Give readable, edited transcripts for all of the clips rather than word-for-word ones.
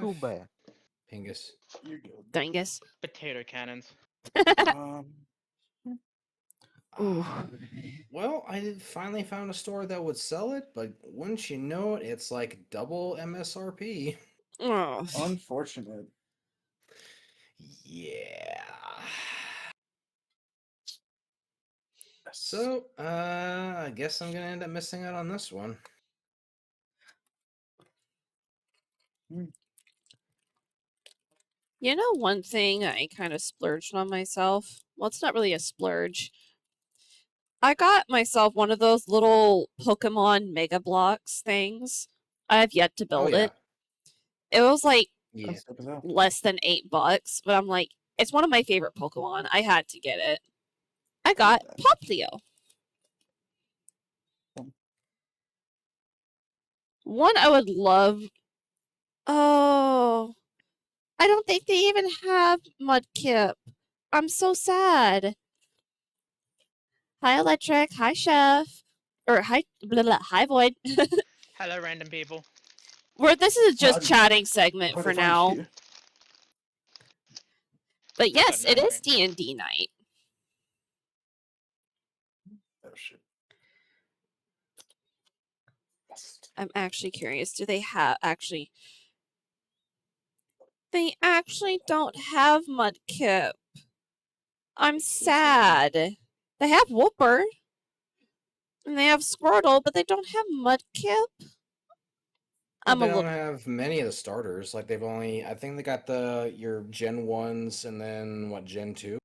Too bad. Pingus. You're good. Dingus. Potato cannons. Um, Ooh. Well, I finally found a store that would sell it, but wouldn't you know it, it's like double MSRP. Oh. unfortunate. Yeah. So, I guess I'm gonna end up missing out on this one. You know, one thing I kind of splurged on myself? Well, it's not really a splurge. I got myself one of those little Pokemon Mega Blocks things. I have yet to build it. It was like Yeah. That's dope as hell. less than $8, but I'm like, it's one of my favorite Pokemon. I had to get it. I got Poplio. One I would love. Oh, I don't think they even have Mudkip. I'm so sad. Hi, Electric. Hi, Chef. Or hi, blah, blah, hi, Void. Hello, random people. This is just How'd- chatting segment how'd for I find now. you? But yes, it is nothing. D&D night. Oh shit. I'm actually curious. Do they have actually? They actually don't have Mudkip. I'm sad. They have Wooper. And they have Squirtle, but they don't have Mudkip. Well, they don't have many of the starters. Like they've only, I think they got your Gen 1s and then what, Gen 2?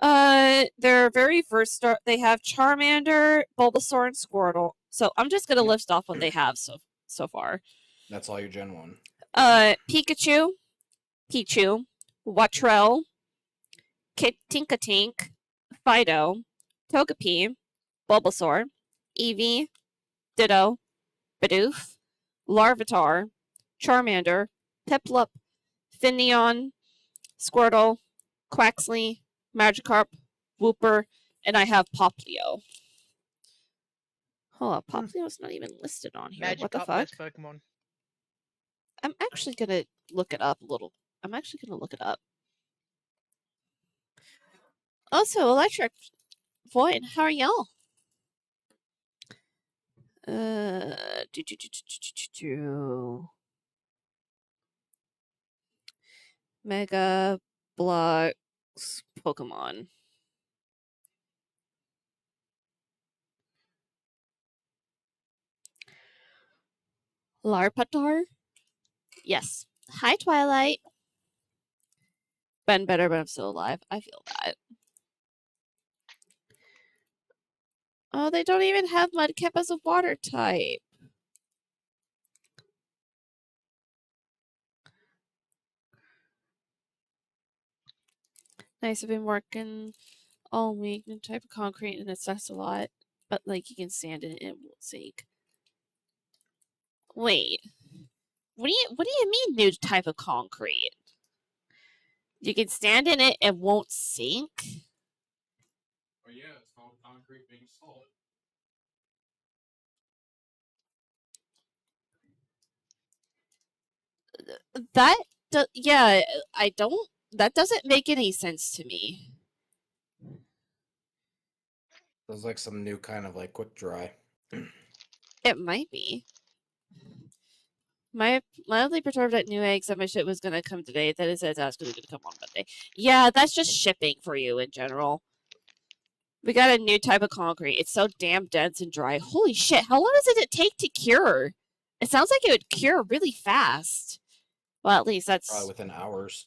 Their very first start, they have Charmander, Bulbasaur, and Squirtle. So I'm just gonna list off what they have so far. That's all your Gen 1. Pikachu, Pichu, Wattrell, Tinkatink, Fido, Togepi, Bulbasaur, Eevee, Ditto, Bidoof, Larvitar, Charmander, Piplup, Finneon, Squirtle, Quaxly, Magikarp, Wooper, and I have Poplio. Hold on, Poplio's not even listed on here. What the Magikarp, fuck? best Pokemon. I'm actually gonna look it up a little. I'm actually gonna look it up. Also, Electric Void, how are y'all? Mega Blocks Pokemon. Larpatar? Yes. Hi, Twilight. Been better, but I'm still alive. I feel that. Oh, they don't even have Mudkip as a water type. Nice, I've been working all week. New type of concrete, and it sucks a lot. But, like, you can stand in it and it won't sink. Wait. What do you mean, new type of concrete? You can stand in it and won't sink? Oh yeah, it's called concrete being solid. Yeah, I don't. That doesn't make any sense to me. There's like some new kind of like quick dry. It might be. Mildly perturbed at new eggs that my shit was gonna come today. That is says that's gonna come on Monday. Yeah, that's just shipping for you in general. We got a new type of concrete. It's so damn dense and dry. Holy shit, how long does it take to cure? It sounds like it would cure really fast. Well, at least that's... Probably within hours.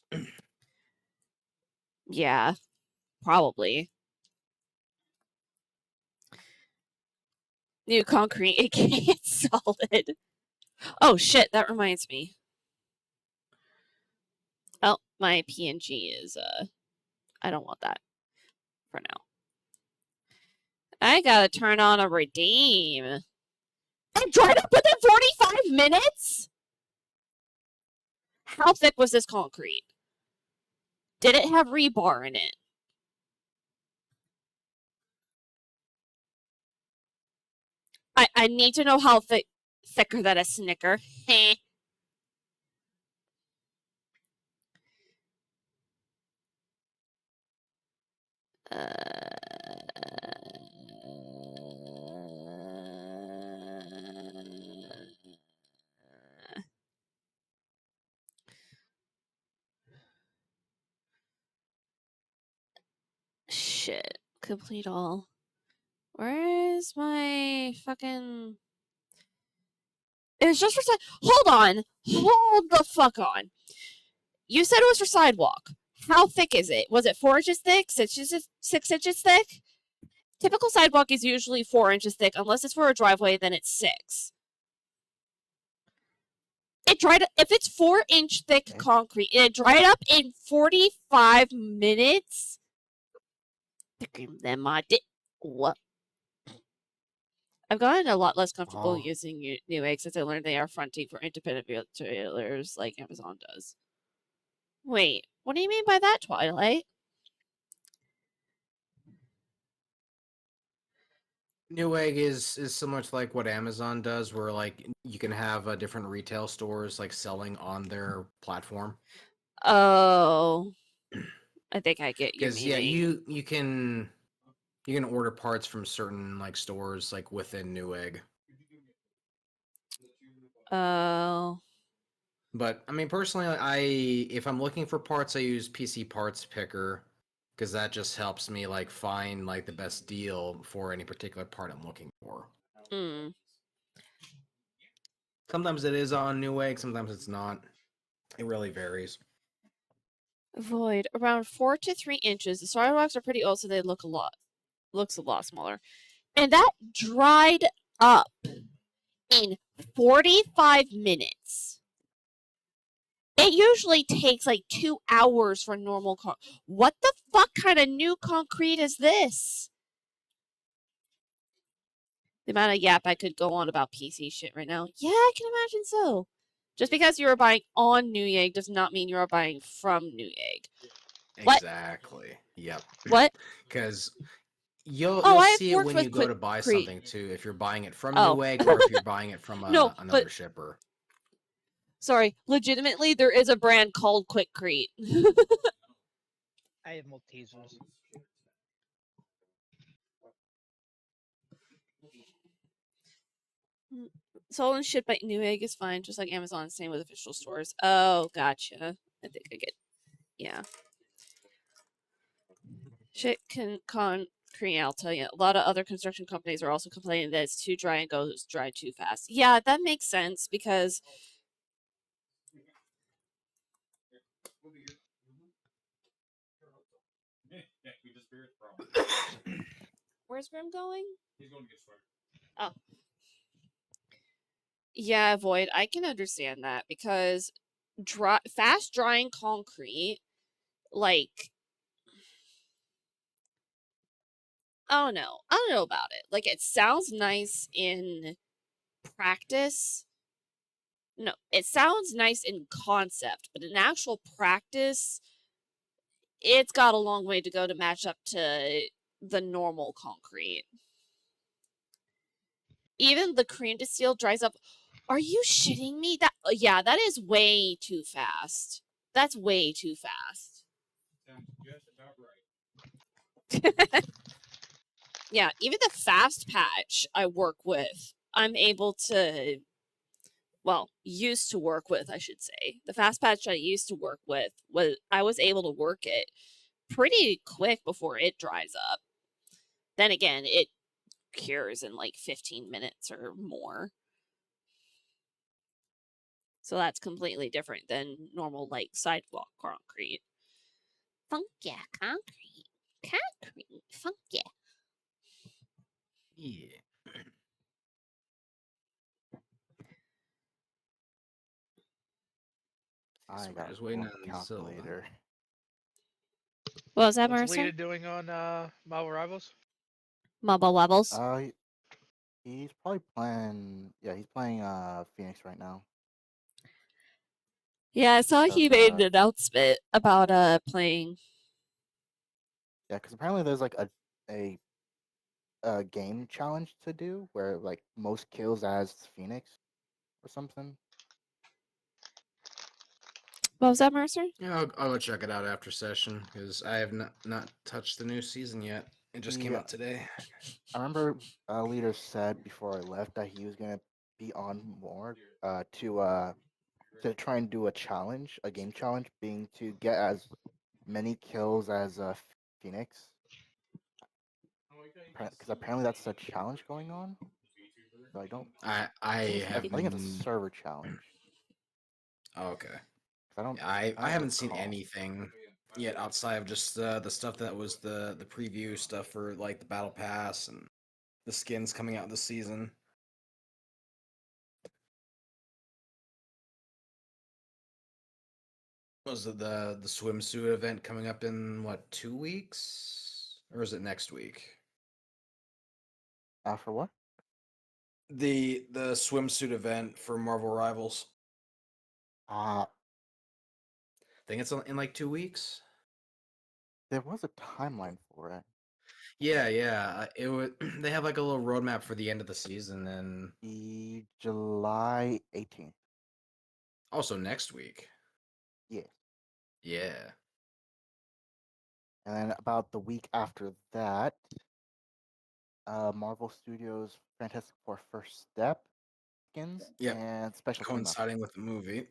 Yeah, probably. New concrete, aka solid. Oh shit, that reminds me. Oh, my PNG is, I don't want that for now. I gotta turn on a redeem. It dried up within 45 minutes? How thick was this concrete? Did it have rebar in it? I need to know how thicker than a Snicker. Shit. Complete all. Where is my fucking... It was just for side... Hold on! Hold the fuck on! You said it was for sidewalk. How thick is it? Was it 4 inches thick? 6 inches thick? Typical sidewalk is usually 4 inches thick. Unless it's for a driveway, then it's 6. It dried up... If it's 4-inch thick concrete, it dried up in 45 minutes? Thicker than my dick. What? I've gotten a lot less comfortable using Newegg since I learned they are fronting for independent retailers like Amazon does. Wait, what do you mean by that, Twilight? Newegg is similar to like what Amazon does, where like you can have different retail stores like selling on their platform. Oh, I think I get your Because meaning. yeah, you can order parts from certain like stores like within Newegg. Oh. But I mean, personally, if I'm looking for parts, I use PC Parts Picker because that just helps me like find like the best deal for any particular part I'm looking for. Mm. Sometimes it is on Newegg, sometimes it's not. It really varies. Void around 4 to 3 inches. The sidewalks are pretty old, so they looks a lot smaller. And that dried up in 45 minutes. It usually takes like 2 hours for normal What the fuck kind of new concrete is this? The amount of yap I could go on about PC shit right now. Yeah, I can imagine so. Just because you are buying on Newegg does not mean you are buying from Newegg. Exactly. Yep. What? Because you'll I've see it worked when with you go to buy something too. If you're buying it from Newegg or if you're buying it from No, another but shipper. Sorry, legitimately, there is a brand called Quickcrete. I have Maltesers. Sold and shipped by Newegg is fine, just like Amazon. Same with official stores. Oh, gotcha. I think I get. Yeah. Shit concrete, I'll tell you. A lot of other construction companies are also complaining that it's too dry and goes dry too fast. Yeah, that makes sense because. Where's Grim going? He's going to get started. Oh. Yeah, Void, I can understand that because fast drying concrete, like, I don't know about it. Like, it sounds nice in practice. No, it sounds nice in concept, but in actual practice, it's got a long way to go to match up to the normal concrete. Even the cream to steel dries up. Are you shitting me? Yeah, that is way too fast. That's way too fast. Sounds just about right. Yeah, even the fast patch I work with, I'm able to, well, used to work with, I should say. The fast patch I used to work with, I was able to work it pretty quick before it dries up. Then again, it cures in like 15 minutes or more. So that's completely different than normal, like, sidewalk concrete. Funk yeah, concrete. Concrete. Funk yeah. Yeah. I So got we're just waiting a on Silva. calculator. What was that, What's Marissa? Lita doing on Marvel Rivals? Mobile Wobbles? He's probably playing. Yeah, he's playing Phoenix right now. Yeah, I saw he made an Because announcement about playing. yeah, because apparently there's like a game challenge to do where like most kills as Phoenix or something. What was that, Mercer? Yeah, I'll go check it out after session because I have not touched the new season yet. It just came Yeah. out today. I remember Leader said before I left that he was gonna be on more to try and do a challenge, a game challenge, being to get as many kills as Phoenix, because apparently that's a challenge going on. So I don't. I Yes, have. I think it's a server challenge. Oh, okay. 'Cause I don't. I don't haven't seen recall. anything yet outside of just the stuff that was the preview stuff for like the battle pass and the skins coming out this season. Was it the swimsuit event coming up in what 2 weeks or is it next week? For what? The swimsuit event for Marvel Rivals. Uh, I think it's in like 2 weeks. there was a timeline for it. Yeah. It would. They have like a little roadmap for the end of the season, and The July 18th. also next week. Yes. Yeah. And then about the week after that, Marvel Studios Fantastic Four First Step skins Yep. and special team up. Coinciding with the movie.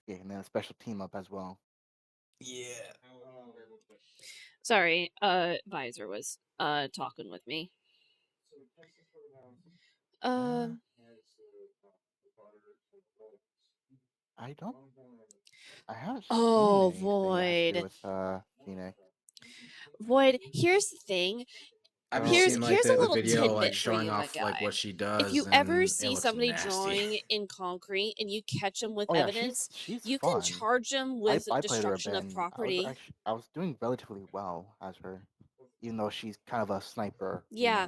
Yeah, and then a special team up as well. Yeah. Sorry, Visor was talking with me. Um, I don't. I haven't Oh, seen anything that has to do Void. with Phoenix. Void, here's the thing. I've So just Here's seen like here's a the little video like tidbit for showing you, my off like guy. what she If does. you ever and it see looks somebody nasty. drawing in concrete and you catch them with Oh yeah, evidence, she's you fun. can charge them with I played her a destruction bit. of And property. I was doing relatively well as her, even though she's kind of a sniper. Yeah,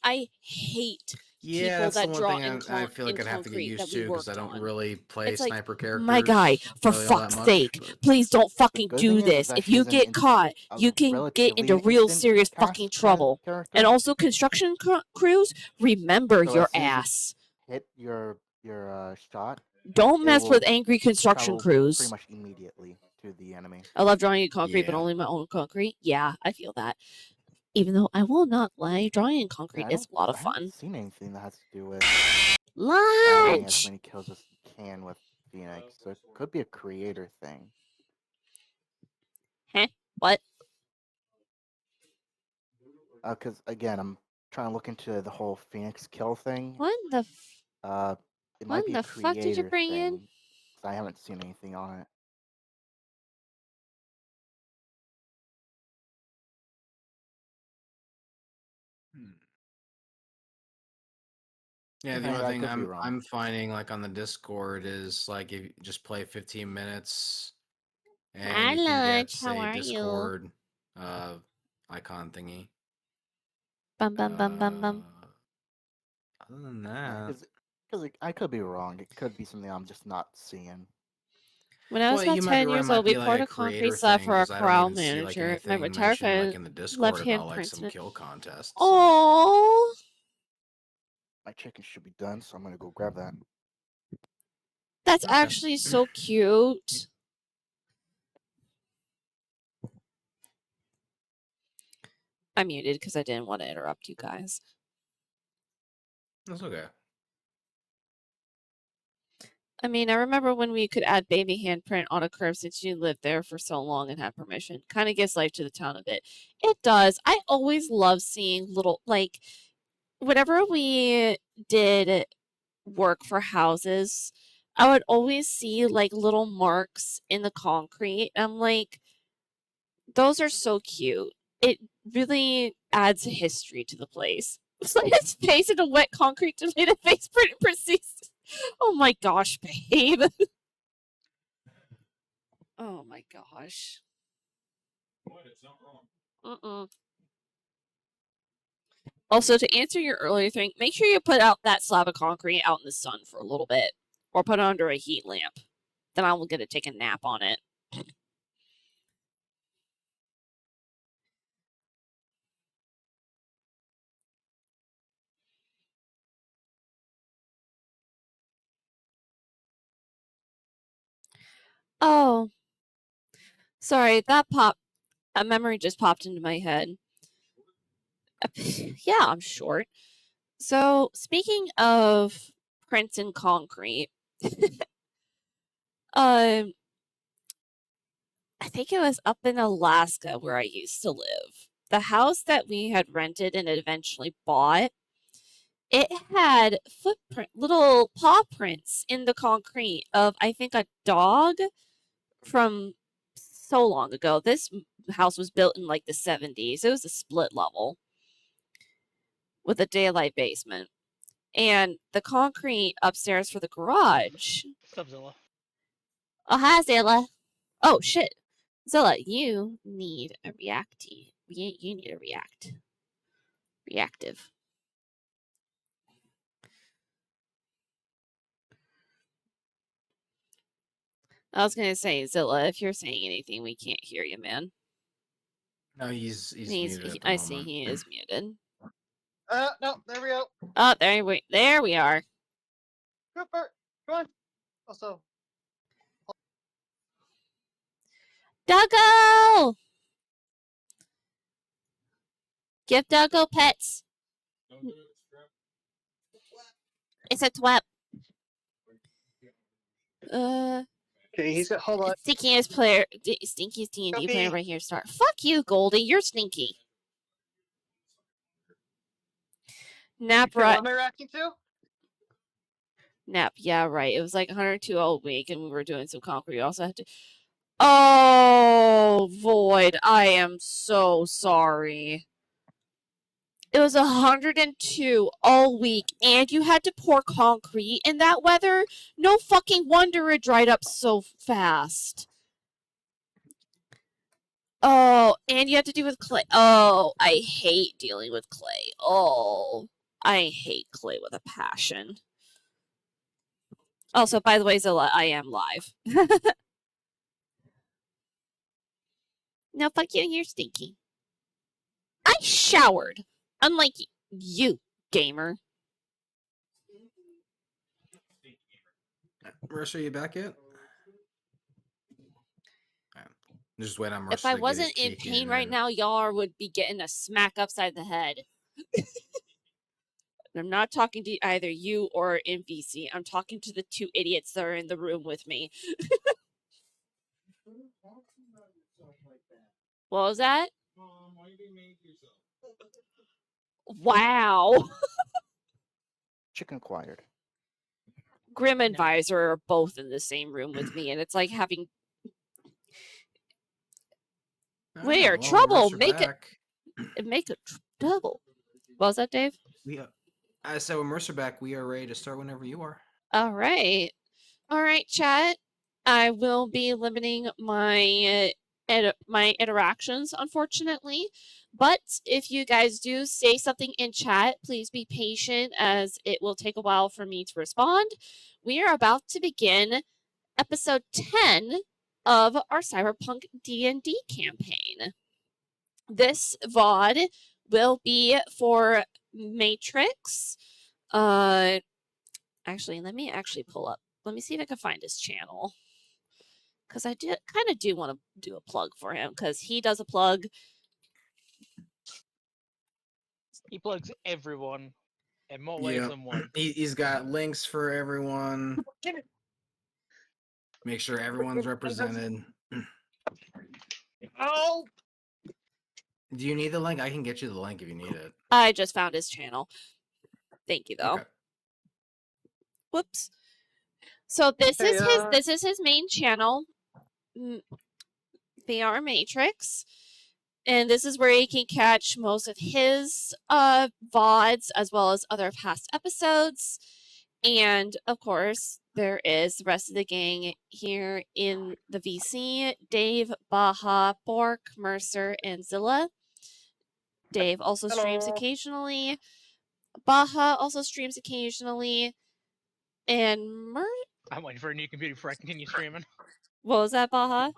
I hate Yeah, people that's the that one draw thing in I feel like I'd have to get concrete that used we to because I worked don't on. really play It's like, sniper characters. my guy, for really all that fuck's much, sake, but- please don't fucking good do thing is this. that If you she's an get caught, a you can get relatively into an real instant serious cast fucking kind of trouble. character. And also, construction crews, remember So your as soon as you ass. hit your shot, Don't it mess with will angry construction travel pretty crews. much immediately to the enemy. I love drawing in concrete, but Yeah. only my own concrete. Yeah, I feel that. Even though I will not lie, drawing in concrete Yeah, is a lot of I haven't fun. seen anything that has to do with getting as Lunch! many kills as you can with Phoenix, so it could be a creator thing. Huh? What? Because again, I'm trying to look into the whole Phoenix kill thing. What the It what might be in a the fuck did you creator bring in? thing, because I haven't seen anything on it. Yeah, the Okay, only I thing could be wrong. I'm finding like on the Discord is like if you just play 15 minutes and Hi, you can get Lunch. How say are you? Discord icon thingy. Bum bum bum bum bum. Other than that, Because I could be wrong. It could be something I'm just not seeing. When I was well, about you might be 10 right. It years might old, we be like poured a a concrete creator slab thing for our because I don't corral even see like manager. My anything retired mentioned like friend in the left Discord hand about like prints some in it. kill contests. Oh, My chicken should be done, so I'm gonna go grab that. that's Okay. actually so cute. I muted because I didn't want to interrupt you guys. That's okay. I mean, I remember when we could add baby handprint on a curb since you lived there for so long and had permission. Kind of gives life to the town a bit. It does. I always love seeing little, like, whenever we did work for houses, I would always see, like, little marks in the concrete. I'm like, those are so cute. It really adds history to the place. It's like his face in a wet concrete to make a face print proceeds. Oh my gosh, babe. Oh my gosh. What? It's not wrong. Mm-mm. Also, to answer your earlier thing, make sure you put out that slab of concrete out in the sun for a little bit. Or put it under a heat lamp. Then I will get to take a nap on it. Oh, sorry, a memory just popped into my head. Yeah, I'm short. So, speaking of prints in concrete, I think it was up in Alaska where I used to live. The house that we had rented and eventually bought, it had little paw prints in the concrete of, I think, a dog from so long ago. This house was built in like the 70s. It was a split level with a daylight basement. And the concrete upstairs for the garage. Subzilla. Oh, hi, Zilla. Oh, shit. Zilla, you need a reactive. You need a reactive. I was gonna say, Zilla, if you're saying anything, we can't hear you, man. No, he's muted at the I moment. see he is muted. No, there we go. Oh, there we are. Cooper, come on. Also, Duggo! Give Duggo pets. Don't do it, Scrap. It's a twep. okay, he's got. Hold on. Stinkiest D&D Copy. player right here. Start. Fuck you, Goldie. You're stinky. Nap What right. am I reacting to? Nap. Yeah, right. It was like 102 all week, and we were doing some concrete. We also had to. Oh, Void. I am so sorry. It was 102 all week, and you had to pour concrete in that weather? No fucking wonder it dried up so fast. Oh, and you had to deal with clay. Oh, I hate dealing with clay. Oh, I hate clay with a passion. Also, by the way, Zilla, I am live. No, fuck you, you're stinky. I showered. Unlike you, gamer. Mercer, are you back yet? Just wait on Mercer. If I to get wasn't his in kick pain right now, y'all would be getting a smack upside the head. I'm not talking to either you or in VC. I'm talking to the two idiots that are in the room with me. What was that? Mom, why are you being mean to yourself? Wow. Chicken acquired. Grim and Visor are both in the same room with me, and it's like having. We are trouble. Make it double. What was that, Dave? I said, with Mercer back, we are ready to start whenever you are. All right, chat. I will be limiting my my interactions, unfortunately. But if you guys do say something in chat, please be patient, as it will take a while for me to respond. We are about to begin episode 10 of our Cyberpunk D&D campaign. This VOD will be for Matrix. Actually, let me pull up. Let me see if I can find his channel. Because I kind of do want to do a plug for him, because he does a plug. He plugs everyone in more ways than one. He's got links for everyone. Make sure everyone's represented. Oh! Do you need the link? I can get you the link if you need it. I just found his channel. Thank you, though. Okay. Whoops. So this Hey, is his main channel, VR Matrix, and this is where you can catch most of his VODs as well as other past episodes. And of course, there is the rest of the gang here in the VC: Dave, Baja, Bork, Mercer, and Zilla. Dave also streams occasionally. Baja also streams occasionally. And I'm waiting for a new computer before I continue streaming. what was that, Baja?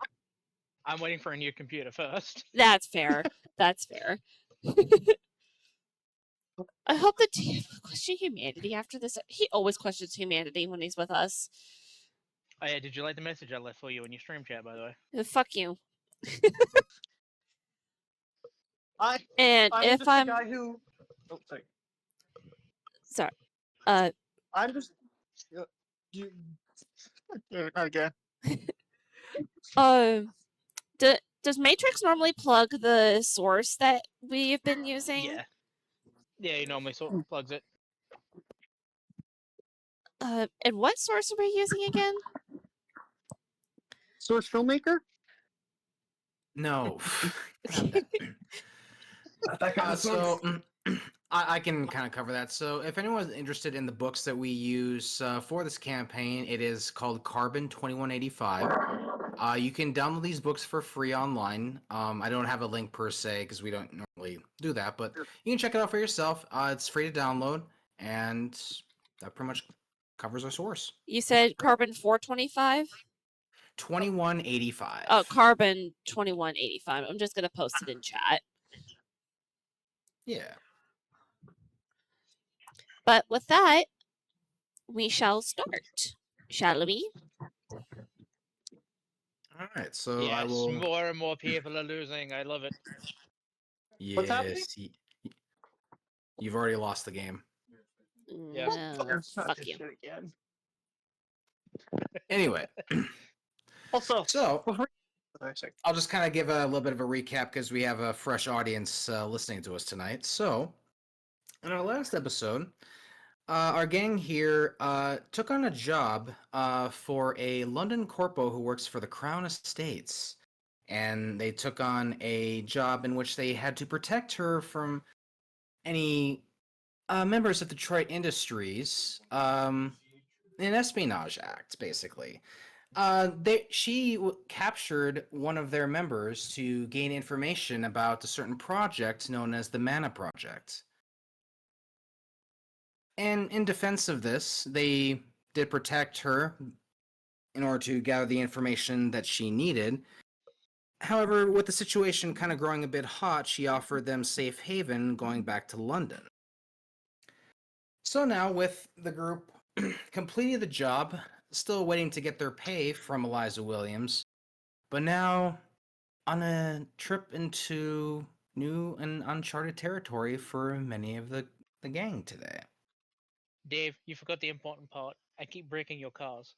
I'm waiting for a new computer first. That's fair. That's fair. I hope that Dave will question humanity after this. He always questions humanity when he's with us. Oh yeah, did you like the message I left for you in your stream chat, by the way? Fuck you. I'm And if just a guy who. Oh, sorry. sorry, I'm just. You. Not again. does Matrix normally plug the source that we've been using? Yeah. Yeah, he normally sort of plugs it. And what source are we using again? Source filmmaker. No. Okay. Not that kind of So sense. I can kind of cover that. So if anyone's interested in the books that we use for this campaign, it is called Carbon 2185. You can download these books for free online. I don't have a link per se because we don't normally do that, but you can check it out for yourself. It's free to download, and that pretty much covers our source. You said carbon 425? 2185. Oh, carbon 2185. I'm just gonna post it in chat. Yeah. But with that, we shall start, shall we? All right. So Yes, I will. more and more people are losing. I love it. What's happening? Yes. You've already lost the game. Yeah. No, fuck you. Shit again. Anyway, Also, so before- sorry. I'll just kind of give a little bit of a recap because we have a fresh audience listening to us tonight. So, in our last episode, our gang here took on a job for a London corpo who works for the Crown Estates. And they took on a job in which they had to protect her from any members of Detroit Industries, an espionage act, basically. She captured one of their members to gain information about a certain project known as the Mana Project. And in defense of this, they did protect her in order to gather the information that she needed. However, with the situation kind of growing a bit hot, she offered them safe haven going back to London. So now, with the group completing the job, still waiting to get their pay from Eliza Williams, but now on a trip into new and uncharted territory for many of the gang today. Dave, you forgot the important part. I keep breaking your cars.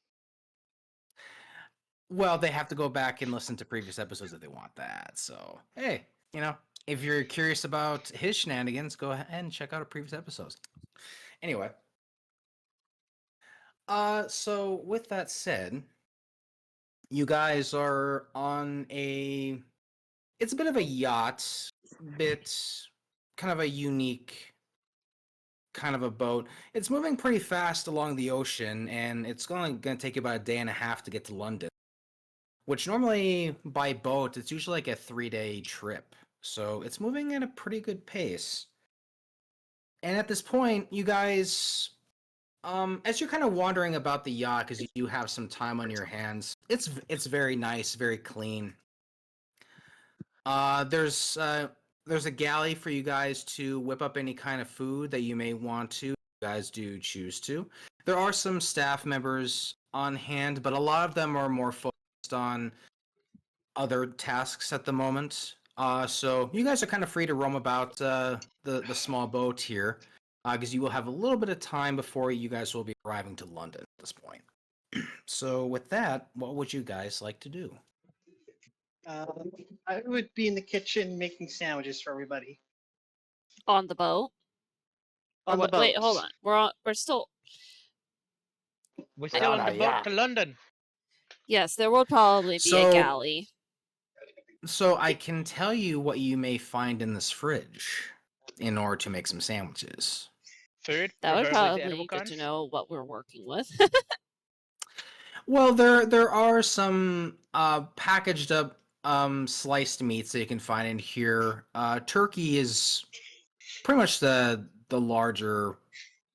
Well, they have to go back and listen to previous episodes if they want that. So, hey, if you're curious about his shenanigans, go ahead and check out our previous episodes. Anyway, so with that said, you guys are on it's a bit of a yacht, kind of a unique kind of a boat. It's moving pretty fast along the ocean, and it's going to take you about a day and a half to get to London, which normally by boat, it's usually like a 3-day trip. So it's moving at a pretty good pace. And at this point, you guys, as you're kind of wandering about the yacht, because you do have some time on your hands, it's very nice, very clean. There's a galley for you guys to whip up any kind of food that you may want to. You guys do choose to. There are some staff members on hand, but a lot of them are more focused on other tasks at the moment. So you guys are kind of free to roam about the small boat here, because you will have a little bit of time before you guys will be arriving to London at this point. So with that, what would you guys like to do? I would be in the kitchen making sandwiches for everybody. On the boat? Or On the what? boat. Wait, hold on. We're still. We're still on the boat yeah. to London. Yes, there will probably be a So- galley. So I can tell you what you may find in this fridge in order to make some sandwiches. Food. That would preferably the probably edible be good kind. to know what we're working with. Well, there are some packaged up sliced meats that you can find in here. Turkey is pretty much the larger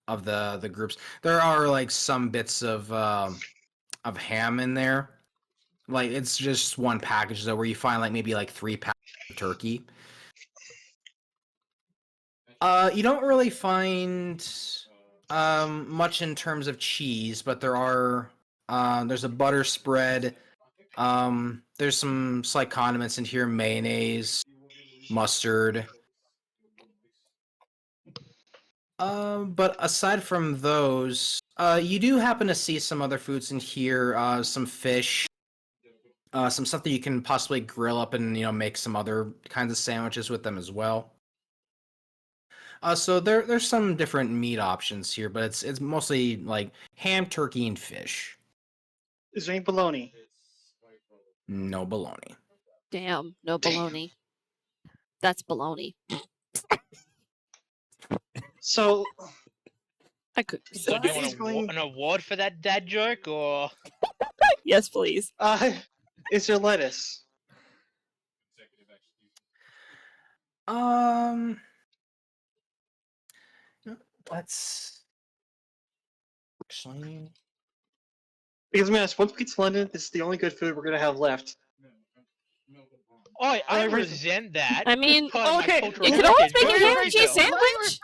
of the groups. There are like some bits of ham in there. Like it's just one package though, where you find like maybe like 3 packs of turkey. You don't really find much in terms of cheese, but there are There's a butter spread. There's some slight condiments in here: mayonnaise, mustard. But aside from those, you do happen to see some other foods in here. Some fish. Some stuff that you can possibly grill up and make some other kinds of sandwiches with them as well. So there's some different meat options here, but it's mostly like ham, turkey, and fish. Is there any bologna? No bologna. Damn, no baloney. That's baloney. So, I could. So do you He's want going- an award for that dad joke, or Yes, please. is there lettuce? Let's actually. Because I'm honest, once we get to London, this is the only good food we're gonna have left. oh, I Wait, resent that. I mean, It's part of my okay, cultural you could always heritage. make a Very ham good and cheese though. sandwich.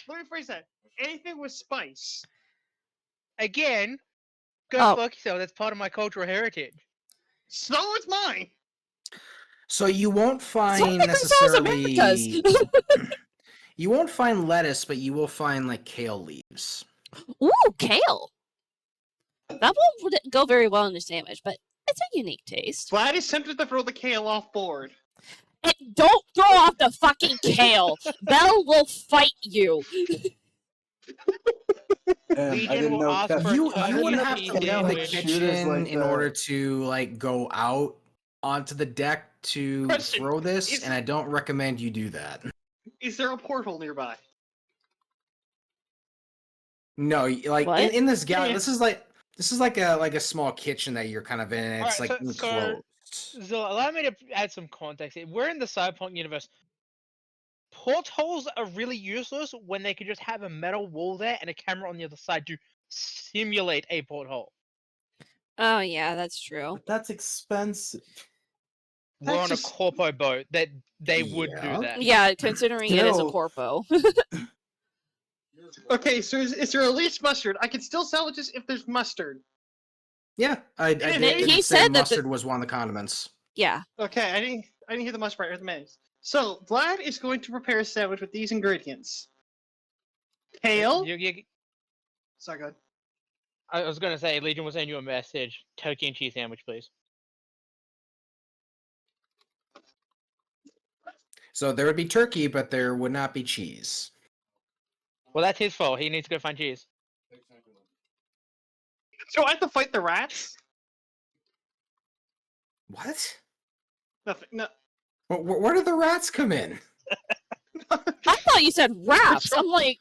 Let me rephrase that. Anything with spice. Again, go Oh. fuck yourself. That's part of my cultural heritage. So it's mine. So you won't That's find what America sells necessarily. Americas. You won't find lettuce, but you will find like kale leaves. Ooh, kale. That wouldn't go very well in a sandwich, but it's a unique taste. Vlad is tempted to throw the kale off board. Don't throw off the fucking kale. Belle will fight you. I Legion didn't will know ask that. for a You turkey would have cheese to leave the sandwich. Shooters kitchen like in that. order to like go out onto the deck to Question, throw this, is- and I don't recommend you do that. Is there a portal nearby? No, like What? in this galley, Yeah. this is like a small kitchen that you're kind of in. And it's Alright, like so- enclosed. So allow me to add some context. We're in the Cyberpunk universe. Portholes are really useless when they could just have a metal wall there and a camera on the other side to simulate a porthole. Oh yeah, that's true. But that's expensive. We're on That's a just- corpo boat that they would do Yeah. that. Yeah, considering it is a Still- corpo. Okay, so is there at least mustard? I can still salvage this if there's mustard. Yeah, I He did say said that the- mustard was one of the condiments. Yeah. Okay, I didn't hear the mustard part or the mayonnaise. So Vlad is going to prepare a sandwich with these ingredients: kale. Sorry, go ahead. I was gonna say, Legion will send you a message. Turkey and cheese sandwich, please. So there would be turkey, but there would not be cheese. Well, that's his fault. He needs to go find cheese. So I have to fight the rats? What? Nothing. No. Where did the rats come in? I thought you said wraps. I'm like,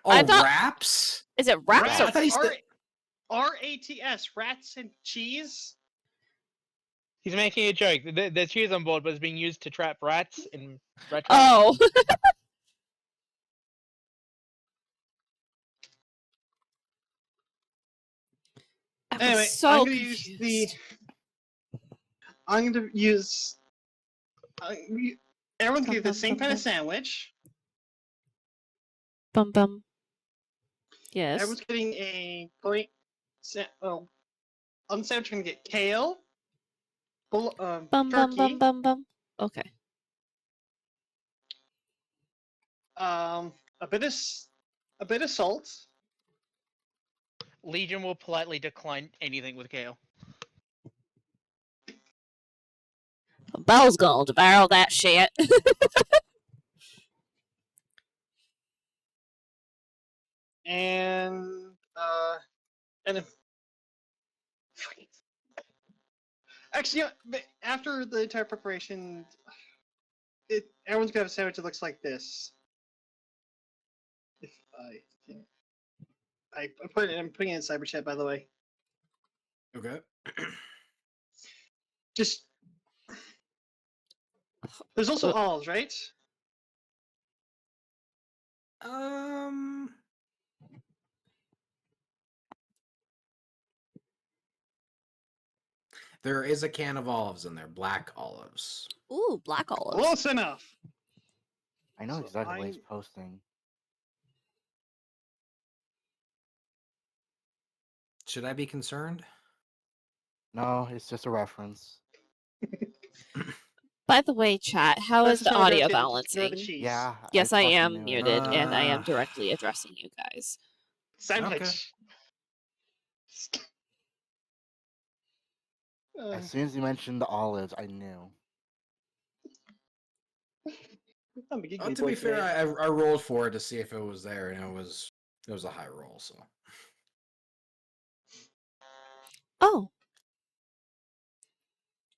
Oh, I thought- wraps? is it wraps I or thought he said- RATS, rats and cheese. He's making a joke. There's cheese on board, but it's being used to trap rats in rat traps. Oh. I was Anyway, so I'm gonna use the. confused. I'm gonna use. Everyone's gonna get the same kind of sandwich. Bum bum. Yes. Everyone's getting a point. Oh, on the sandwich, we're gonna get kale. Bum bum Turkey. bum bum bum. Okay. A bit of salt. Legion will politely decline anything with kale. Belle's going to barrel that shit. And if actually, after the entire preparation, everyone's gonna have a sandwich that looks like this. If I can, I'm putting it in cyber chat, by the way. Okay. Just there's also olives, right? There is a can of olives in there, black olives. Ooh, black olives. Close enough. I know So exactly what he's I- posting. Should I be concerned? No, it's just a reference. By the way, chat, how is That's the how I audio get throw the balancing? cheese. Yeah. Yes, I fucking am knew it. muted, and I am Uh, directly addressing you guys. Sandwich. As soon as you mentioned the olives, I knew. I'm a giggly to boy be fair, today. I rolled for it to see if it was there, and it was a high roll. So Oh,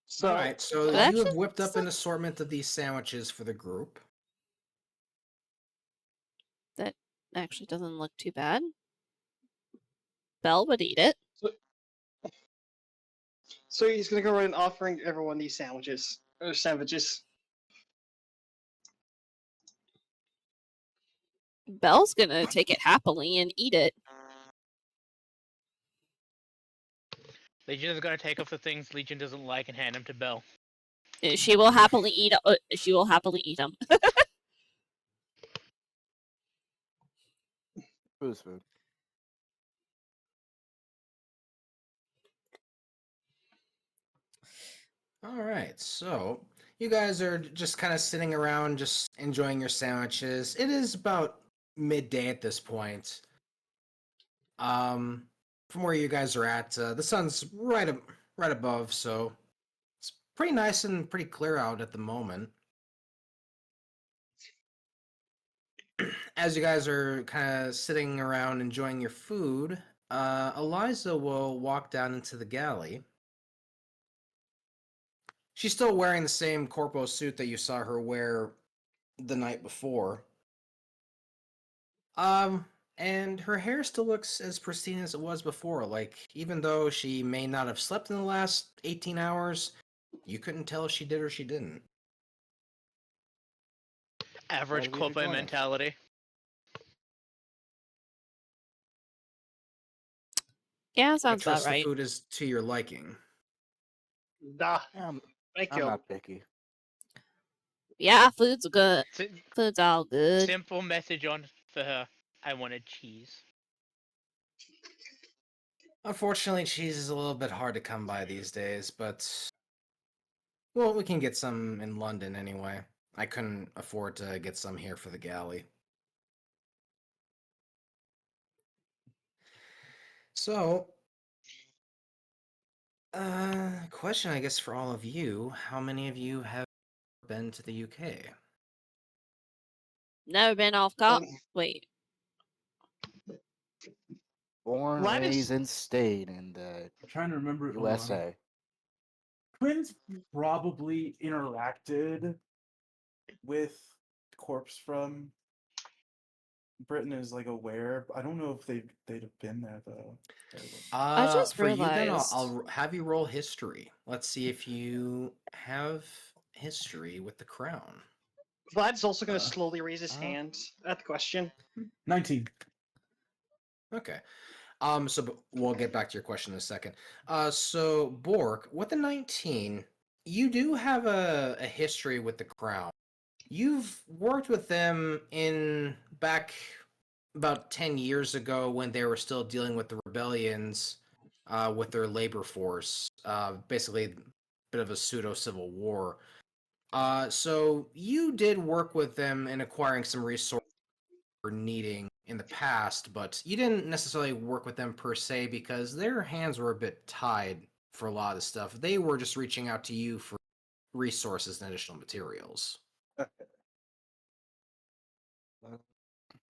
So, all right, so That you have actually whipped up looks an assortment of these sandwiches for the group. that actually doesn't look too bad. Belle would eat it. so he's gonna go around offering everyone these sandwiches. Or sandwiches. Belle's gonna take it happily and eat it. Legion is gonna take off the things Legion doesn't like and hand them to Bell. She will happily eat. She will happily eat them. Food's food. All right, so you guys are just kind of sitting around, just enjoying your sandwiches. It is about midday at this point. From where you guys are at, the sun's right above, so it's pretty nice and pretty clear out at the moment. As you guys are kind of sitting around enjoying your food, Eliza will walk down into the galley. She's still wearing the same corpo suit that you saw her wear the night before. And her hair still looks as pristine as it was before. Like, even though she may not have slept in the last 18 hours, you couldn't tell if she did or she didn't. Average Glad we could corporate join us. mentality. Yeah, I sounds about trust the right. food is to your liking. Nah, I'm, thank I'm you. not picky. Yeah, food's good. Si- Food's all good. Simple message on for her. I wanted cheese. Unfortunately, cheese is a little bit hard to come by these days, but well, we can get some in London anyway. I couldn't afford to get some here for the galley. So, question I guess for all of you, how many of you have been to the UK? Never been off cop. Wait, Born, Vlad is- raised, and stayed in the I'm trying to remember. hold on. USA. Quinn's probably interacted with corpse from Britain, is like aware. I don't know if they'd have been there though. I just For you then, realized. I'll have you roll history. Let's see if you have history with the crown. Vlad's also gonna Uh, slowly raise his hand at the question. 19. Okay. So we'll get back to your question in a second. So Bork, with the 19, you do have a history with the crown. You've worked with them in back about 10 years ago when they were still dealing with the rebellions with their labor force. Basically, a bit of a pseudo civil war. So you did work with them in acquiring some resources were needing in the past, but you didn't necessarily work with them per se because their hands were a bit tied for a lot of stuff. They were just reaching out to you for resources and additional materials.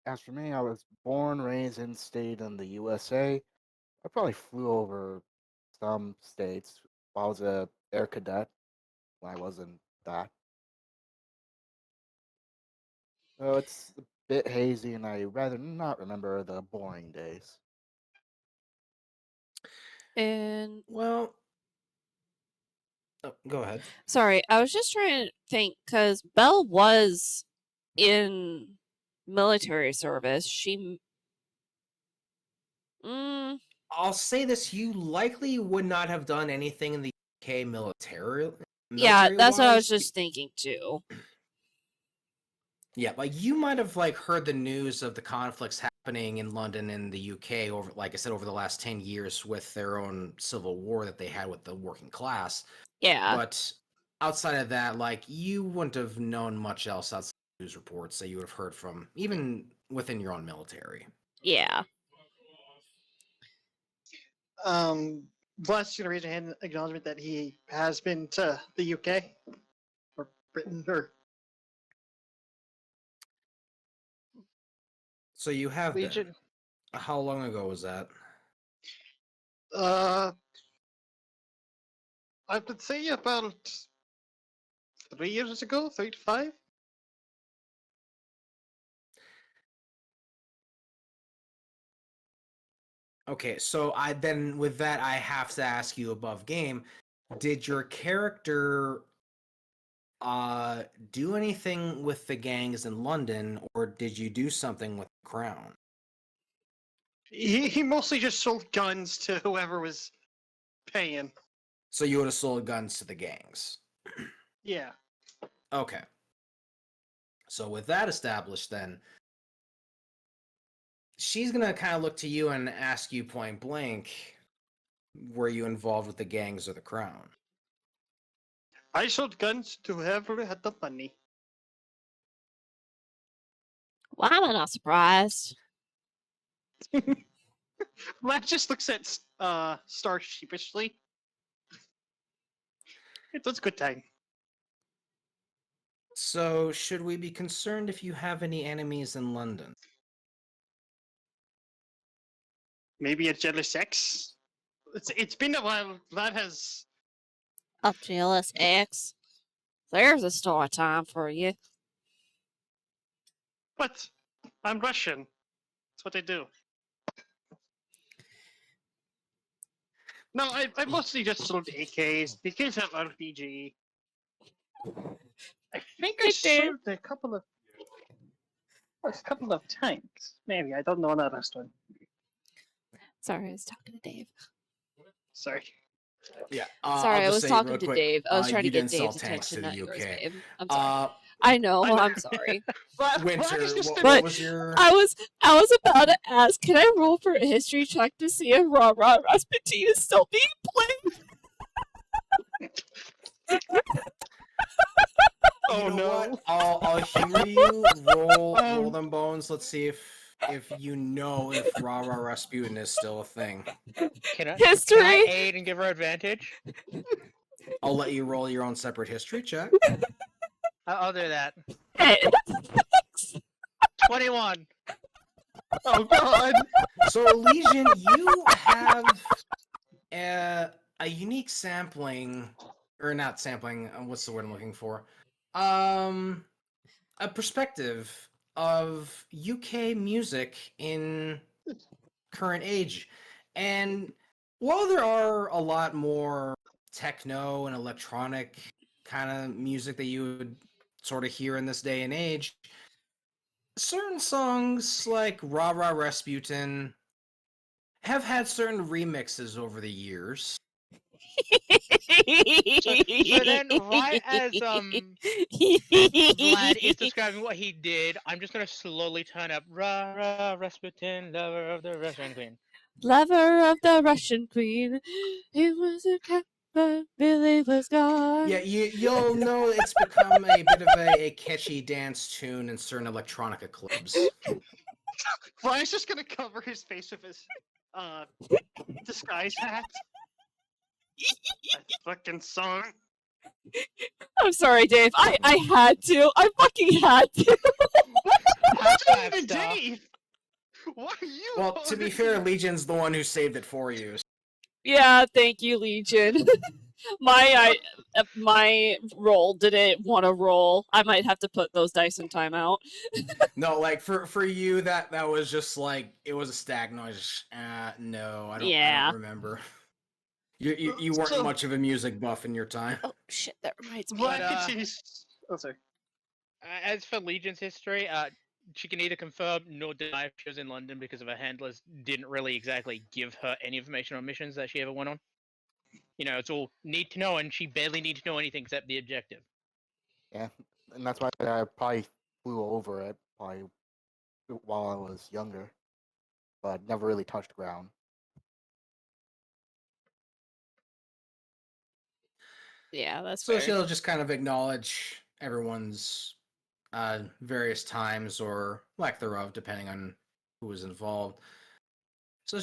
As for me, I was born, raised, and stayed in the USA. I probably flew over some states while I was a air cadet. When I wasn't that. So it's a bit hazy, and I rather not remember the boring days. And Well, oh, go ahead. sorry, I was just trying to think because Belle was in military service. She. I'll say this: you likely would not have done anything in the UK military. Yeah, that's what I was military-wise. just thinking too. Yeah, like you might have like heard the news of the conflicts happening happening in London and the UK over, like I said, over the last 10 years with their own civil war that they had with the working class. Yeah. But outside of that, like, you wouldn't have known much else outside of news reports that you would have heard from, even within your own military. Yeah. Vlad's gonna raise a hand in acknowledgement that he has been to the UK or Britain or So you have been. Legion. How long ago was that? I would say about 3 years ago, 3 to 5. Okay, so with that I have to ask you above game, did your character do anything with the gangs in London, or did you do something with the Crown? He mostly just sold guns to whoever was paying. So you would have sold guns to the gangs. Yeah. Okay. So with that established, then she's gonna kind of look to you and ask you point blank, were you involved with the gangs or the Crown? I sold guns to whoever had the money. Why am I not surprised? Vlad just looks at Star sheepishly. It was a good time. So should we be concerned if you have any enemies in London? Maybe a jealous ex? It's been a while. Vlad has. A jealous ex. There's a story time for you. What? I'm Russian. That's what I do. No, I mostly just sold AKs. The kids have RPG. I think I Hey, Dave. sold a couple of tanks. Maybe I don't know on that last one. Sorry, I was talking to Dave. Sorry. Yeah. Sorry, I was talking to Dave. I was trying to you get didn't sell Dave's tanks attention, to the not yours, UK. babe. I'm sorry. I know. I'm sorry. Winter, is just what was your? I was about to ask, can I roll for a history check to see if Rah Rah Rasputin is still being played? Oh You know no. what? I'll humor you. Roll Oh. them bones. Let's see if you know if Rah Rah Rasputin is still a thing. Can I History? aid and give her advantage? I'll let you roll your own separate history check. I'll do that. Hey, 21. Oh god. So Legion, you have a unique sampling, or not sampling. What's the word I'm looking for? A perspective of UK music in current age, and while there are a lot more techno and electronic kind of music that you would sort of hear in this day and age, certain songs like Rah Rah Rasputin have had certain remixes over the years. So then, right as Vlad is describing what he did, I'm just gonna slowly turn up Rah Rah Rasputin, lover of the Russian queen. Lover of the Russian queen. He was a cat, but Billy was gone. Yeah, you'll know it's become a bit of a catchy dance tune in certain electronica clubs. Vlad's just gonna cover his face with his disguise hat. That fucking song. I'm sorry, Dave. I had to. I fucking had to. Half five Even stuff. Dave! Why are you? Well, to be fair, Legion's the one who saved it for you. Yeah, thank you, Legion. My roll didn't want to roll. I might have to put those dice in timeout. No, like for you, that was just like it was a stag noise. No, I don't remember. You weren't So- much of a music buff in your time. Oh shit, that reminds me. Vlad But, continues. Oh, sorry. As for Legion's history, she can neither confirm nor deny if she was in London because of her handlers didn't really exactly give her any information on missions that she ever went on. You know, it's all need to know, and she barely need to know anything except the objective. Yeah, and that's why I probably flew over it probably while I was younger. but never really touched ground. Yeah, that's So fair. she'll just kind of acknowledge everyone's various times or lack thereof, depending on who was involved. So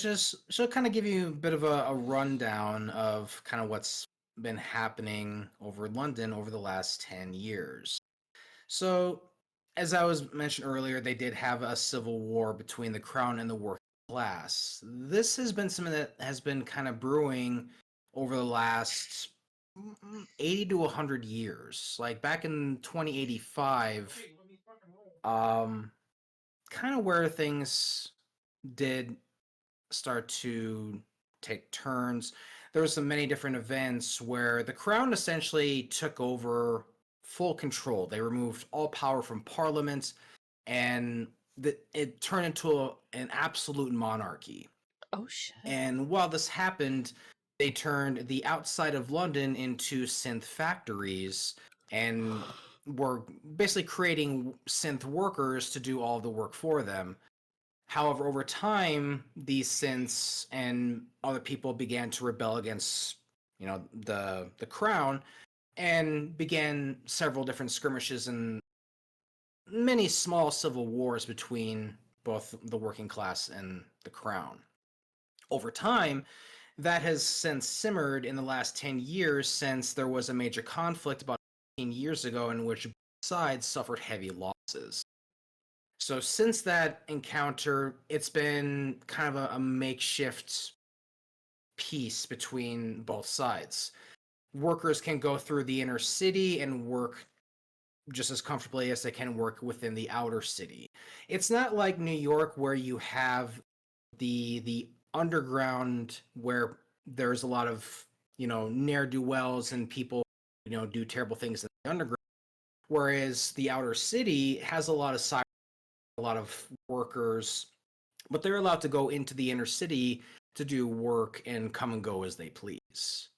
she'll kind of give you a bit of a rundown of kind of what's been happening over London over the last 10 years. So, as I was mentioned earlier, they did have a civil war between the crown and the working class. This has been something that has been kind of brewing over the last 80 to 100 years. Like back in 2085, kind of where things did start to take turns. There was some many different events where the crown essentially took over full control. They removed all power from parliament, and it turned into an absolute monarchy. Oh shit. And while this happened, they turned the outside of London into synth factories and were basically creating synth workers to do all the work for them. However, over time, these synths and other people began to rebel against, the crown, and began several different skirmishes and many small civil wars between both the working class and the crown. Over time, that has since simmered in the last 10 years since there was a major conflict about 15 years ago in which both sides suffered heavy losses. So since that encounter, it's been kind of a makeshift peace between both sides. Workers can go through the inner city and work just as comfortably as they can work within the outer city. It's not like New York where you have the underground where there's a lot of, ne'er-do-wells and people, do terrible things in the underground. Whereas the outer city has a lot of workers, but they're allowed to go into the inner city to do work and come and go as they please.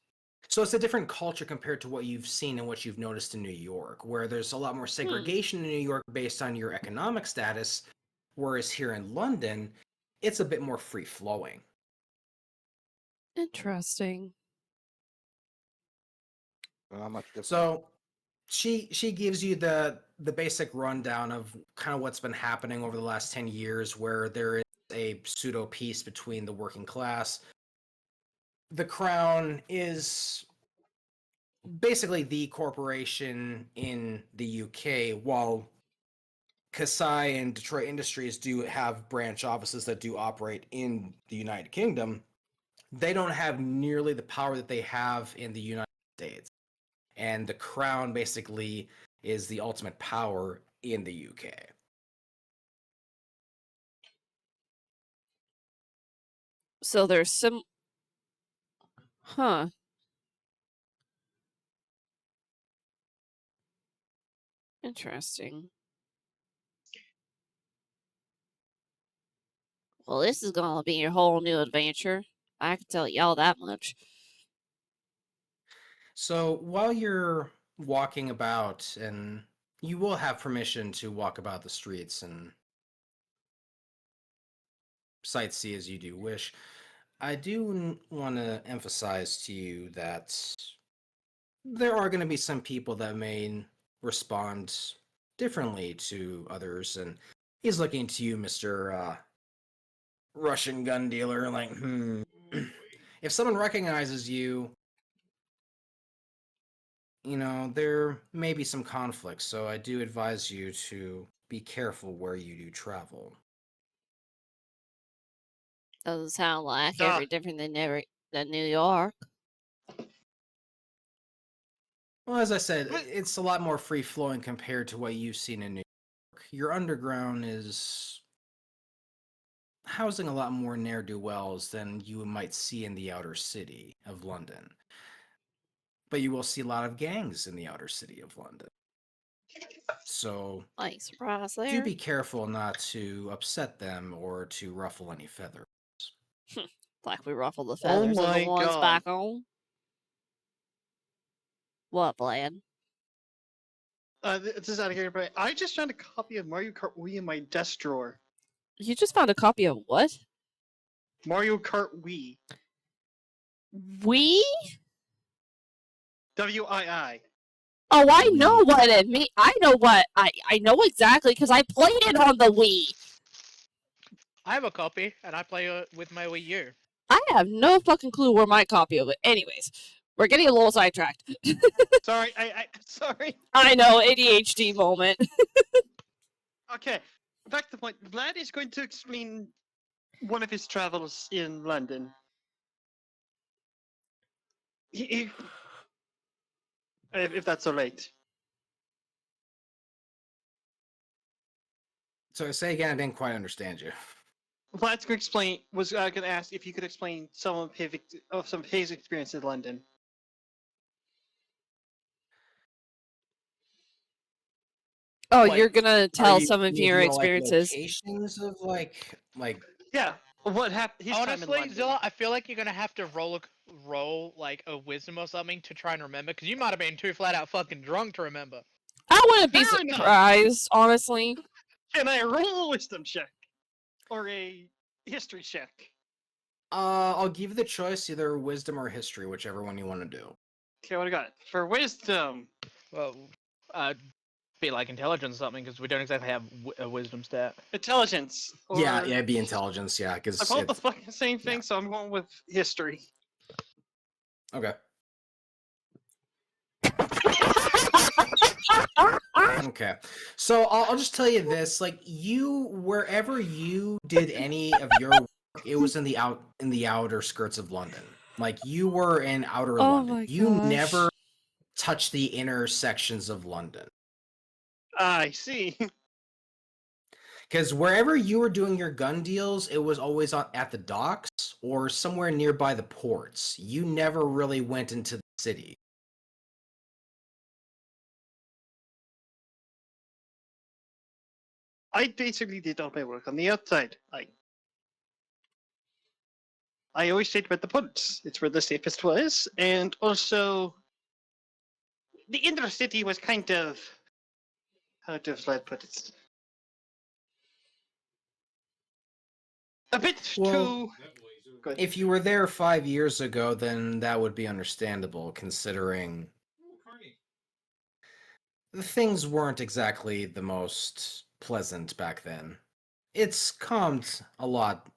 So it's a different culture compared to what you've seen and what you've noticed in New York, where there's a lot more segregation in New York based on your economic status, whereas here in London, it's a bit more free flowing. Interesting. Not much different. So she gives you the basic rundown of kind of what's been happening over the last 10 years, where there is a pseudo peace between the working class. The crown is basically the corporation in the UK, while Kasai and Detroit Industries do have branch offices that do operate in the United Kingdom. They don't have nearly the power that they have in the United States. And the crown basically is the ultimate power in the UK. So there's some. Huh. Interesting. Well, this is gonna be a whole new adventure. I can tell y'all that much. So while you're walking about, and you will have permission to walk about the streets and sightsee as you do wish, I do want to emphasize to you that there are going to be some people that may respond differently to others, and he's looking to you, Mr. Russian gun dealer, like, if someone recognizes you, there may be some conflict, so I do advise you to be careful where you do travel. Doesn't sound like Nah. every different than New York. Well, as I said, But- it's a lot more free-flowing compared to what you've seen in New York. Your underground is housing a lot more ne'er-do-wells than you might see in the outer city of London. But you will see a lot of gangs in the outer city of London. So Like surprise there. do be careful not to upset them or to ruffle any feathers. Like we ruffle the feathers of my the ones God. back home. What, Vlad? This is out of here, but I just found a copy of Mario Kart Wii in my desk drawer. You just found a copy of what? Mario Kart Wii. We? WII. Oh, I Wii. know what it means. I know exactly because I played it on the Wii. I have a copy, and I play with my Wii U. I have no fucking clue where my copy of it. Anyways, we're getting a little sidetracked. Sorry, sorry. I know, ADHD moment. Okay, back to the point. Vlad is going to explain one of his travels in London. If that's alright. So say again, I didn't quite understand you. Vlad's going to explain. Was going to ask if you could explain some of his experience in London. Oh, Like, you're gonna Are tell you some of your maybe, like, experiences. locations of like Yeah, what happened? His time in Honestly, London. Zilla, I feel like you're gonna have to roll like a wisdom or something to try and remember, because you might have been too flat out fucking drunk to remember. I wouldn't be Fair enough. surprised, honestly. Can I roll a wisdom check or a history check? I'll give you the choice, either wisdom or history, whichever one you want to do. Okay, what do I got for wisdom? Well, be like intelligence or something, because we don't exactly have a wisdom stat. Intelligence. Or... Yeah, it'd be intelligence, yeah, because I both the fucking same thing, yeah. so I'm going with history. Okay. Okay. So I'll just tell you this, like, wherever you did any of your work, it was in the outer skirts of London. Like, you were in outer Oh London. my You gosh. never touched the inner sections of London. I see. Because wherever you were doing your gun deals, it was always at the docks or somewhere nearby the ports. You never really went into the city. I basically did all my work on the outside. I always stayed with the ports. It's where the safest was, and also the inner city was kind of, how does I put it? A bit Well, too. Good. if you were there 5 years ago, then that would be understandable, considering the things weren't exactly the most pleasant back then. It's calmed a lot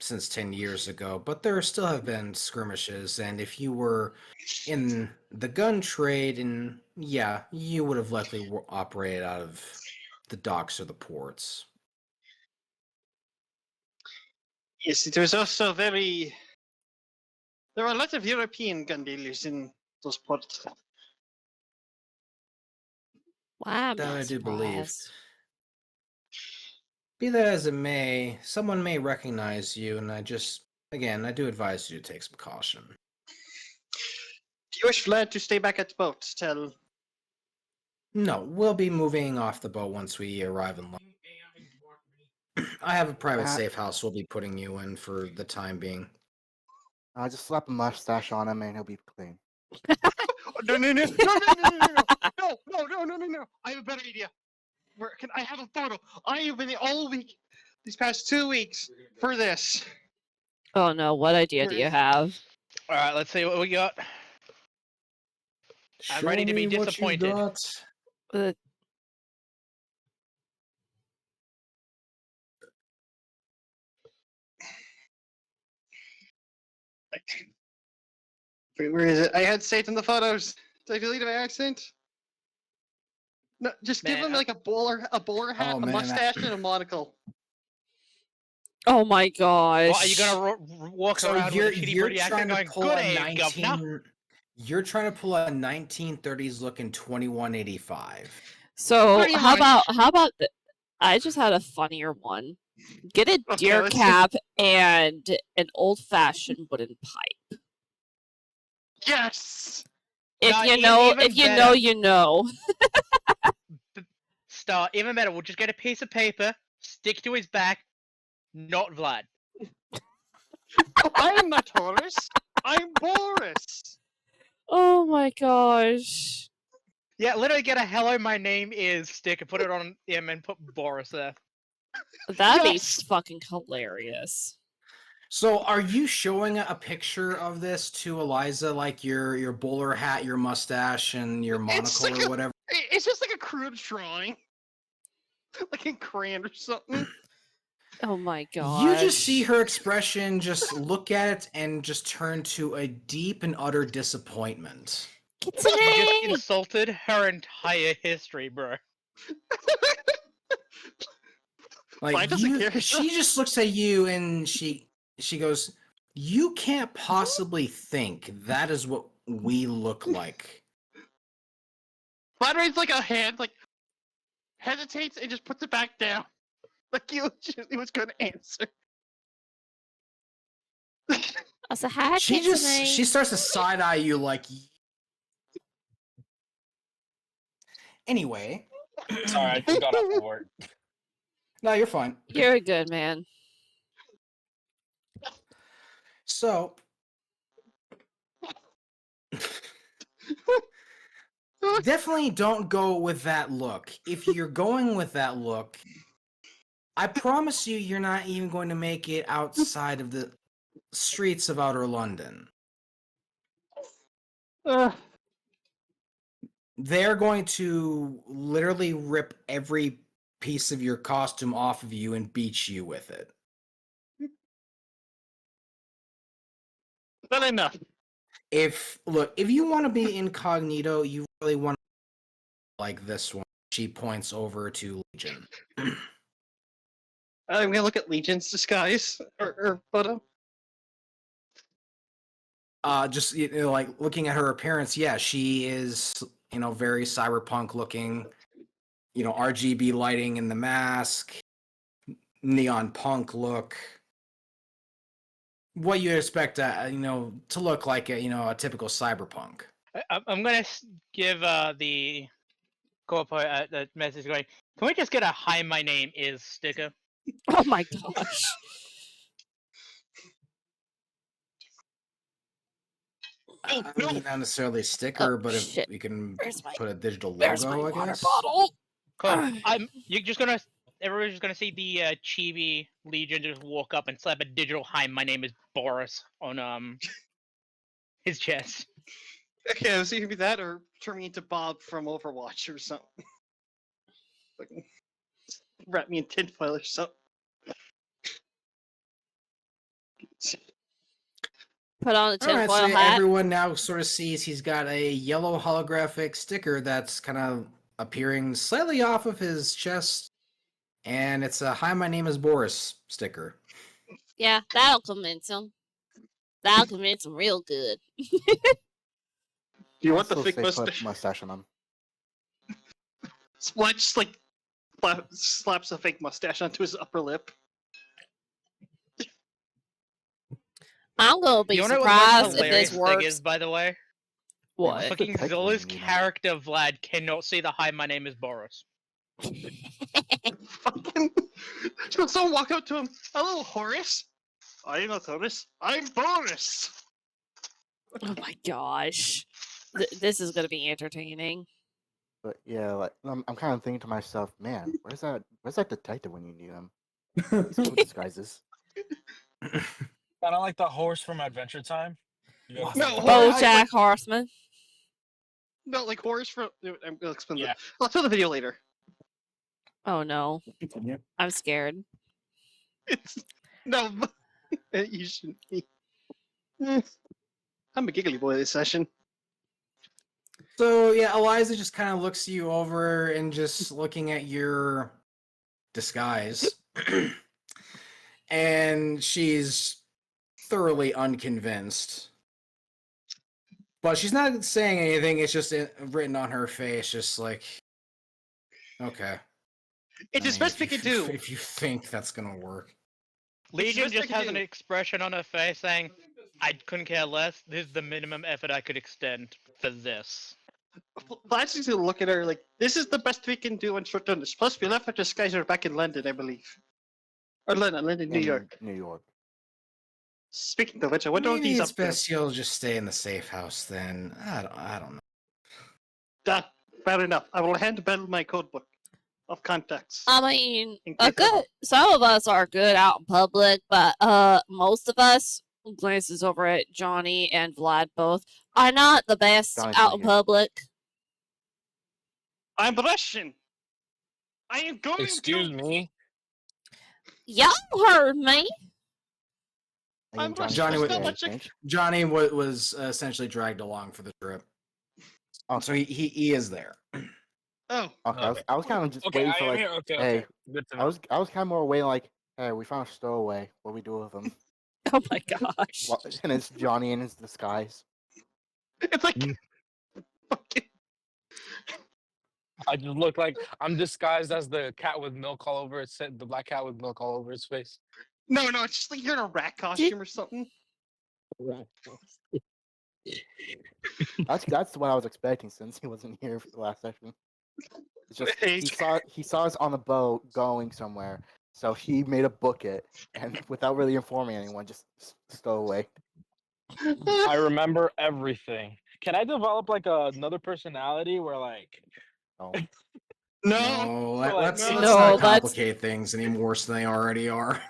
since 10 years ago, but there still have been skirmishes, and if you were in the gun trade, and yeah, you would have likely operated out of the docks or the ports. Yes, it was also very. There were a lot of European gun dealers in those ports. Wow, I'm That not I do believe. surprised. Be that as it may, someone may recognize you, and I do advise you to take some caution. Do you wish Vlad to stay back at the boat till? No, we'll be moving off the boat once we arrive in London. I have a private safe house we'll be putting you in for the time being. I'll just slap a mustache on him and he'll be clean. No! I have a better idea. Where can I have a photo? I have been all week, these past 2 weeks, for this. Oh no, what idea do you have? Alright, let's see what we got. I'm ready to be Show me what you disappointed. got. Uh, Where is it? I had saved in the photos. Did I delete it by accident? No, just give Man, him like a bowler hat, Oh, a man, mustache, and a monocle. oh my gosh. What, are you gonna walk So around with a shitty you're British accent trying to going, pull good a day, governor? 19. You're trying to pull a 1930s looking 2185. So Pretty how much. about I just had a funnier one. Get a Okay, deer let's cap and an old-fashioned wooden pipe. Yes! If No, you know, even if you better. know, you know. Start, even better, we'll just get a piece of paper, stick to his back, not Vlad. I'm not Taurus. I'm Boris. Oh my gosh. Yeah, literally get a hello, my name is stick and put it on him and put Boris there. That'd Yes! be fucking hilarious. So, are you showing a picture of this to Eliza, like your bowler hat, your mustache, and your It's monocle like or whatever? It's just like a crude drawing, like in crayon or something. Oh my You just see gosh. her expression, just look at it, and just turn to a deep and utter disappointment. You just Kitsune! insulted her entire history, bro. Like Why doesn't you, care? she just looks at you and she goes, "You can't possibly think that is what we look like." Flat raised like a hand, like hesitates and just puts it back down, like he was going to answer. Also, hi, She Kitsune. starts to side eye you like. Anyway, Sorry, I just got off of work. no, you're fine. You're a good man. So, definitely don't go with that look. If you're going with that look, I promise you, you're not even going to make it outside of the streets of outer London. They're going to literally rip every piece of your costume off of you and beat you with it. Not enough. If you want to be incognito, you really want to like this one. She points over to Legion. I'm gonna look at Legion's disguise or photo. Just like looking at her appearance, yeah, she is very cyberpunk looking. RGB lighting in the mask, neon punk look. What you expect, to look like a typical cyberpunk. I'm gonna give the corporate the message going. Can we just get a "Hi, my name is" sticker? Oh my gosh. I mean, not necessarily a sticker, but if shit. we can Where's my put a digital Where's my logo, I water guess. bottle? Cool. You're just gonna. Everybody's just gonna see the chibi Legion just walk up and slap a digital "Hi, my name is Boris" on his chest. Okay, it was either that or turn me into Bob from Overwatch or something. Like, wrap me in tinfoil or something. Put on a All right, tinfoil so hat. everyone now sort of sees he's got a yellow holographic sticker that's kind of appearing slightly off of his chest, and it's a "Hi, my name is Boris" sticker. Yeah, that'll convince him. That'll convince him real good. Do you want the Also fake say put mustache? mustache on him. Splash just like slaps a fake mustache onto his upper lip. I'm gonna be You wanna know what the most surprised if hilarious this thing works. is, by the way? What? the Fucking typing Zola's you know. character Vlad cannot see the "Hi, my name is Boris." Fucking. So someone walk up to him. Hello, Horace. I'm not Horace. I'm Boris. Oh my gosh. This is gonna be entertaining. But yeah, like I'm kind of thinking to myself, man, where's that detective when you need him? He's cool with disguises. Kind of like the horse from Adventure Time. You gotta No, think about Horace- that. BoJack like- Horseman. No, like Horace from. I'm gonna explain Yeah. I'll show the video later. Oh no. Continue. I'm scared. It's no. You shouldn't be. I'm a giggly boy this session. So yeah, Eliza just kind of looks you over and just looking at your disguise, and she's thoroughly unconvinced. But she's not saying anything. It's just written on her face, just like, okay. It's I as mean, best we if can you- do. If you think that's gonna work. Legion best I just can has an do. expression on her face saying, "I couldn't care less. This is the minimum effort I could extend for this." Vlad's just gonna look at her like, this is the best we can do on short notice. Plus, we left our disguiser back in London, I believe. Or London, New In York. New York. Speaking of which, I wonder what Maybe he's it's up to. best you'll just stay in the safe house then. I don't know. Fair enough. I will hand Bell my code book. of context. I mean, In a case I- good. Some of us are good out in public, but most of us glances over at Johnny and Vlad both are not the best Johnny's out not in here. public. I'm Russian. I am going Excuse to. me. Y'all heard me. I'm Johnny's Johnny not would- here, much change. Johnny was essentially dragged along for the trip, Okay. so he is there. Oh, Okay, I was kind of just Okay, waiting I for am like, here. Okay, hey, okay. Good to I know. was kind of more waiting like, hey, we found a stowaway. What do we do with him? Oh my gosh. Well, and it's Johnny in his disguise. it's like Mm. fucking. I just look like I'm disguised as the cat with milk all over its the black cat with milk all over its face. No, it's just like you're in a rat costume or something. That's what I was expecting since he wasn't here for the last session. It's just Hey, he saw us on the boat going somewhere, so he made a book it, and without really informing anyone, just stow away. I remember everything. Can I develop like another personality where like Oh, no. No, like, let's no, not that's- complicate things any worse than they already are.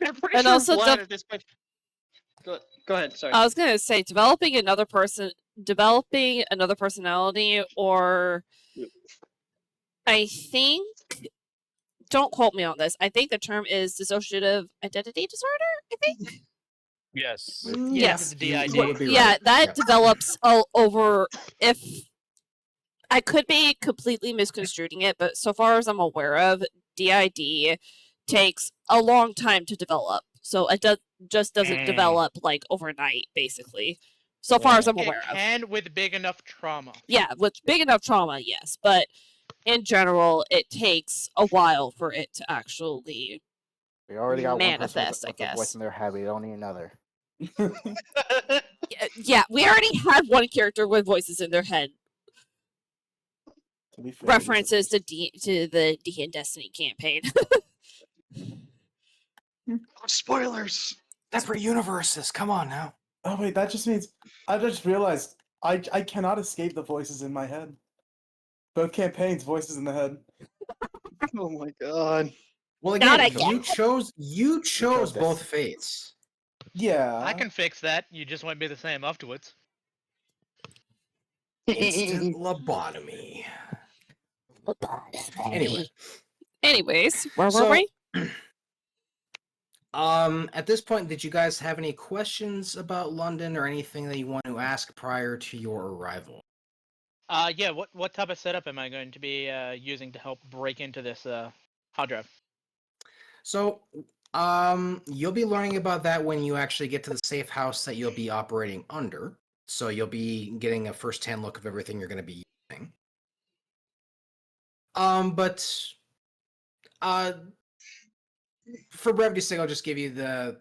I'm pretty And sure also Vlad the- at this point. Go ahead. Sorry. I was gonna say developing another personality, or I think. Don't quote me on this. I think the term is dissociative identity disorder. I think. yes. Yes. It's DID. You would be Yeah, right. that Yep. develops over if I could be completely misconstruing it, but so far as I'm aware of, DID takes a long time to develop. So it just doesn't develop like overnight, basically. So far as I'm It aware of. can with big enough trauma. Yeah, with big enough trauma, yes. But in general, it takes a while for it to actually we already got one person manifest, I with a voice guess. in their head. We don't need another. Yeah, we already had one character with voices in their head. To be fair, References to the D and Destiny campaign. Spoilers. Separate universes. Come on now. Oh wait, that just means I just realized I cannot escape the voices in my head. Both campaigns, voices in the head. Oh my god. Well, Not again, again. you chose this. both fates. Yeah. I can fix that. You just won't be the same afterwards. Instant lobotomy. Anyway. Anyways, where were So- we? At this point, did you guys have any questions about London or anything that you want to ask prior to your arrival? Yeah. What type of setup am I going to be using to help break into this hard drive? So, you'll be learning about that when you actually get to the safe house that you'll be operating under. So you'll be getting a first-hand look of everything you're going to be using. For brevity's sake, I'll just give you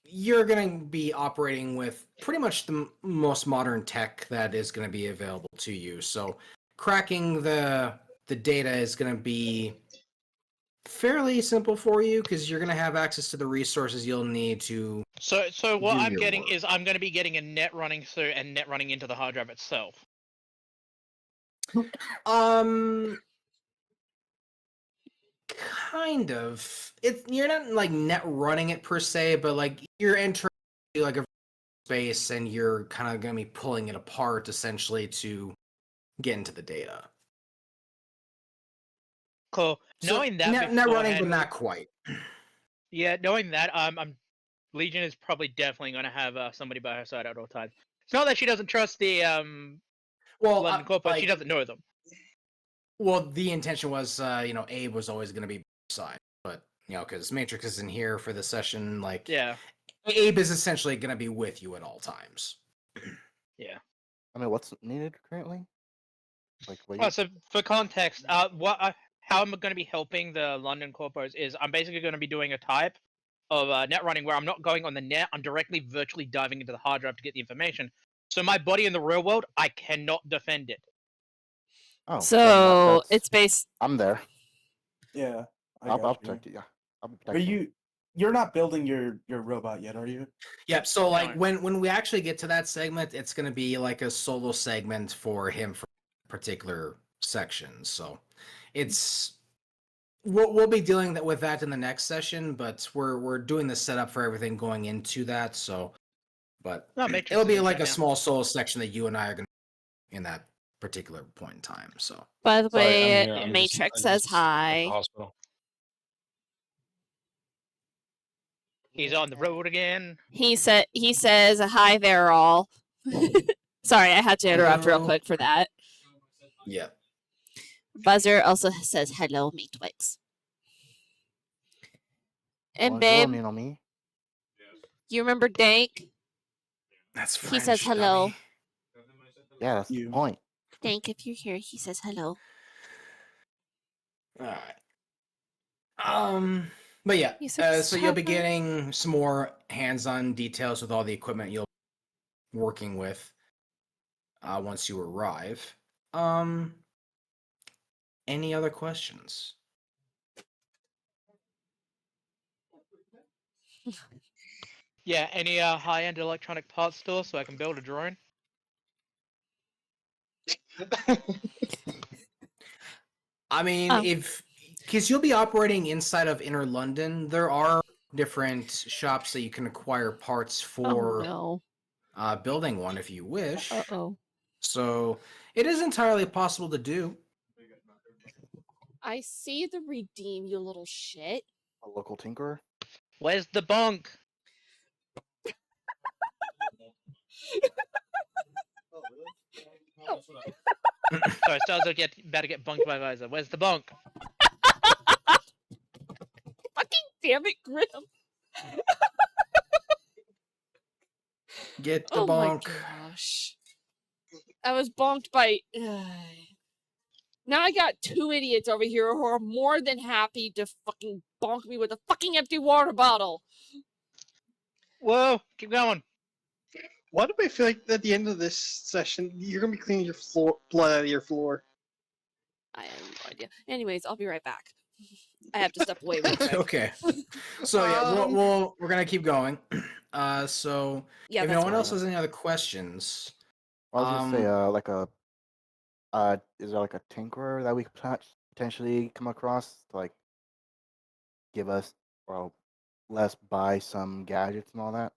you're going to be operating with pretty much the most modern tech that is going to be available to you. So cracking the data is going to be fairly simple for you because you're going to have access to the resources you'll need to. So what Do I'm your getting work. is I'm going to be getting a net running through and net running into the hard drive itself. Kind of. You're not like net running it per se, but like you're entering like a space and you're kind of going to be pulling it apart essentially to get into the data. Cool. So, Knowing that net running, but beforehand- not quite. Yeah, knowing that, Legion is probably definitely going to have somebody by her side at all times. It's not that she doesn't trust the Well, London Corp, but she like- doesn't know them. Well, the intention was, Abe was always going to be by her side, but because Matrix isn't here for the session, like Yeah. Abe is essentially going to be with you at all times. I mean, what's needed currently? Like, what? Well, so for context, how I'm going to be helping the London Corpos is I'm basically going to be doing a type of net running where I'm not going on the net, I'm directly virtually diving into the hard drive to get the information. So my body in the real world, I cannot defend it. Oh, then So that's- it's based. I'm there. Yeah. I'll got you. protect you. Yeah, I'll Are protect you. you're not building your robot yet, are you? Yep. So like No. when we actually get to that segment, it's going to be like a solo segment for him for particular sections. So it's we'll be dealing with that in the next session, but we're doing the setup for everything going into that. So, but No, Matrix it'll is be in like chat a now. small solo section that you and I are going to in that particular point in time. So, By the Sorry, I'm way, here. Matrix I'm says just at the hi. hospital. He's on the road again. He says hi there all. Sorry, I had to interrupt real Hello. quick for that. yeah. Buzzer also says hello, me Twix. And Bonjour, babe, mon ami. you remember Dank? That's He French. says hello. dummy. Yeah, that's You. the point. Dank, if you're here, he says hello. All right. But yeah, You said so you'll be supper? getting some more hands-on details with all the equipment you'll be working with once you arrive. Any other questions? Yeah, any high-end electronic parts store so I can build a drone? I mean, Oh. because you'll be operating inside of Inner London, there are different shops that you can acquire parts Oh for no. building one if you wish. Uh-oh. So it is entirely possible to do. I see the redeem, you little shit. A local tinkerer. Where's the bunk? Sorry, Stars are about to get bunked by Visor. Where's the bunk? Fucking damn it, Grim. Get the Oh my bonk. gosh. I was bonked by. Now I got two idiots over here who are more than happy to fucking bonk me with a fucking empty water bottle. Whoa, keep going. Why do I feel like at the end of this session you're gonna be cleaning your floor, blood out of your floor? I have no idea. Anyways, I'll be right back. I have to step away real quick. Okay. So yeah, Um, we're gonna keep going. So Yeah, if that's no one fine. else has any other questions, I was gonna say, Um, like a, is there like a tinkerer that we could potentially come across to like give us, or let us buy some gadgets and all that?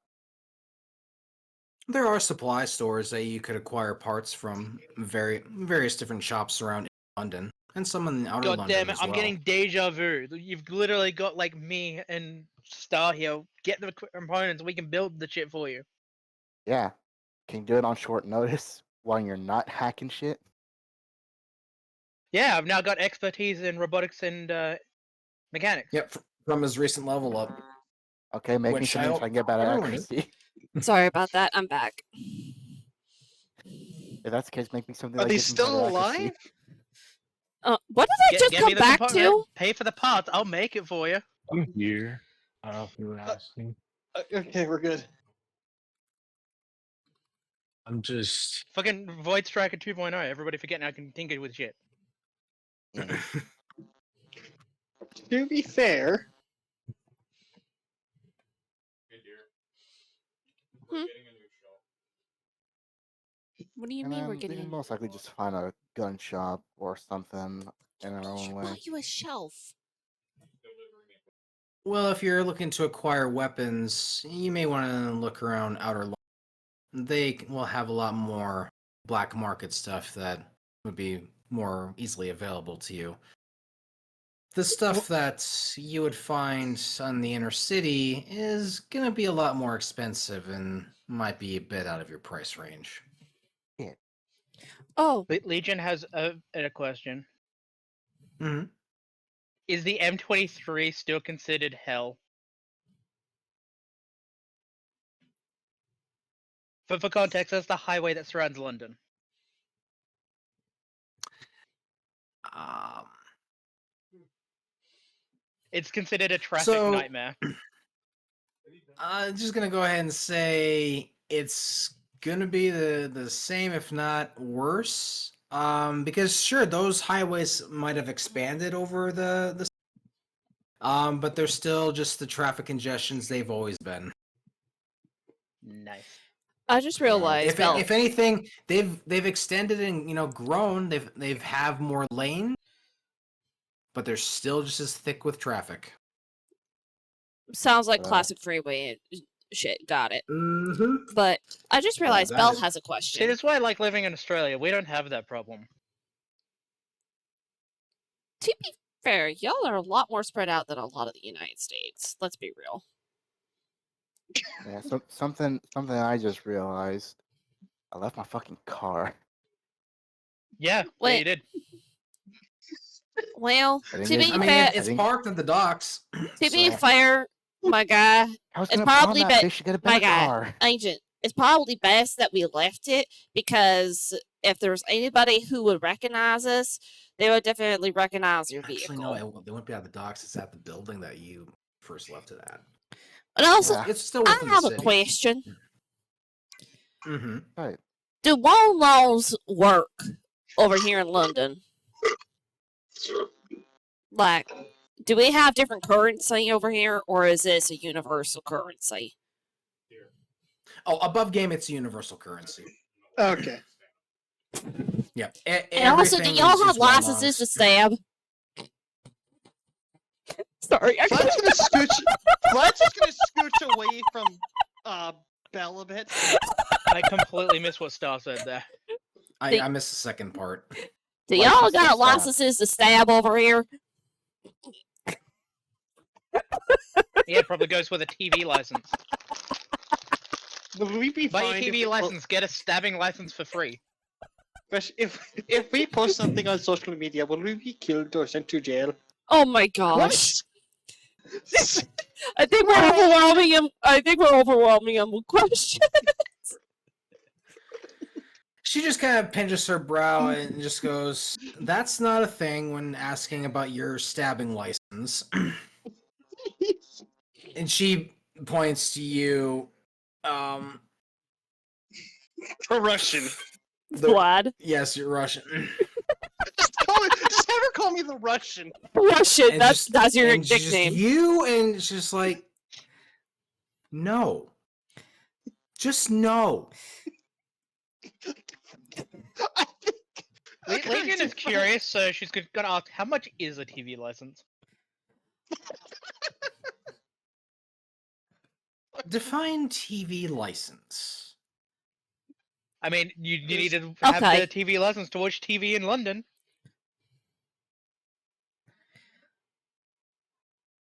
there are supply stores that you could acquire parts from various different shops around London and some in outer God London damn it, as I'm well. getting deja vu. You've literally got like me and Star here. Get the components, we can build the shit for you. Yeah, can you do it on short notice while you're not hacking shit? Yeah, I've now got expertise in robotics and mechanics. Yep, from his recent level up. Okay, make me Which I something so hope I can get better everyone did. accuracy. Sorry about that. I'm back. If that's the case, make me something are that they gives me better still accuracy. alive? What did I just Get me come the back component. to? Pay for the parts. I'll make it for you. I'm here. I don't know if you were asking. Okay, we're good. I'm just. Fucking Void Striker 2.0. Everybody forgetting I can tinker with shit. Yeah. To be fair, What do you And mean we're then we getting can a... most likely just find a gun shop or something in our We own should way. buy you a shelf. Well, if you're looking to acquire weapons, you may want to look around outer London. They will have a lot more black market stuff that would be more easily available to you. The stuff that you would find on the inner city is going to be a lot more expensive and might be a bit out of your price range. Oh, Legion has a question. Mm-hmm. Is the M23 still considered hell? For context, that's the highway that surrounds London. Um, It's considered a traffic So- nightmare. just gonna go ahead and say it's gonna be the same, if not worse. Because sure, those highways might have expanded over the but they're still just the traffic congestions they've always been. Nice. I just realized If anything, they've extended and grown. They've have more lanes, but they're still just as thick with traffic. Sounds like classic freeway shit. Got it. Mm-hmm. But I just realized that Belle is- has a See, question. that's why I like living in Australia. We don't have that problem. To be fair, y'all are a lot more spread out than a lot of the United States. Let's be real. Yeah, something I just realized. I left my fucking car. Yeah, Wait. you did. Well, I didn't to get- be I mean, fair, it's parked at the docks. to be so- fair, my guy, I was it's gonna pawn probably that be- bitch to get a my better guy, car. Agent, it's probably best that we left it because if there's anybody who would recognize us, they would definitely recognize your vehicle. Actually, no, they wouldn't be at the docks. It's at the building that you first left it at. And also, Yeah. It's still I within the have a city. question. Mm-hmm. Right. Do wall laws work over here in London? Like, do we have different currency over here, or is this a universal currency? Oh, above game, it's a universal currency. Okay. Yeah. And also, do y'all have licenses to stab? Sorry, I Flat's gonna scooch. Flat's just gonna scooch away from Belle a bit. I completely missed what Star said there. I missed the second part. do y'all License to got stab. licenses to stab over here? Yeah, it probably goes with a TV license. Will we be Buy your fine if TV we license, get a stabbing license for free. if we post something on social media, will we be killed or sent to jail? Oh my gosh! I think we're overwhelming him. I think we're overwhelming him with questions. She just kind of pinches her brow and just goes, "That's not a thing when asking about your stabbing license." And she points to you. For Russian. Vlad. Yes, you're Russian. Just never call me the Russian. Russian. And That's just- your and just nickname. you, and it's just like, no. Just no. I think Legion is curious, so she's gonna ask, how much is a TV license? Define TV license. I mean, you need to have Okay. the TV license to watch TV in London.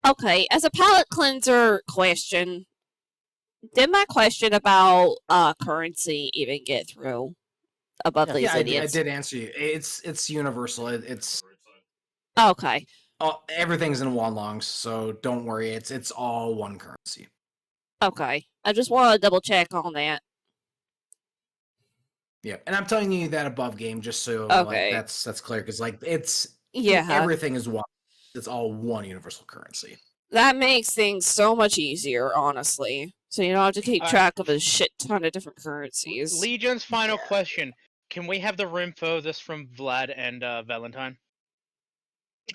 Okay, as a palate cleanser question, did my question about currency even get through above Yeah. these Yeah, I idiots? did answer you. It's universal. It's Okay. everything's in Wanlongs, so don't worry. It's all one currency. Okay. I just want to double check on that. Yeah, and I'm telling you that above game just so Okay. like that's clear because like it's Yeah. everything is one. It's all one universal currency. That makes things so much easier, honestly. So you don't have to keep track of a shit ton of different currencies. Legion's final question. Can we have the room furthest from Vlad and Valentine?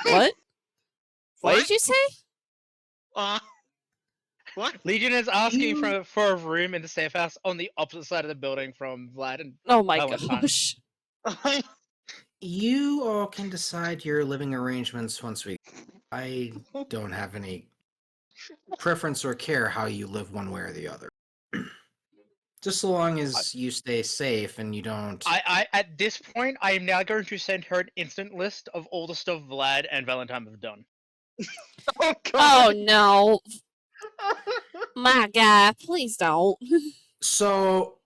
What? What did you say? What? Legion is asking for a room in the safe house on the opposite side of the building from Vlad and Oh my Valentine. gosh. You all can decide your living arrangements once we. I don't have any preference or care how you live one way or the other. Just so long as you stay safe and you don't. I at this point, I am now going to send her an instant list of all the stuff Vlad and Valentine have done. Oh Oh god. no. My God, please don't. So,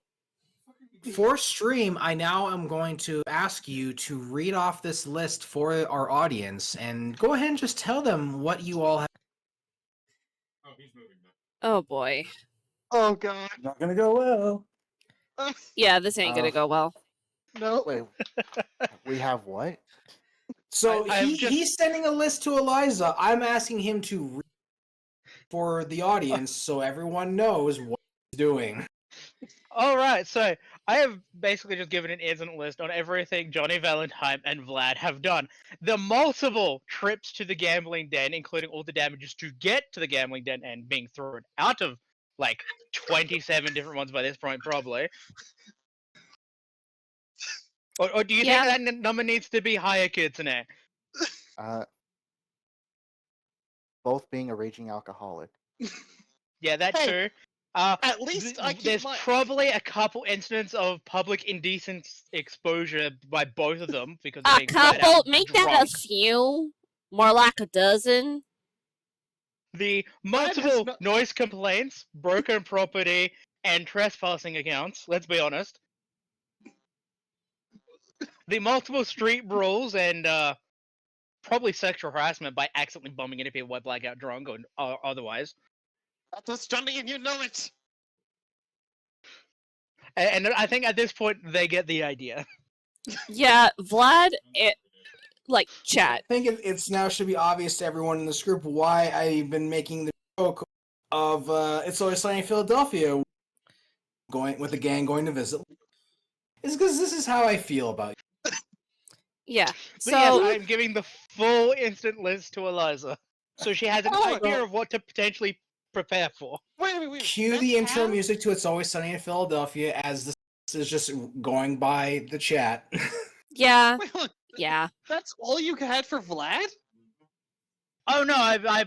for stream, I now am going to ask you to read off this list for our audience and go ahead and just tell them what you all have. Oh boy. Oh god. Not gonna go well. Yeah, this ain't gonna Uh, go well. No. Wait, we have what? So I have just- he's sending a list to Eliza. I'm asking him to read for the audience so everyone knows what he's doing. Alright, so I have basically just given an instant list on everything Johnny Valentine and Vlad have done. The multiple trips to the gambling den, including all the damages to get to the gambling den and being thrown out of like 27 different ones by this point, probably. Or do you Yeah. think that number needs to be higher, Kitsune? Uh, both being a raging alcoholic. Yeah, that Hey, too. At least I keep There's my. probably a couple incidents of public indecent exposure by both of them because A they got couple, out make that a drunk. few, more like a dozen. The Vlad has multiple not- noise complaints, broken property, and trespassing accounts. Let's be honest. The multiple street brawls and probably sexual harassment by accidentally bumping into people while blackout drunk or otherwise. That was Johnny, and you know it. And I think at this point they get the idea. Yeah, Vlad, like, chat. I think it's now should be obvious to everyone in this group why I've been making the joke of It's Always Sunny in Philadelphia going with the gang going to visit. It's because this is how I feel about you. Yeah, But yes, so, I'm giving the full instant list to Eliza. So she has an Oh, idea of what to potentially prepare for. Wait. Cue Let's the intro have- music to It's Always Sunny in Philadelphia as this is just going by the chat. yeah, Wait, look, yeah. that's all you had for Vlad? Oh no, I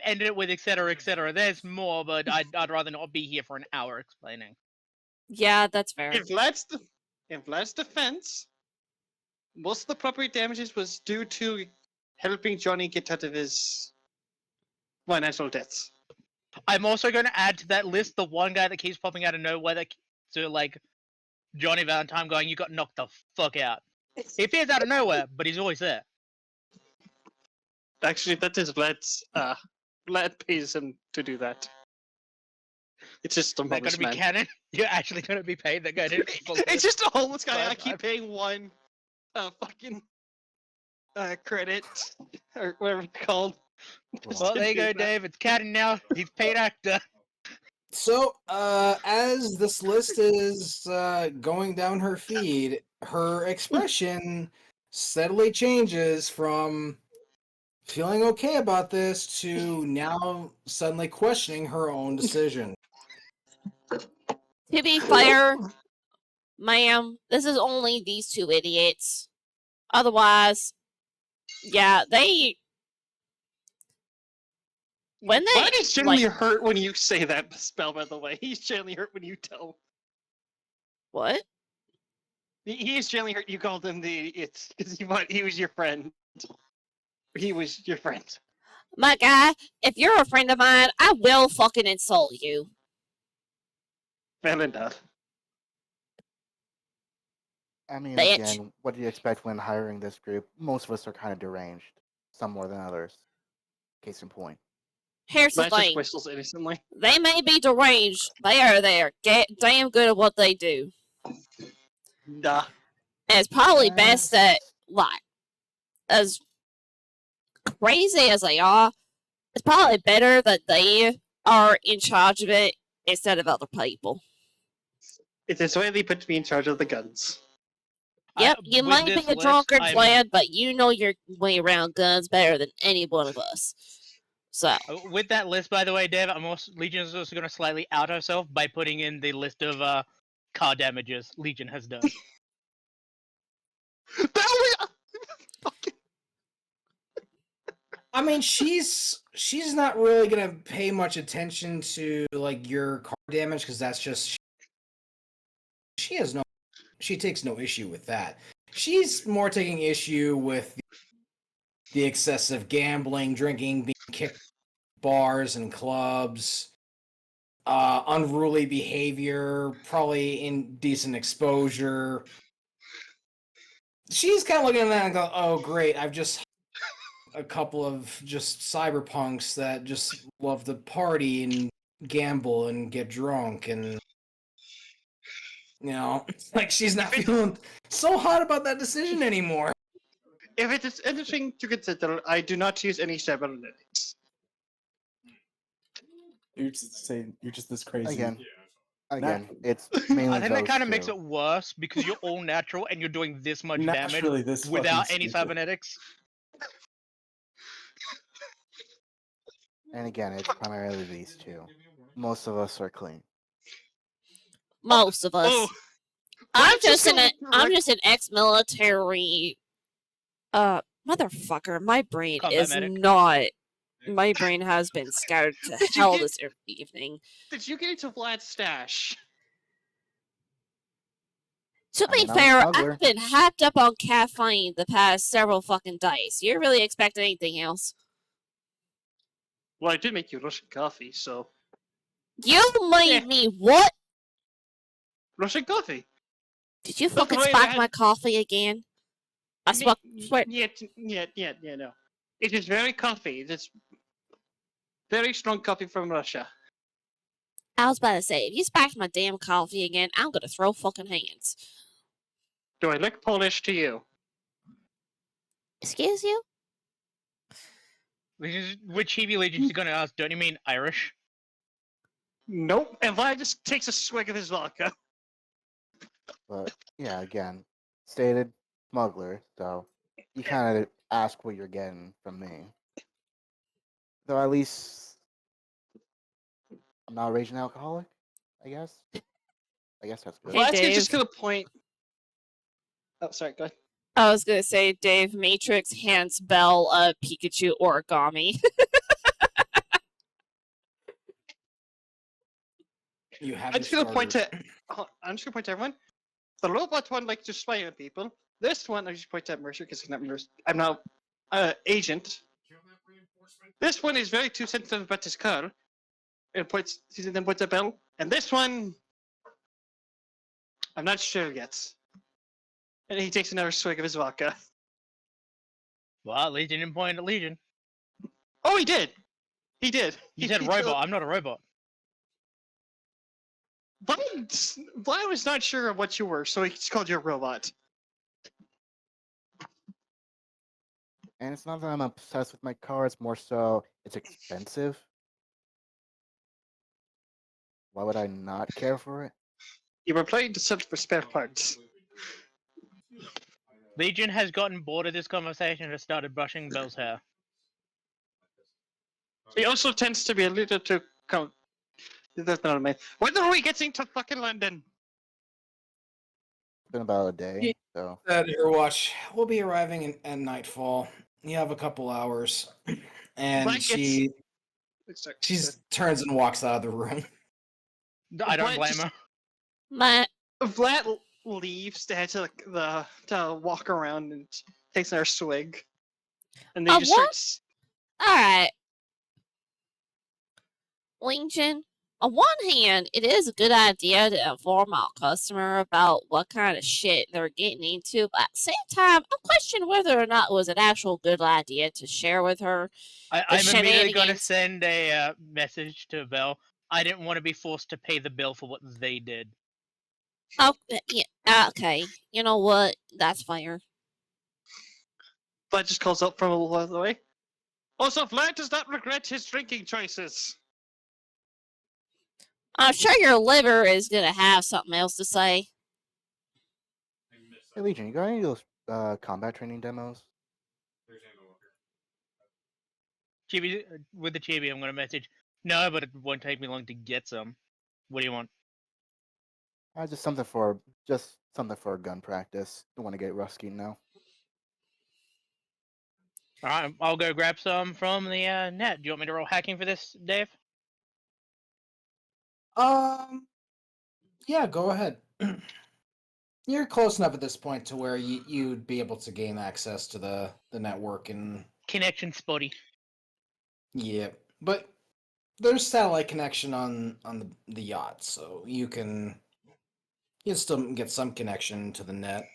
ended it with etc. etc. There's more, but I'd rather not be here for an hour explaining. Yeah, that's fair. In Vlad's defense, most of the property damages was due to helping Johnny get out of his financial debts. I'm also going to add to that list the one guy that keeps popping out of nowhere to like Johnny Valentine going, "You got knocked the fuck out." He appears out of nowhere, but he's always there. Actually, that is Vlad's. Vlad pays him to do that. It's just a They're going homeless to be man. canon. You're actually going to be paid. They're going to. It's just a homeless guy. I Vlad keep vibe. paying one, fucking, credit or whatever it's called. Well, there you go, That. Dave. It's canon now. He's paid actor. So, as this list is going down her feed, her expression steadily changes from feeling okay about this to now suddenly questioning her own decision. To be fair, ma'am, this is only these two idiots. Otherwise, yeah, when they, Vlad is generally hurt when you say that spell, by the way. He's generally hurt when you tell. what? He is generally hurt you called him it's because he was your friend. He was your friend. My guy, if you're a friend of mine, I will fucking insult you. Fair enough. I mean, Bitch. again, what do you expect when hiring this group? Most of us are kind of deranged, some more than others. Case in point. Here's the Vlad just thing. whistles innocently. They may be deranged. They're damn good at what they do. Nah. And it's probably best that, Yes. like, as crazy as they are, it's probably better that they are in charge of it instead of other people. It is why they put me in charge of the guns. Yep, you With might be this a list, drunkard, I'm- Vlad, but you know your way around guns better than any one of us. So, With that list, by the way, Dave, Legion is also going to slightly out herself by putting in the list of car damages Legion has done. I mean, she's not really gonna pay much attention to like your car damage because that's just she takes no issue with that. She's more taking issue with the excessive gambling, drinking, being kicked bars and clubs, unruly behavior, probably indecent exposure. She's kind of looking at that and go, "Oh, great! I've just a couple of just cyberpunks that just love to party and gamble and get drunk and." You know, like she's not feeling so hot about that decision anymore. If it is anything to consider, I do not use any cybernetics. You're just this crazy. Again, it's mainly I think that those kind of makes two. it worse because you're all natural and you're doing this much damage Naturally, this without fucking any stupid. cybernetics. And again, it's primarily these two. Most of us are clean. most of us. Oh, I'm let's just just go I'm direct- just an ex-military motherfucker. My brain Combat is medic. not My brain has been scattered to Did you hell get- this evening. Did you get into Vlad's stash? To I be mean, I'm a fair, smuggler. I've been hyped up on caffeine the past several fucking days. You're really expecting anything else? Well, I did make you Russian coffee, so You made Yeah. me what? Russian coffee. Did you Look, fucking Roy, spark that- my coffee again? I swear. No. It is very coffee. It's very strong coffee from Russia. I was about to say, if you spark my damn coffee again, I'm gonna throw fucking hands. Do I look Polish to you? Excuse you? With Chibi Legion's gonna ask, don't you mean Irish? Nope. And Vlad just takes a swig of his vodka. But yeah, again, stated smuggler, so you kind of ask what you're getting from me. Though at least I'm not a raging alcoholic, I guess. I guess that's good. Hey, Vlad's just Dave. gonna point. Oh, sorry. Go ahead. I was gonna say, Dave Matrix hands Bell a Pikachu origami. You have I'm your just gonna point starters. to. I'm just gonna point to everyone. The robot one likes to spy on people. This one, I just point at Mercer because I'm not agent. This one is very too sensitive about his car. It points. He then points at Bell. And this one, I'm not sure yet. And he takes another swig of his vodka. Well, Legion didn't point at Legion. Oh, he did. He did. You said robot. I'm not a robot. Vlad was not sure of what you were, so he just called you a robot. And it's not that I'm obsessed with my car, it's more so it's expensive. Why would I not care for it? You were playing to search for spare parts. Legion has gotten bored of this conversation and has started brushing Bell's hair. He also tends to be a little too. That's not a man. When are we getting to fucking London? It's been about a day, so Your watch. We'll be arriving at nightfall. You have a couple hours, and Black she Sorry. turns and walks out of the room. I don't Vlad blame just- her. My Vlad leaves to head to to walk around and takes another swig, and then he just what? starts. alright. Legion, on one hand, it is a good idea to inform our customer about what kind of shit they're getting into, but at the same time, I'm questioning whether or not it was an actual good idea to share with her. I'm immediately going to shenanigans. send a message to Bell. I didn't want to be forced to pay the bill for what they did. Oh, yeah, okay. You know what? That's fair. Vlad just calls up from a little out of the way. Also, Vlad does not regret his drinking choices. I'm sure your liver is gonna have something else to say. hey Legion, you got any of those combat training demos? Chibi, with the Chibi, I'm going to message. No, but it won't take me long to get some. What do you want? Just something for gun practice. Don't want to get rusty now. Alright, I'll go grab some from the net. Do you want me to roll hacking for this, Dave? Yeah, go ahead. You're close enough at this point to where you'd be able to gain access to the network and Connection spotty. yeah, but there's satellite connection on the yacht, so you can still get some connection to the net.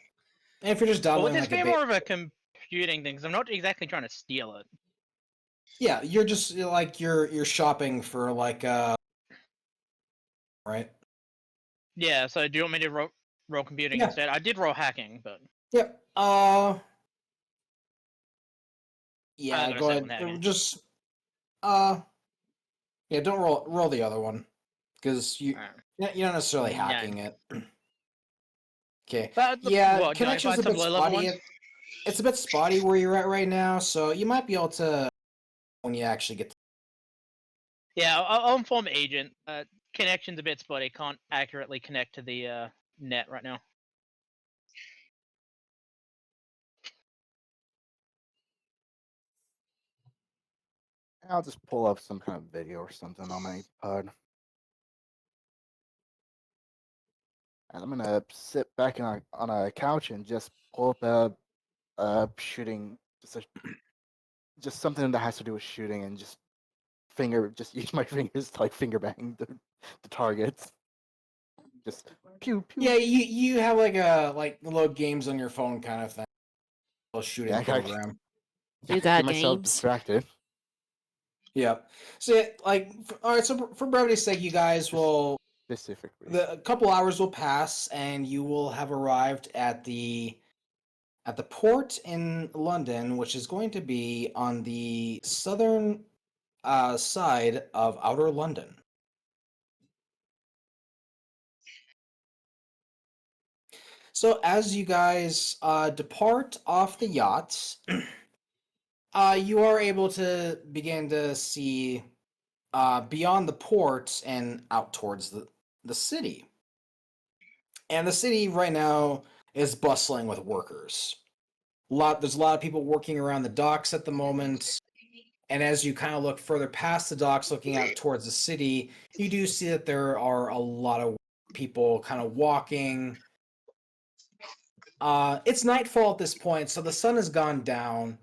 And if you're just But would downloading this like be more of a computing thing? Because I'm not exactly trying to steal it. yeah, you're shopping for like right. Yeah, so do you want me to roll computing Yeah. instead? I did roll hacking, but Yep. Yeah, gonna go say when ahead. hacking. Just yeah, don't roll the other one because you're not necessarily None. hacking it. Okay. But, Yeah, what, do I connection's find a some bit low-level spotty. ones? It's a bit spotty where you're at right now, so you might be able to when you actually get. Yeah, I'll inform agent. Connection's a bit spotty. Can't accurately connect to the net right now. I'll just pull up some kind of video or something on my iPod. And I'm gonna sit back on a couch and just pull up a shooting, just something that has to do with shooting, and just use my fingers to like finger bang the targets. Just pew pew. Yeah, you have like a little games on your phone kind of thing. A little shooting Yeah, I gotta, program. You keep got myself games. distracted. Yep. So yeah, all right. So for brevity's sake, you guys will Specifically. a couple hours will pass, and you will have arrived at the port in London, which is going to be on the southern side of outer London. So as you guys depart off the yacht, you are able to begin to see beyond the port and out towards the city. And the city right now is bustling with workers. There's a lot of people working around the docks at the moment. And as you kind of look further past the docks, looking out towards the city, you do see that there are a lot of people kind of walking. It's nightfall at this point, so the sun has gone down.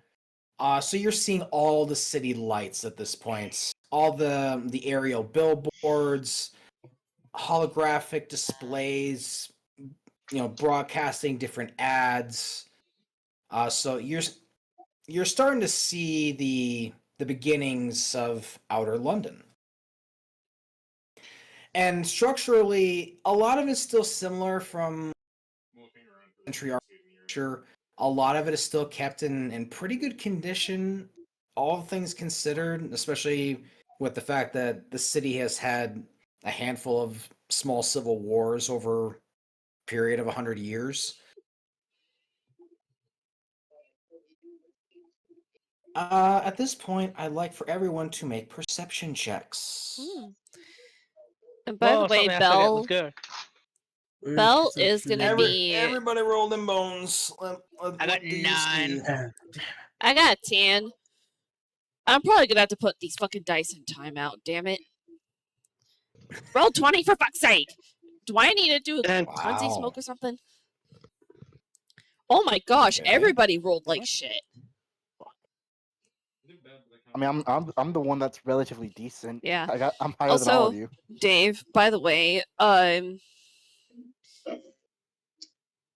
So you're seeing all the city lights at this point, all the aerial billboards, holographic displays, broadcasting different ads. So you're starting to see the beginnings of outer London. And structurally, a lot of it's still similar from century architecture. A lot of it is still kept in pretty good condition, all things considered, especially with the fact that the city has had a handful of small civil wars over a period of 100 years. At this point, I'd like for everyone to make perception checks. And by the Well, way, something I forget. Let's Belle go. Belle is gonna be. Everybody roll them bones. I got What do you see? 9. I got a 10. I'm probably gonna have to put these fucking dice in timeout. Damn it! Roll 20 for fuck's sake. Do I need to do a And Conzi Wow. smoke or something? Oh my gosh! Okay. Everybody rolled like shit. I mean, I'm the one that's relatively decent. Yeah. I'm higher than all of Also, you. Dave, by the way,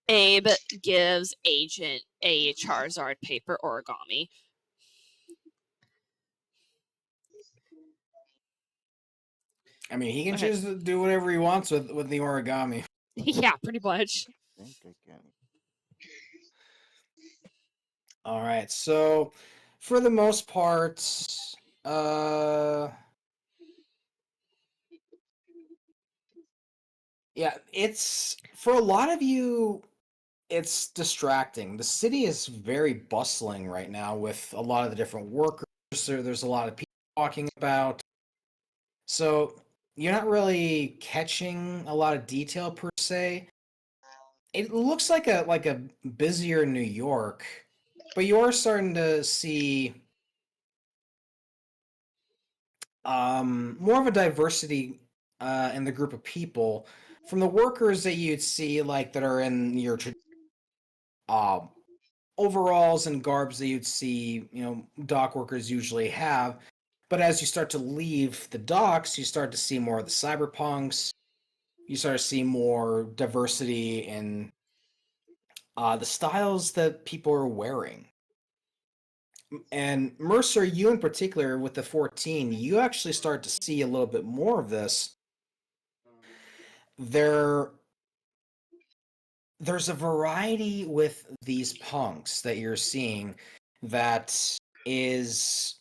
Abe gives Agent a Charizard paper origami. I mean, he can Okay. choose to do whatever he wants with the origami. Yeah, pretty much. I think I can. All right. So, for the most part, yeah, it's for a lot of you, it's distracting. The city is very bustling right now with a lot of the different workers. There's a lot of people talking about. So you're not really catching a lot of detail per se. It looks like a busier New York, but you are starting to see more of a diversity in the group of people from the workers that you'd see like that are in your uh, overalls and garbs that you'd see, dock workers usually have. But as you start to leave the docks, you start to see more of the cyberpunks. You start to see more diversity in the styles that people are wearing. And Mercer, you in particular, with the 14, you actually start to see a little bit more of this. There's a variety with these punks that you're seeing that is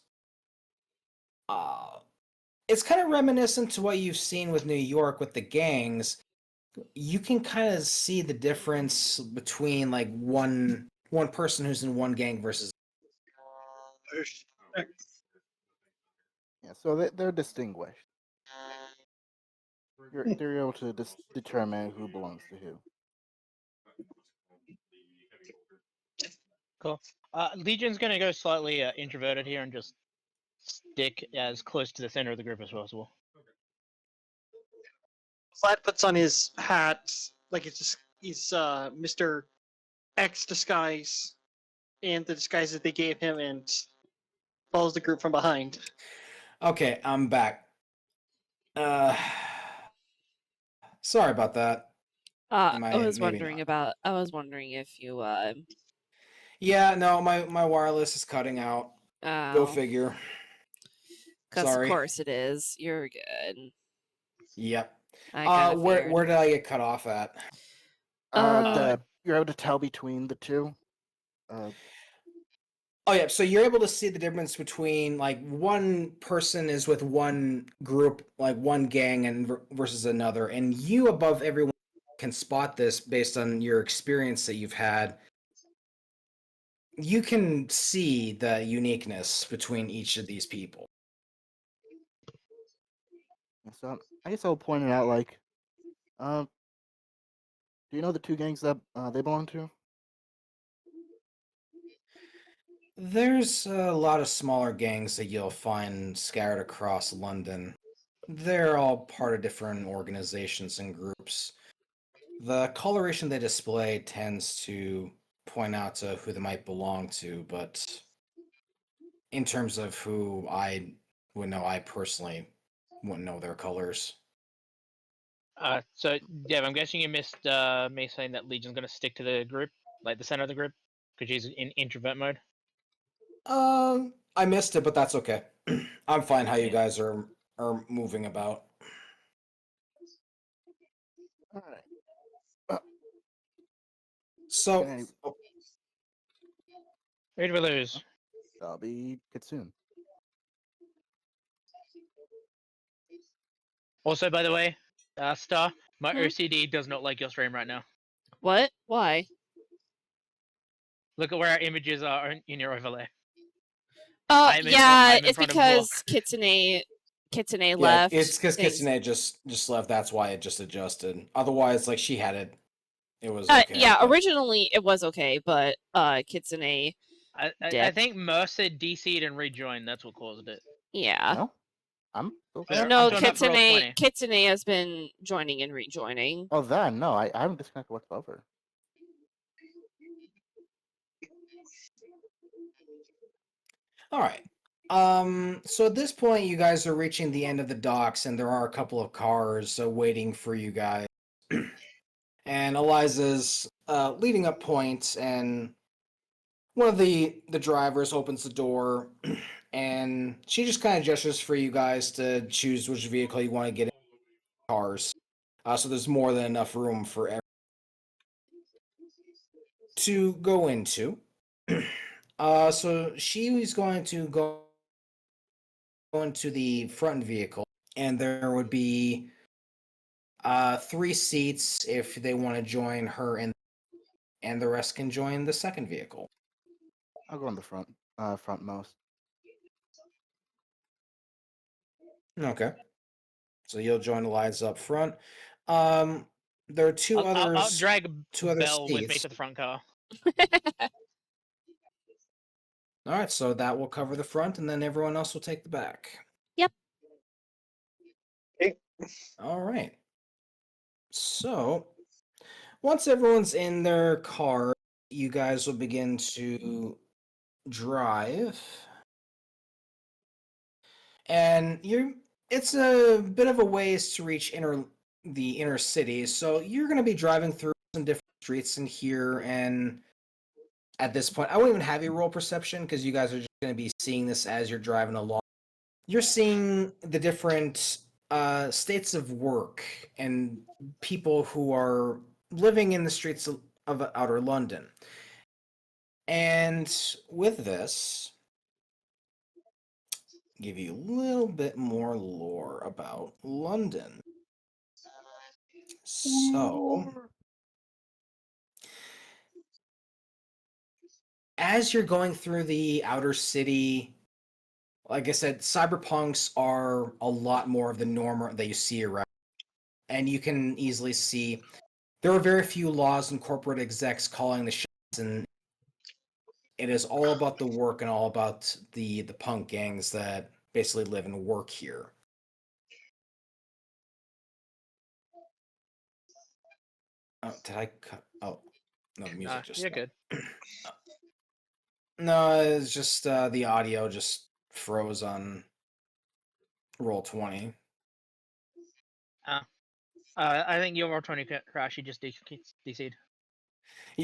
it's kind of reminiscent to what you've seen with New York with the gangs. You can kind of see the difference between like one person who's in one gang versus Yeah, so they're distinguished. They're able to determine who belongs to who. Cool. Legion's gonna go slightly introverted here and just stick as close to the center of the group as possible. Flat puts on his hat like he's Mr. X disguise and the disguise that they gave him, and follows the group from behind. Okay, I'm back. Sorry about that. Am I was maybe wondering not. about. I was wondering if you. Yeah, no, my wireless is cutting out. Go figure. Because of Sorry. course it is. You're good. Yep. I kind of where figured. did I get cut off at? You're able to tell between the two. Oh yeah, so you're able to see the difference between like one person is with one group, like one gang, and versus another, and you above everyone can spot this based on your experience that you've had. You can see the uniqueness between each of these people. So I guess I'll point it out. Like, do you know the two gangs that they belong to? There's a lot of smaller gangs that you'll find scattered across London. They're all part of different organizations and groups. The coloration they display tends to point out to who they might belong to, but in terms of who I would know, I personally wouldn't know their colors. So Dev, I'm guessing you missed me saying that Legion's gonna stick to the group, like the center of the group, because she's in introvert mode. I missed it, but that's okay. I'm fine how you Yeah. guys are moving about. All right. So, Can Who do we lose? I'll be Kitsune. Also, by the way, Star, my Hmm? OCD does not like your stream right now. What? Why? Look at where our images are in your overlay. I'm Yeah, in it's front of because book. Kitsune yeah, left. it's because things- Kitsune just left. That's why it just adjusted. Otherwise, like she had it, it was okay. Yeah, but- originally it was okay, but Kitsune, I Dip. think Mercer DC'd and rejoined. That's what caused it. yeah. No, I'm still Yeah, here. I'm No, talking about for roll 20. Kitsune has been joining and rejoining. Oh, that no, I haven't disconnected whatsoever. All right. So at this point, you guys are reaching the end of the docks, and there are a couple of cars waiting for you guys. And Eliza's leading up point, and one of the drivers opens the door, and she just kind of gestures for you guys to choose which vehicle you want to get in cars. So there's more than enough room for everyone to go into. So she's going to go into the front vehicle, and there would be 3 seats if they want to join her, and the rest can join the second vehicle. I'll go in the frontmost. Okay. So you'll join Eliza up front. There are 2 others. I'll drag 2 other Belle with me seats. to the front car. All right, so that will cover the front, and then everyone else will take the back. Yep. Okay. All right. So once everyone's in their car, you guys will begin to drive. And it's a bit of a ways to reach the inner city. So you're going to be driving through some different streets in here, and at this point, I won't even have you roll perception because you guys are just going to be seeing this as you're driving along. You're seeing the different states of work and people who are living in the streets of outer London. And with this, give you a little bit more lore about London. So, as you're going through the outer city, like I said, cyberpunks are a lot more of the norm that you see around. And you can easily see there are very few laws and corporate execs calling the shots, and it is all about the work and all about the punk gangs that basically live and work here. Oh, did I cut? Oh, no, the music just You're stopped. good. No, it's just the audio just froze on roll 20. I think your Roll20 crash. You just DC'd.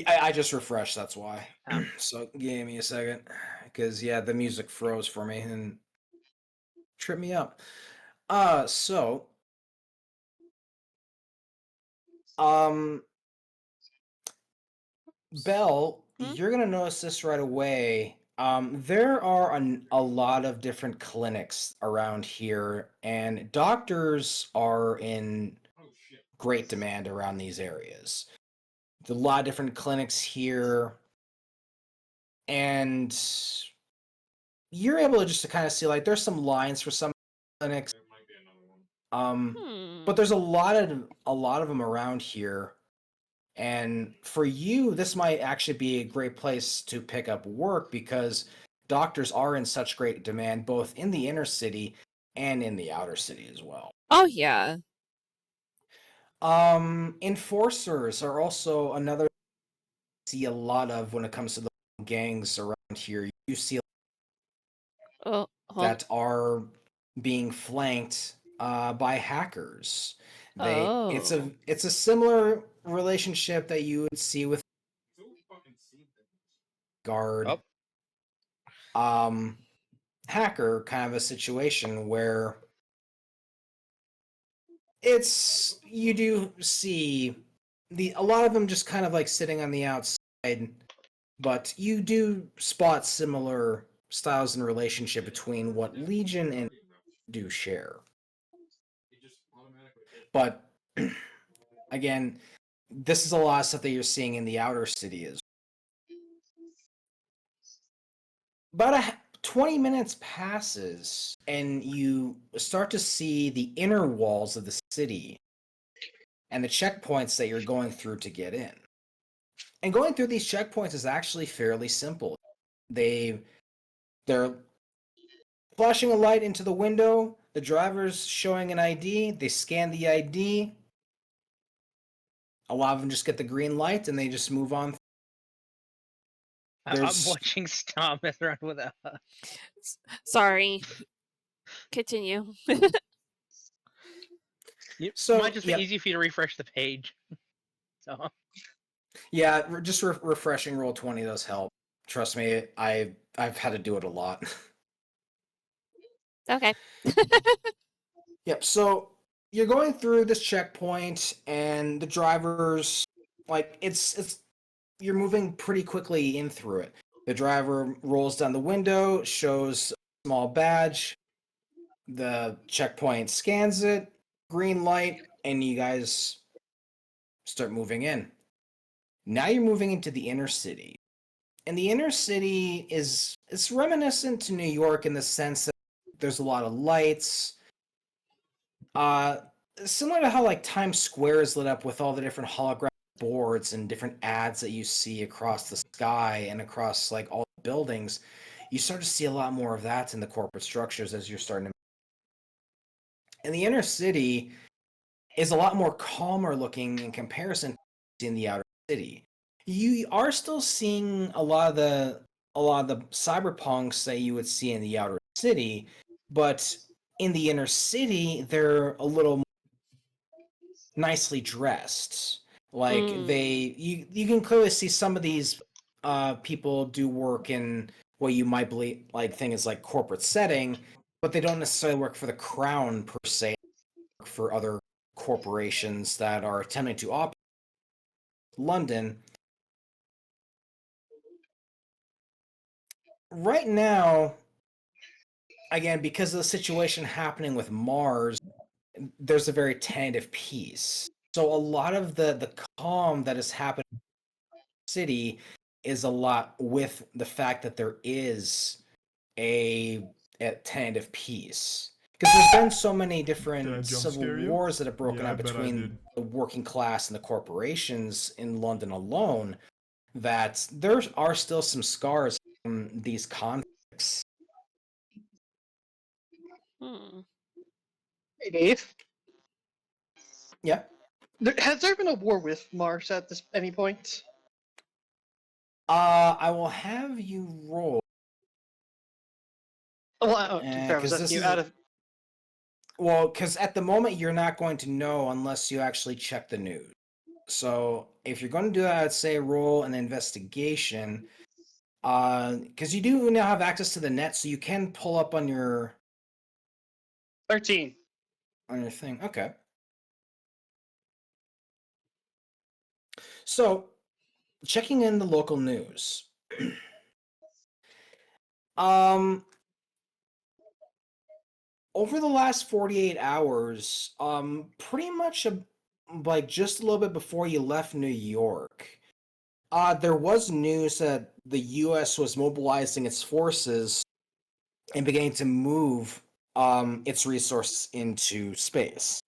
I just refreshed, that's why. Oh. So give me a second, because yeah, the music froze for me and tripped me up. So Belle, you're gonna notice this right away. There are a lot of different clinics around here, and doctors are in great demand around these areas. There's a lot of different clinics here, and you're able to just to kind of see like there's some lines for some clinics. But there's a lot of them around here. And for you, this might actually be a great place to pick up work because doctors are in such great demand both in the inner city and in the outer city as well. Oh yeah. Enforcers are also another see a lot of when it comes to the gangs around here. You see that are being flanked by hackers. It's a similar relationship that you would see with guard hacker kind of a situation where it's you do see a lot of them just kind of like sitting on the outside, but you do spot similar styles and relationship between what Legion and do share. But again, this is a lot of stuff that you're seeing in the outer city is about 20 minutes passes and you start to see the inner walls of the city and the checkpoints that you're going through to get in. And going through these checkpoints is actually fairly simple. They're flashing a light into the window, the driver's showing an ID, they scan the ID. A lot of them just get the green light and they just move on. I'm watching Star mess around with her. Sorry. Continue. So might just be easy for you to refresh the page. So yeah, just refreshing Roll20 does help. Trust me, I've had to do it a lot. Okay. Yep. So you're going through this checkpoint, and the drivers like it's you're moving pretty quickly in through it. The driver rolls down the window, shows a small badge. The checkpoint scans it, green light, and you guys start moving in. Now you're moving into the inner city. And the inner city it's reminiscent to New York in the sense that there's a lot of lights. Similar to how like Times Square is lit up with all the different holographic boards and different ads that you see across the sky and across like all the buildings, you start to see a lot more of that in the corporate structures as you're starting to. And the inner city is a lot more calmer looking in comparison to in the outer city. You are still seeing a lot of the cyberpunks that you would see in the outer city, but in the inner city they're a little more nicely dressed. Like you can clearly see some of these people do work in what you might believe like think is like corporate setting, but they don't necessarily work for the crown per se, work for other corporations that are attempting to operate London. Right now, again, because of the situation happening with Mars, there's a very tentative peace. So a lot of the calm that has happened in the city is a lot with the fact that there is a tentative peace. Because there's been so many different civil wars that have broken out between the working class and the corporations in London alone, that there are still some scars from these conflicts. Hey, Dave. Yeah. Has there been a war with Mars at any point? I will have you roll. Well, to be fair, I was 'cause asking this you is out of. Well, because at the moment you're not going to know unless you actually check the news. So if you're going to do that, I'd say roll an investigation. Because you do now have access to the net, so you can pull up on your 13. thing. Okay. So checking in the local news. Over the last 48 hours, pretty much like just a little bit before you left New York, there was news that the U.S. was mobilizing its forces and beginning to move its resources into space.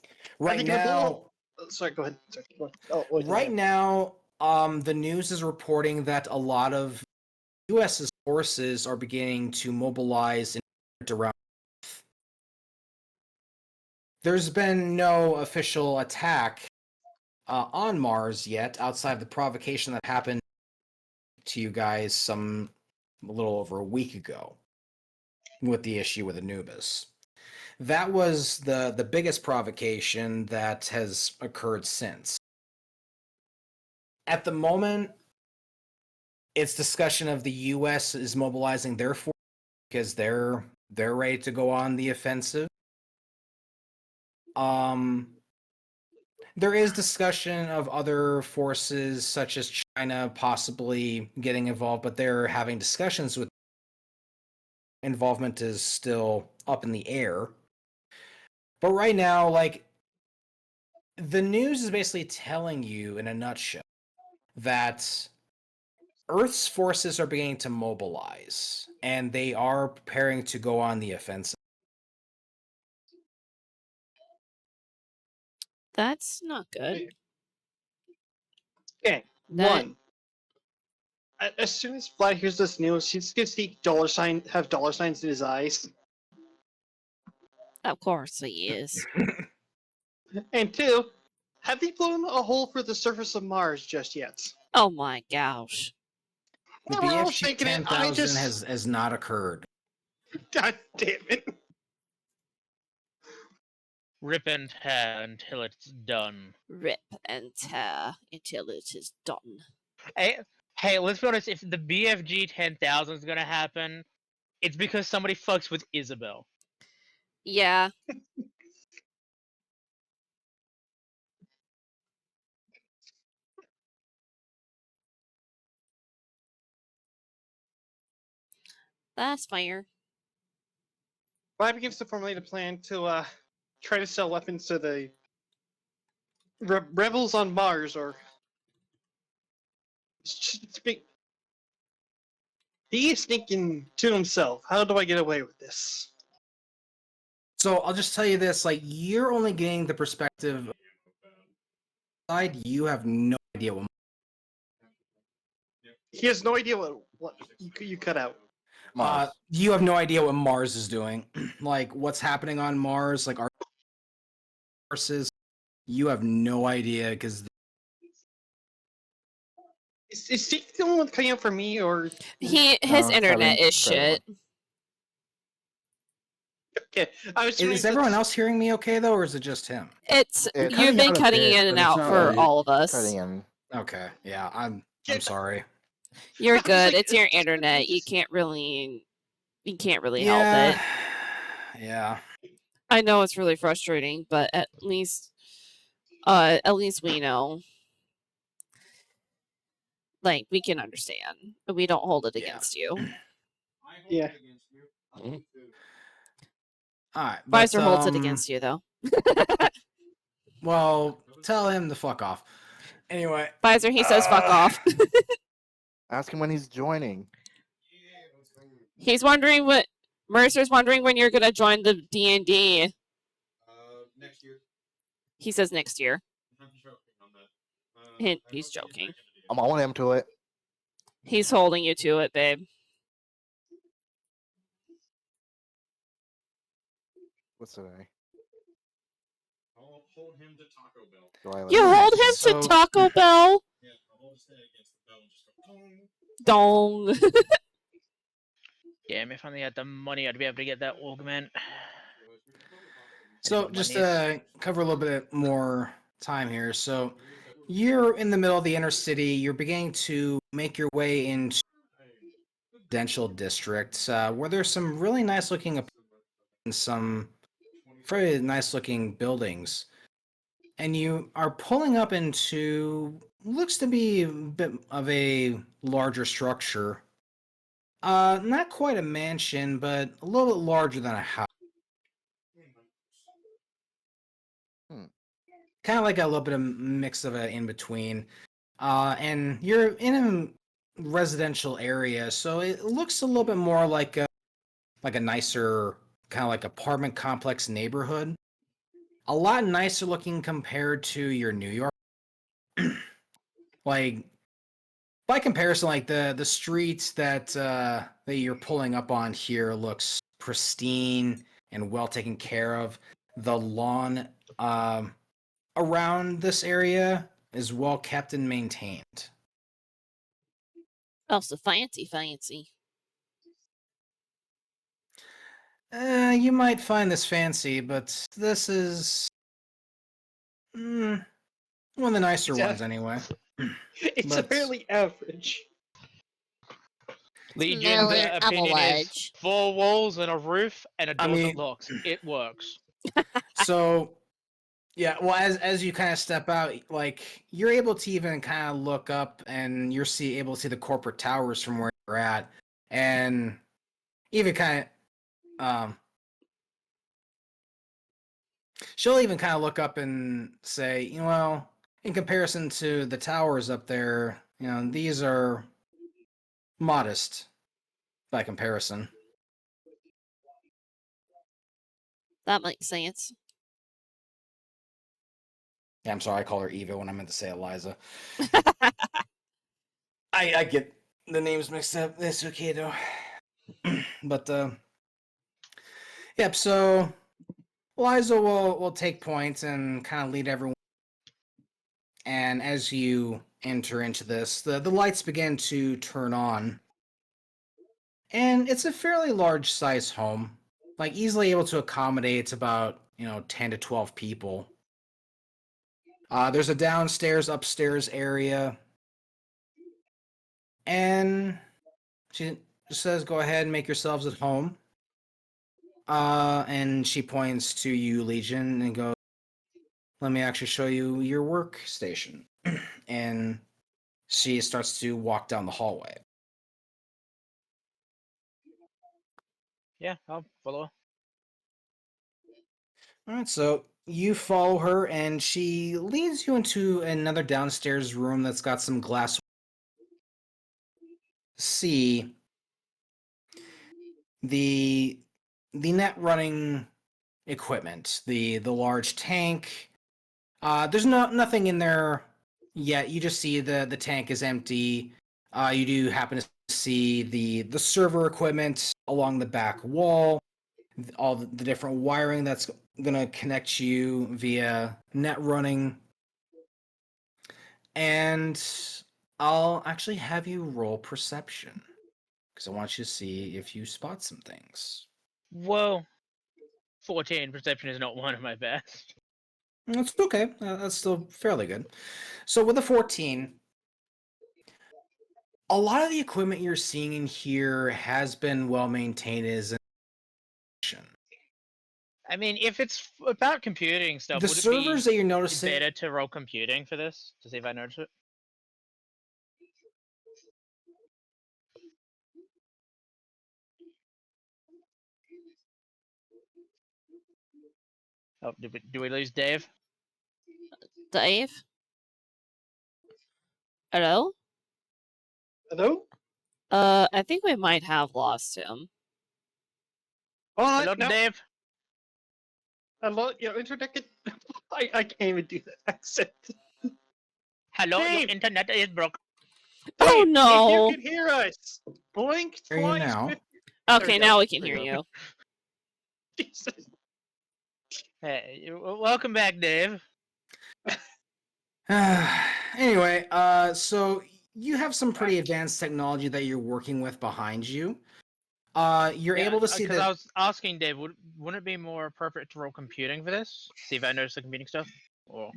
I Right think now, sorry, go ahead. Sorry, go on. Oh, wait, right now, the news is reporting that a lot of U.S.'s forces are beginning to mobilize around. There's been no official attack on Mars yet, outside of the provocation that happened to you guys a little over a week ago with the issue with Anubis. That was the biggest provocation that has occurred since. At the moment, it's discussion of the U.S. is mobilizing their forces because they're ready to go on the offensive. There is discussion of other forces such as China possibly getting involved, but they're having discussions with involvement is still up in the air. But right now, like, the news is basically telling you in a nutshell that Earth's forces are beginning to mobilize and they are preparing to go on the offensive. That's not good. Okay, That- one. As soon as Vlad hears this news, he's gonna see have dollar signs in his eyes. Of course he is. And two, have they blown a hole for the surface of Mars just yet? Oh my gosh. The Well, I was BFG thinking it. 10,000 has not occurred. God damn it. Rip and tear until it's done. Rip and tear until it is done. Hey, let's be honest. If the BFG 10,000 is gonna happen, it's because somebody fucks with Isabel. Yeah. That's fire. Vlad begins to formulate a plan to try to sell weapons to the rebels on Mars, or he is thinking to himself, "How do I get away with this?" So I'll just tell you this: like, you're only getting the perspective side. You have no idea what. He has no idea what you cut out. Mars. You have no idea what Mars is doing. Like, what's happening on Mars, like our forces. You have no idea because Is Steve the only one cutting out for me, or His it's internet cutting is for everyone. shit. okay? I was is everyone else hearing me okay though, or is it just him? It's You've been out a cutting bit, in and but it's out not for like all of us. cutting in. Okay, yeah, I'm Yeah. sorry. You're I was good. like, It's your it's- internet. You it's- can't really help Yeah, it. yeah. I know it's really frustrating, but at least we know. Like, we can understand. We don't hold it Yeah. against you. Yeah. All right, but Pfizer holds it against you, though. well, tell him to fuck off. Anyway, Pfizer, he says fuck off. Ask him when he's joining. He's wondering what Mercer's wondering when you're gonna join the D&D. Next year. He says next year. I'm joking on that. He's joking. I'm on him to it. He's holding you to it, babe. What's the name? I'll hold him to Taco Bell. Do I like? You hold him So- to Taco Bell. Yeah, I'll hold his head against the bell and just go, "Pong." Dong. Damn, if I only had the money, I'd be able to get that augment. So got just monies. to cover a little bit more time here. So you're in the middle of the inner city. You're beginning to make your way into residential districts where there's some really nice looking and some very nice looking buildings. And you are pulling up into looks to be a bit of a larger structure. Not quite a mansion, but a little bit larger than a house. Kind of like a little bit of mix of a in between. And you're in a residential area, so it looks a little bit more like a nicer kind of like apartment complex neighborhood. A lot nicer looking compared to your New York. Like by comparison, like the streets that you're pulling up on here looks pristine and well taken care of. The lawn around this area is well kept and maintained. Oh, so fancy. You might find this fancy, but this is one of the nicer It's ones anyway. It's But- apparently average. Legion, Merely the opinion is average. 4 walls and a roof and a I door mean- that locks. It works. So yeah, well as you kind of step out, like you're able to even kind of look up and you're able to see the corporate towers from where you're at, and even kind of she'll even kind of look up and say, you know, well, in comparison to the towers up there, you know, these are modest by comparison. That makes sense. Yeah, I'm sorry, I call her Eva when I meant to say Eliza. I get the names mixed up. That's okay though. But yep. So Eliza will take points and kind of lead everyone. And as you enter into this, the lights begin to turn on, and it's a fairly large size home, like easily able to accommodate about 10 to 12 people. There's a downstairs, upstairs area, and she just says, "Go ahead and make yourselves at home." And she points to you, Legion, and goes, "Let me actually show you your workstation." And she starts to walk down the hallway. Yeah, I'll follow her. All right, so you follow her, and she leads you into another downstairs room that's got some glass. See the net running equipment, the large tank. There's nothing in there yet. You just see the tank is empty. You do happen to see the server equipment along the back wall, all the different wiring that's gonna connect you via net running. And I'll actually have you roll perception because I want you to see if you spot some things. Whoa. 14. Perception is not one of my best. That's okay. That's still fairly good. So with a 14, a lot of the equipment you're seeing in here has been well maintained as an option. I mean, if it's about computing stuff, The would it servers that you're be noticing, better to roll computing for this to see if I notice it? Oh, do we lose Dave? Dave? Hello? Hello? I think we might have lost him. Hello, No. Dave? Hello? Your internet can... I can't even do that accent. Hello, your Dave! internet is broken. Oh Dave, no! If you can hear us, blink Hear you twice. now. There we Okay, go. now we can There hear we go. you. Jesus. Hey, welcome back, Dave. Anyway, so you have some pretty advanced technology that you're working with behind you. You're able to see Because I that. was asking Dave, wouldn't it be more appropriate to roll computing for this? See if I notice the computing stuff. Or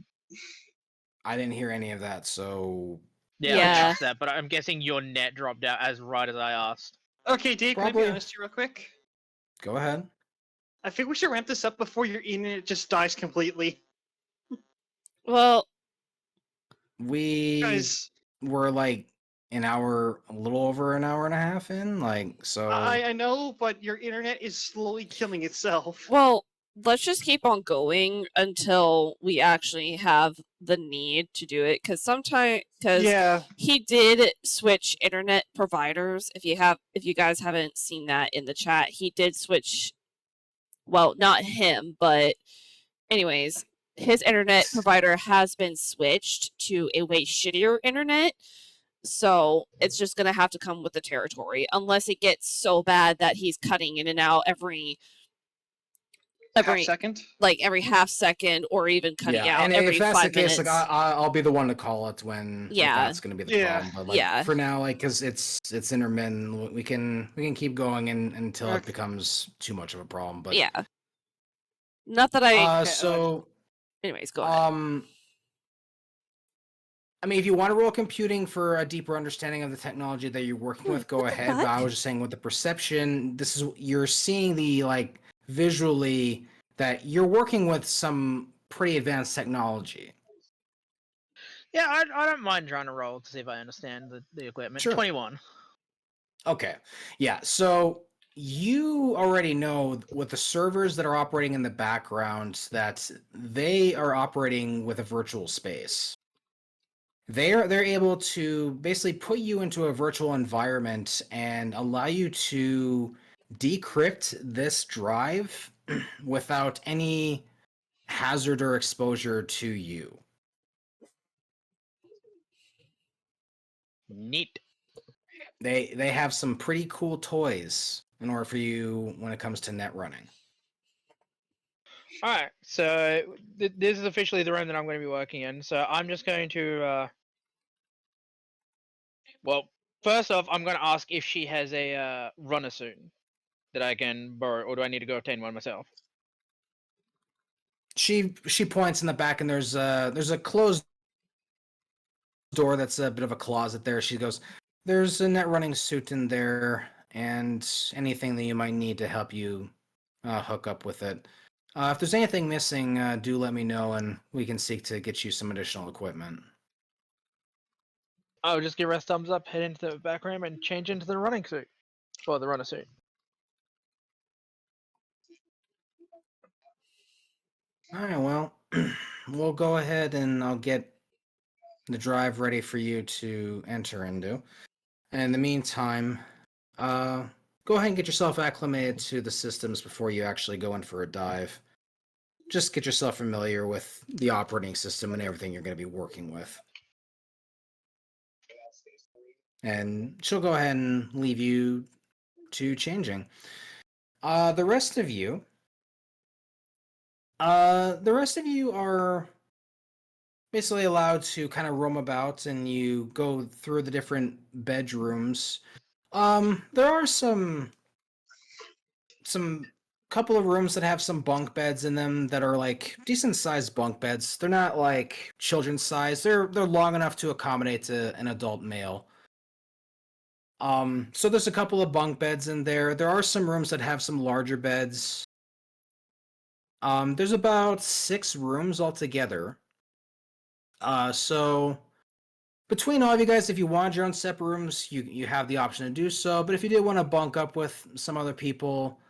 I didn't hear any of that, so yeah, I Yeah. asked that, but I'm guessing your net dropped out as right as I asked. Okay, Dave, can I Probably. be honest with you real quick? Go ahead. I think we should ramp this up before your internet just dies completely. Well, We Guys, were like a little over an hour and a half in, like so. I know, but your internet is slowly killing itself. well, let's just keep on going until we actually have the need to do it. Because Yeah, he did switch internet providers. If you guys haven't seen that in the chat, he did switch. Well, not him, but anyways, his internet provider has been switched to a way shittier internet. So it's just gonna have to come with the territory, unless it gets so bad that he's cutting in and out every half second. like every half second, or even cutting Yeah, out and every if that's the 5 case, minutes. like I'll be the one to call it when if Yeah. that's going to be the Yeah. problem. But like Yeah. for now, like because it's intermittent, we can keep going until it Okay. becomes too much of a problem. But Yeah. Not that I. so Anyways, go ahead. I mean, if you want to roll computing for a deeper understanding of the technology that you're working with, go What the ahead. But I fuck? was just saying with the perception, you're seeing the like visually that you're working with some pretty advanced technology. Yeah, I don't mind trying to roll to see if I understand the equipment. Sure. 21. Okay. Yeah. So you already know with the servers that are operating in the background that they are operating with a virtual space. They're able to basically put you into a virtual environment and allow you to decrypt this drive without any hazard or exposure to you. Neat. They have some pretty cool toys in order for you when it comes to net running. Alright, so this is officially the room that I'm going to be working in. So I'm just going to, well, first off, I'm going to ask if she has a runner suit that I can borrow, or do I need to go obtain one myself? She points in the back, and there's a closed door that's a bit of a closet there. She goes, "There's a net running suit in there, and anything that you might need to help you hook up with it. If there's anything missing, do let me know, and we can seek to get you some additional equipment." I'll just give her a thumbs up, head into the back room, and change into the running suit. Or the runner suit. All right, well, we'll go ahead and I'll get the drive ready for you to enter into. And in the meantime, go ahead and get yourself acclimated to the systems before you actually go in for a dive. Just get yourself familiar with the operating system and everything you're going to be working with. And she'll go ahead and leave you to changing. The rest of you are basically allowed to kind of roam about, and you go through the different bedrooms. There are some couple of rooms that have some bunk beds in them that are like decent sized bunk beds. They're not like children's size. They're long enough to accommodate an adult male. So there's a couple of bunk beds in there. There are some rooms that have some larger beds. There's about 6 rooms altogether. So between all of you guys, if you wanted your own separate rooms, you have the option to do so. But if you did want to bunk up with some other people,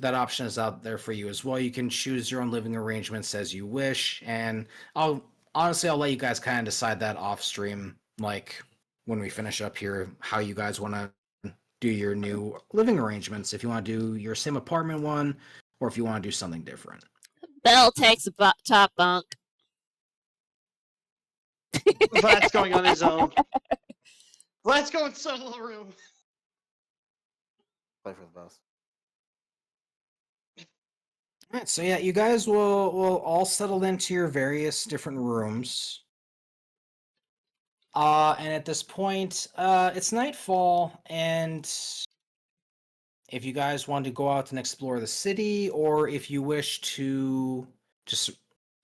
that option is out there for you as well. You can choose your own living arrangements as you wish, and I'll let you guys kind of decide that off stream, like when we finish up here, how you guys want to do your new living arrangements. If you want to do your same apartment one, or if you want to do something different. Bell takes a top bunk. Vlad's going on his own. Vlad's going solo room. Play for the best. All right, so yeah, you guys will all settle into your various different rooms. And at this point, it's nightfall, and if you guys want to go out and explore the city, or if you wish to just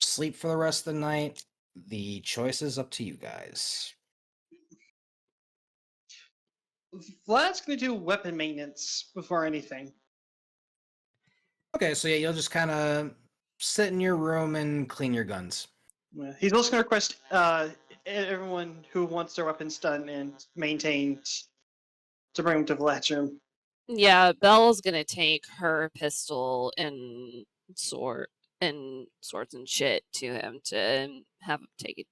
sleep for the rest of the night, the choice is up to you guys. Vlad's gonna do weapon maintenance before anything. Okay, so yeah, you'll just kind of sit in your room and clean your guns. He's also gonna request everyone who wants their weapons done and maintained to bring them to Vlad's room. Yeah, Belle's gonna take her pistol and swords and shit to him to have him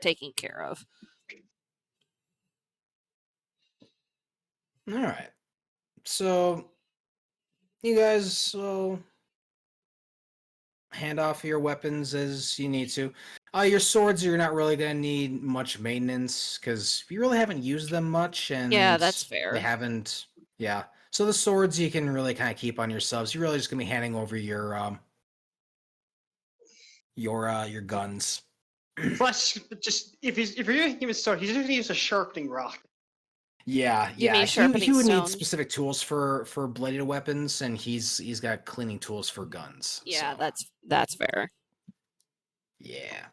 taken care of. All right. So you guys will hand off your weapons as you need to. Your swords, you're not really gonna need much maintenance because you really haven't used them much, and Yeah, that's fair. They haven't. Yeah. So the swords you can really kind of keep on yourselves. You're really just gonna be handing over your guns. Plus, just if you're using him as sword, he's just gonna use a sharpening rock. Yeah, You mean yeah. sharpening He would need stone? specific tools for bladed weapons, and he's got cleaning tools for guns. Yeah, so, that's fair. yeah.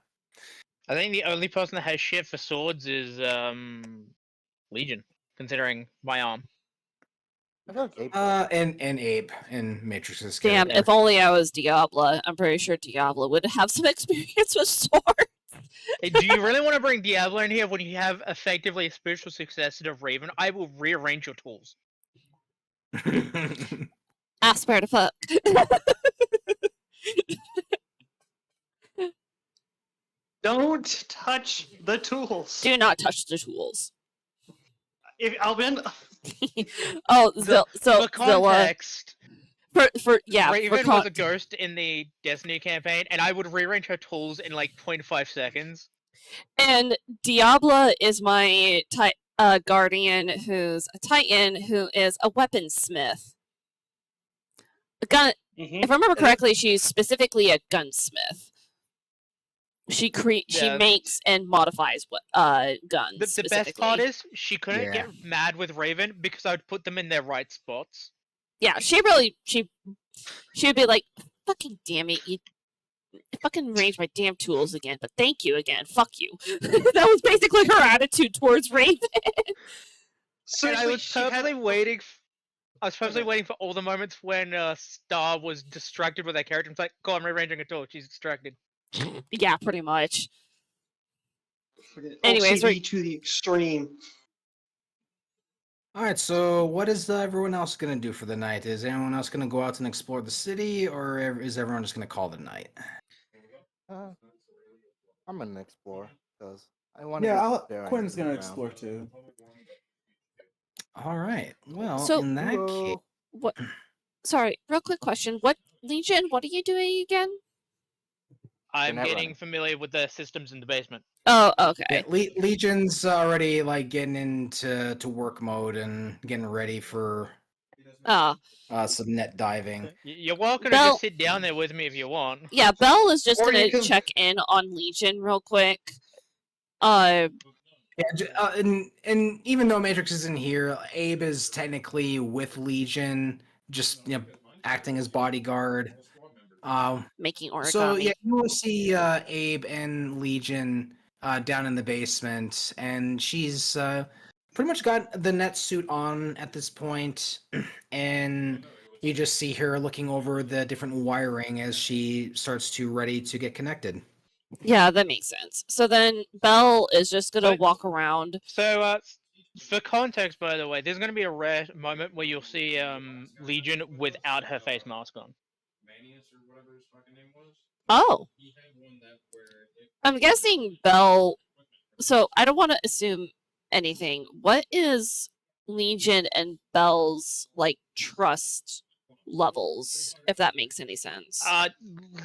I think the only person that has shit for swords is Legion, considering my arm. I feel like Abe does. And Abe in Matrix's Damn, character. if only I was Diablo. I'm pretty sure Diablo would have some experience with swords. Hey, do you really want to bring Diablo in here when you have effectively a spiritual successor to Raven? I will rearrange your tools. Aspire to fuck. Don't touch the tools. Do not touch the tools. If Albin, Oh, For Zilla. context, For Raven was a ghost in the Destiny campaign, and I would rearrange her tools in like 0.5 seconds. And Diablo is my guardian, who's a titan, who is a weaponsmith. If I remember correctly, she's specifically a gunsmith. She Yeah. makes and modifies guns. The best part specifically. is she couldn't Yeah. get mad with Raven because I would put them in their right spots. Yeah, she would be like, "Fucking damn it, you fucking range my damn tools again." But thank you again. Fuck you. That was basically her attitude towards Raven. And I was purposely waiting. I was purposely Okay. waiting for all the moments when Star was distracted with her character. It's like, go, I'm rearranging a tool. She's distracted. Yeah, pretty much. Anyways, OCD to the extreme. All right, so what is everyone else going to do for the night? Is anyone else going to go out and explore the city, or is everyone just going to call it a night? I'm gonna explore because I want to. Yeah, get Quinn's gonna around. explore too. All right. Well, So- in that case, What? Sorry, real quick question. What Legion? What are you doing again? I'm net getting running. familiar with the systems in the basement. Oh, okay. yeah, Legion's already like getting into work mode and getting ready for Oh, some net diving. You're welcome to Bell- just sit down there with me if you want. yeah. Belle is just Or you gonna can- check in on Legion real quick. Yeah, and even though Matrix isn't here, Abe is technically with Legion, just acting as bodyguard. Making origami. So yeah, you will see Abe and Legion down in the basement, and she's pretty much got the net suit on at this point, and you just see her looking over the different wiring as she starts to ready to get connected. Yeah, that makes sense. So then Belle is just gonna But- walk around. So, for context, by the way, there's going to be a rare moment where you'll see Legion without her face mask on. Oh, I'm guessing Belle. So I don't want to assume anything. What is Legion and Belle's like trust levels, if that makes any sense?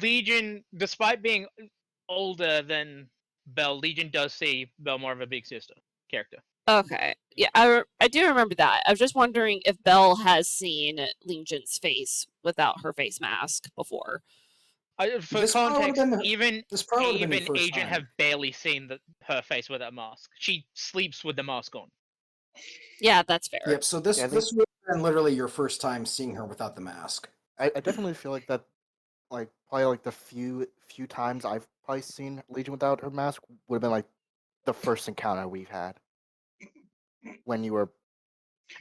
Legion, despite being older than Belle, Legion does see Belle more of a big sister character. Okay. Yeah, I do remember that. I was just wondering if Belle has seen Legion's face without her face mask before. For This probably would've context, been- even This probably would have been your first Agent time. have barely seen her face with that mask. She sleeps with the mask on. Yeah, that's fair. Yep. So this Yeah, I think- this would have been literally your first time seeing her without the mask. I definitely feel like that, like probably like the few times I've probably seen Legion without her mask would have been like the first encounter we've had when you were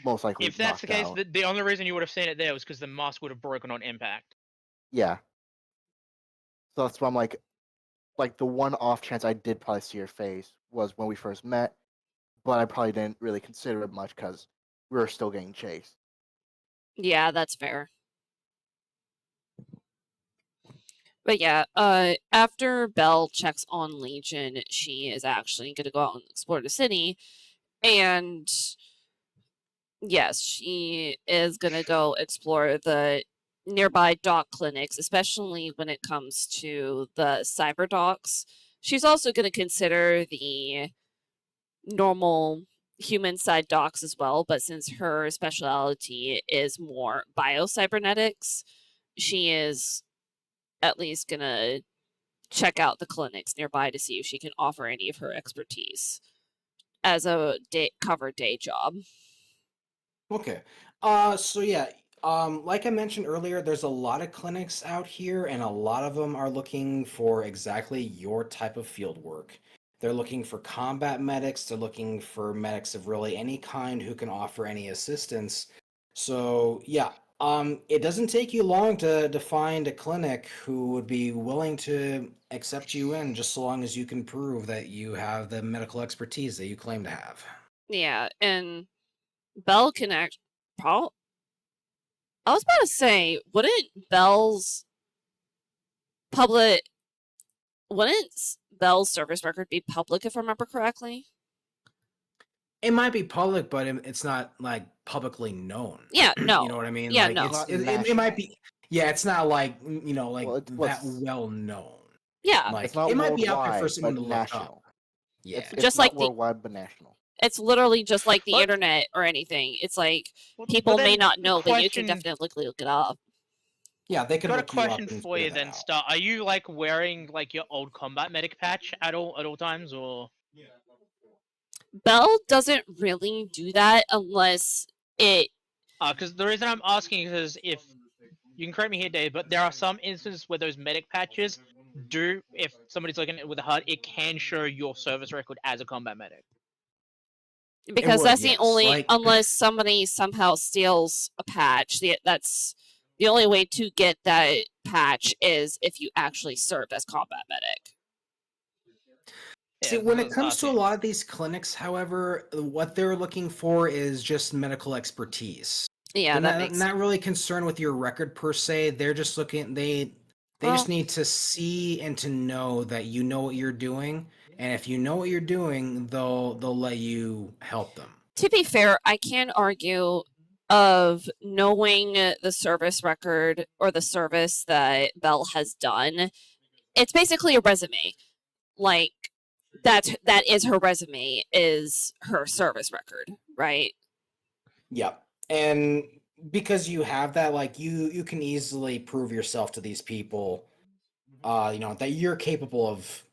most likely If that's the knocked case, out. the only reason you would have seen it there was because the mask would have broken on impact. Yeah. So that's why I'm like the one off chance I did probably see her face was when we first met, but I probably didn't really consider it much because we were still getting chased. Yeah, that's fair. But yeah, after Belle checks on Legion, she is actually going to go out and explore the city. And yes, she is going to go explore the nearby dock clinics, especially when it comes to the cyber docks. She's also going to consider the normal human side docks as well, but since her specialty is more biocybernetics, she is at least going to check out the clinics nearby to see if she can offer any of her expertise as a covered day job. Okay. So yeah, like I mentioned earlier, there's a lot of clinics out here, and a lot of them are looking for exactly your type of field work. They're looking for combat medics, they're looking for medics of really any kind who can offer any assistance. So yeah, it doesn't take you long to find a clinic who would be willing to accept you in just so long as you can prove that you have the medical expertise that you claim to have. Yeah, and Belle can act. I was about to say, public? Wouldn't Belle's service record be public if I remember correctly? It might be public, but it's not like publicly known. Yeah, no. You know what I mean? Yeah, like no. it's Not it might national. be. Yeah, it's not like like Well, that well known. Yeah, Like it's not it might be out there for worldwide, someone but to look up. national. Yeah. It's Just not like worldwide, but national. it's literally just like the But- internet or anything. It's like Well, people but may then not know, but you can question- definitely look it up. Yeah, they can Got a look you up question and for figure you that then, out. Star. Are you like wearing like your old combat medic patch at all times, or? Belle doesn't really do that unless it. Because the reason I'm asking is if you can correct me here, Dave, but there are some instances where those medic patches do, if somebody's looking at it with a HUD, it can show your service record as a combat medic. Because would, that's the yes. only, Like- unless somebody somehow steals a patch, that's the only way to get that patch is if you actually served as combat medic. See, Yeah, when I it was comes to a asking. lot of these clinics, however, what they're looking for is just medical expertise. Yeah, They're that makes not really concerned with your record per se. They're just looking. They just need to see and to know that you know what you're doing, and if you know what you're doing, they'll let you help them. To be fair, I can argue of knowing the service record or the service that Belle has done. It's basically a resume. Like that is her resume, is her service record, right? Yep. And because you have that, like you can easily prove yourself to these people, that you're capable of,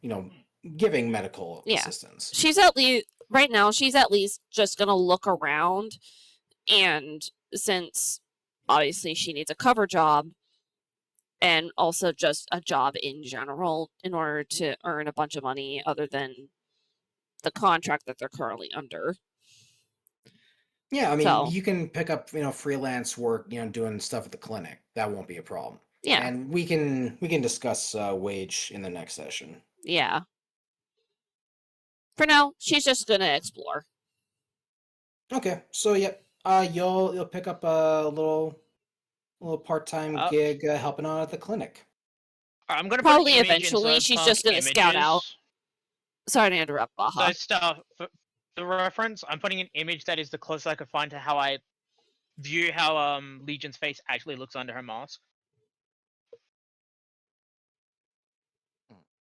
giving medical Yeah. assistance. She's at least right now she's at least just gonna look around, and since obviously she needs a cover job and also just a job in general in order to earn a bunch of money other than the contract that they're currently under. Yeah, I mean, So- you can pick up, freelance work, doing stuff at the clinic. That won't be a problem. Yeah. And we can discuss wage in the next session. Yeah. For now, she's just gonna explore. Okay, so yep, you'll pick up a little part-time gig helping out at the clinic. I'm gonna Probably put an image eventually in she's Cyberpunk just gonna scout out. Images. Sorry to interrupt, So Baha. stuff for the reference, I'm putting an image that is the closest I could find to how I view how Legion's face actually looks under her mask.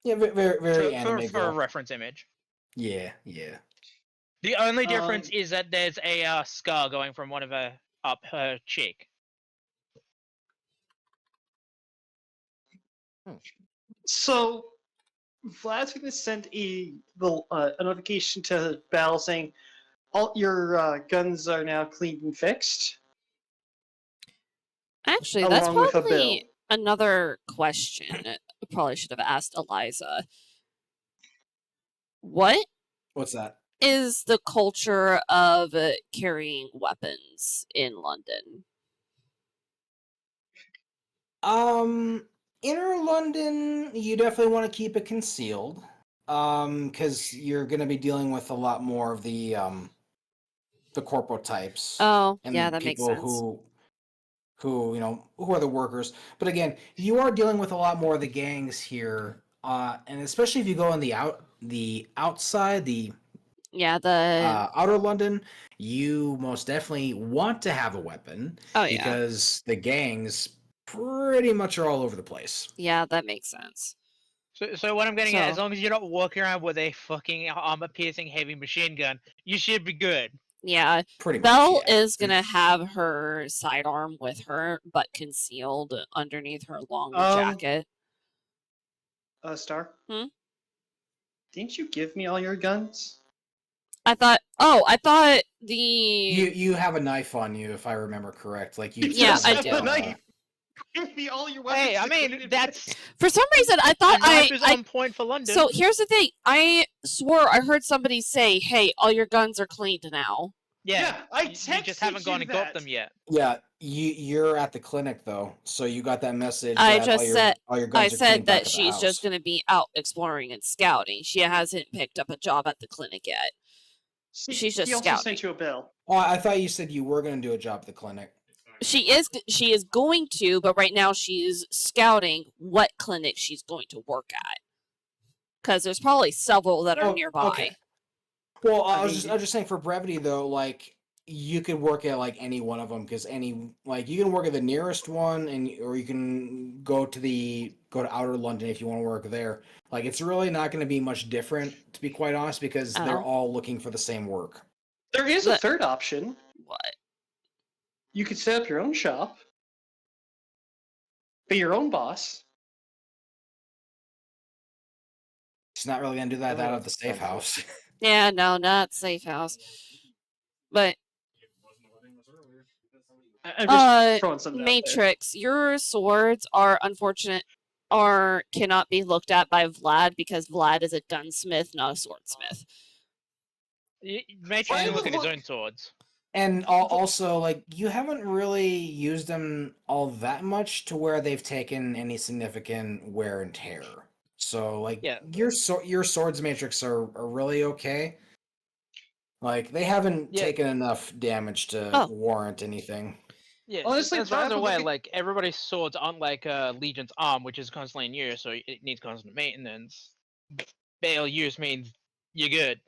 Yeah, very For a anime girl. reference image. Yeah, yeah. The only difference is that there's a scar going from one of her up her cheek. So Vlad's going to send a notification to Bal saying all your guns are now cleaned and fixed. Actually, that's Along with a bill. probably another question. I probably should have asked Eliza. What What's that? is the culture of carrying weapons in London? Inner London, you definitely want to keep it concealed. Because you're gonna be dealing with a lot more of the corporal types. Oh, and yeah, that makes people sense. who are the workers. But again, you are dealing with a lot more of the gangs here. And especially if you go on the outside, the Yeah, the outer London, you most definitely want to have a weapon oh yeah, because the gangs pretty much are all over the place. yeah, that makes sense. So what I'm getting at, as So- long as you're not walking around with a fucking armor-piercing heavy machine gun, you should be good. Yeah, Pretty much. Belle Yeah. is gonna have her sidearm with her, but concealed underneath her long jacket. Star? Hmm? Didn't you give me all your guns? I thought the You have a knife on you, if I remember correct. Like you. Yeah, just I have do. the knife. Give me all your weapons. Hey, I to clean mean and that's fix. for some reason I the thought knife is I on point for London. so here's the thing. I swore I heard somebody say, "Hey, all your guns are cleaned now." yeah, I you just texted haven't gone you and got that. them yet. Yeah, you're at the clinic though, so you got that message. I that just said all your I guns are said cleaned back that at the she's just house. going to be out exploring and scouting. She hasn't picked up a job at the clinic yet. She's just He also scouting. sent you a bill. Oh, I thought you said you were going to do a job at the clinic. She is going to, but right now she's scouting what clinic she's going to work at. Because there's probably several that are Oh, nearby. okay. Well, I was mean- just saying for brevity though, like you could work at like any one of them because you can work at the nearest one or you can go to outer London if you want to work there. Like it's really not going to be much different, to be quite honest, because they're Oh. all looking for the same work. There is a But- third option. What? You could set up your own shop, be your own boss. She's not really going to do that Really out of the safe expensive. house. Yeah, no, not safe house. But I'm just throwing something out there. Matrix, your swords are cannot be looked at by Vlad because Vlad is a gunsmith, not a swordsmith. Matrix Why can look at his would- own swords. And also, like, you haven't really used them all that much to where they've taken any significant wear and tear. So, like, Yeah. your swords matrix are really okay. Like, they haven't Yeah. taken enough damage to Oh. warrant anything. Yeah, Honestly, as far as Vlad I'm would aware, look at- like everybody's swords aren't like Legion's arm, which is constantly in use, so it needs constant maintenance. Fail use means you're good.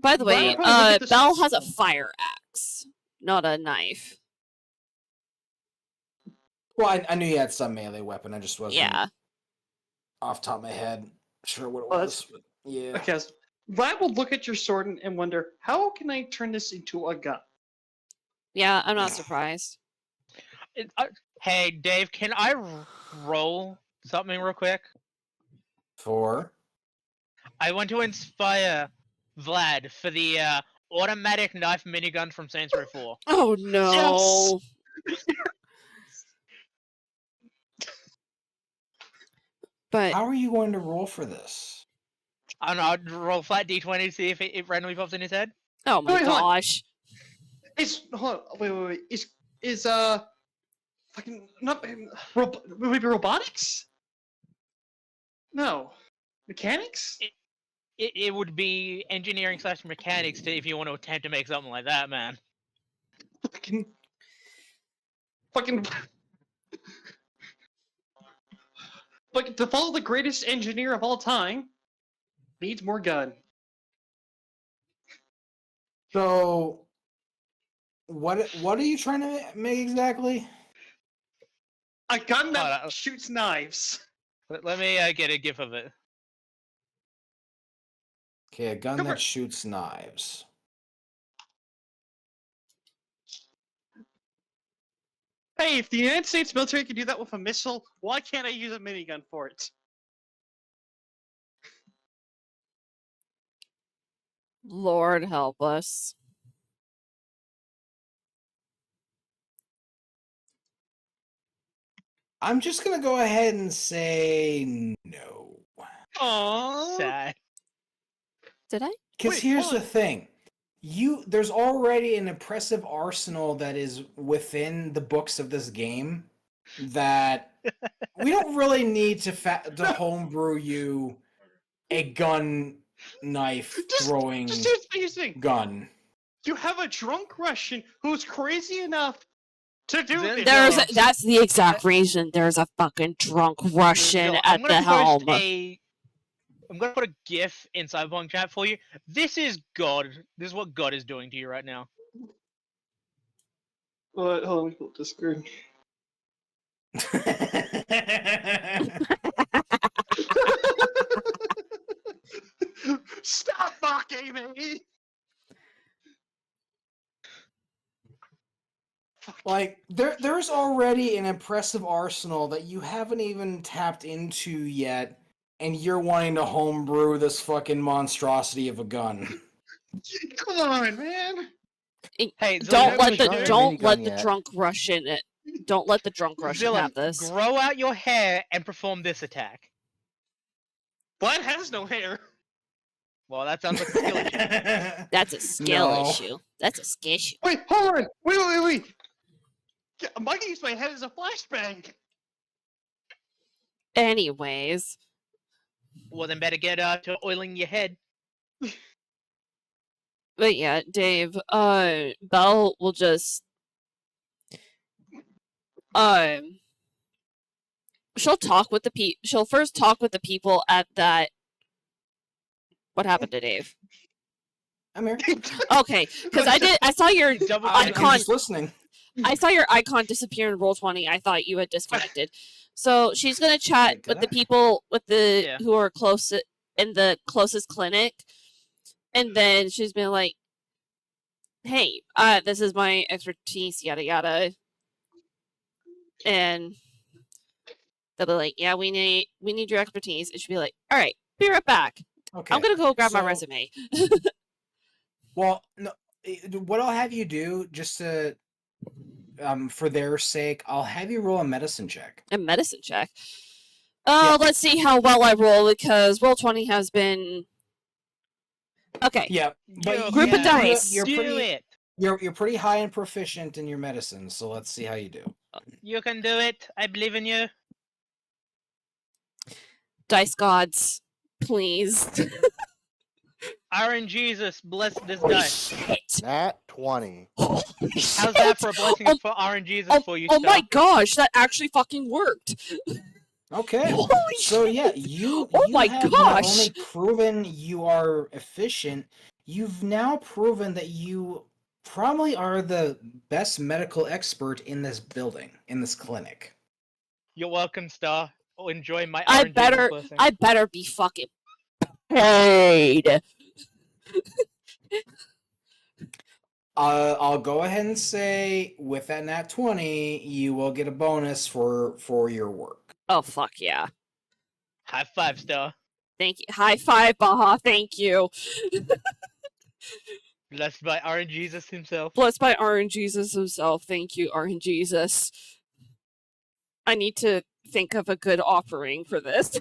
By the Vlad way, would probably look at this- Belle has a fire axe, not a knife. Well, I knew you had some melee weapon. I just wasn't Yeah. off the top of my head sure what it Oh, was. But yeah. Because Vlad will look at your sword and wonder, how can I turn this into a gun? Yeah, I'm not surprised. Hey, Dave, can I roll something real quick? For I want to inspire Vlad for the automatic knife minigun from Saints Row 4. Oh no. But how are you going to roll for this? I don't know, I'd roll flat d20 to see if it randomly pops in his head. oh my Wait, hold on. gosh. Hold on, wait. Is fucking not would it be robotics? No, mechanics. It would be engineering / mechanics if you want to attempt to make something like that, man. Fucking. But to follow the greatest engineer of all time needs more gun. So, what are you trying to make exactly? A gun that Oh, shoots knives. Let me get a gif of it. Okay, a gun Come that here. shoots knives. Hey, if the United States military can do that with a missile, why can't I use a minigun for it? Lord help us. I'm just gonna go ahead and say no. Aww. Sad. Did I? Because Wait, here's hold the on. thing. There's already an impressive arsenal that is within the books of this game that we don't really need to homebrew you a gun knife throwing Just here's the biggest thing. gun. You have a drunk Russian who's crazy enough to do Then this. That's the exact reason there's a fucking drunk Russian Zilla, at the helm. I'm gonna put a GIF in Cyberpunk chat for you. This is God. This is what God is doing to you right now. Hold on, let me pull up the screen. Stop mocking me! Like there's already an impressive arsenal that you haven't even tapped into yet, and you're wanting to homebrew this fucking monstrosity of a gun. Come on, man! Hey, Zilla, you know Don't what let you the should do? don't minigun let the yet. drunk Russian don't let the drunk Russian Zilla, have this. grow out your hair and perform this attack. Vlad has no hair. Well, that sounds like a skill issue. That's a skill No. issue. That's a skill issue. Wait, hold on! Wait! Yeah, I'm gonna use my head as a flashbang! Anyways, Well, then better get to oiling your head. but yeah, Dave, Belle will just she'll talk with the she'll first talk with the people at that. What happened to Dave? I'm here. Okay, because I saw your Double I'm icon. just listening. I saw your icon disappear in Roll20. I thought you had disconnected. So she's gonna chat Like with the that? people Yeah. who are close in the closest clinic, and then she's been like, "Hey, this is my expertise, yada yada," and they'll be like, "Yeah, we need your expertise." And she'll be like, "All right, be right back. Okay. I'm gonna go grab my so- resume." Well, no. What I'll have you do, just to, for their sake, I'll have you roll a medicine check. A medicine check. Yeah. Let's see how well I roll because Roll20 has been okay. Yeah, but You Group of can dice. You're do pretty. it. You're pretty high and proficient in your medicine, so let's see how you do. You can do it. I believe in you. Dice gods, please. Iron Jesus, bless this Holy dice. shit! Nat 20. Holy How's that shit! for a blessing Oh, for Iron Jesus for you, oh Star? my gosh, that actually fucking worked. Okay. Holy So yeah, shit. you Oh my have not gosh. only proven you are efficient, you've now proven that you probably are the best medical expert in this building, in this clinic. You're welcome, Star. Oh, enjoy my I Iron Jesus better blessing. I better be fucking paid. I'll go ahead and say with that nat 20, you will get a bonus for your work. Oh fuck yeah. High five, Star. Thank you. High five, Baha. Thank you. Blessed by Iron Jesus himself. Blessed by Iron Jesus himself. Thank you, Iron Jesus. I need to think of a good offering for this.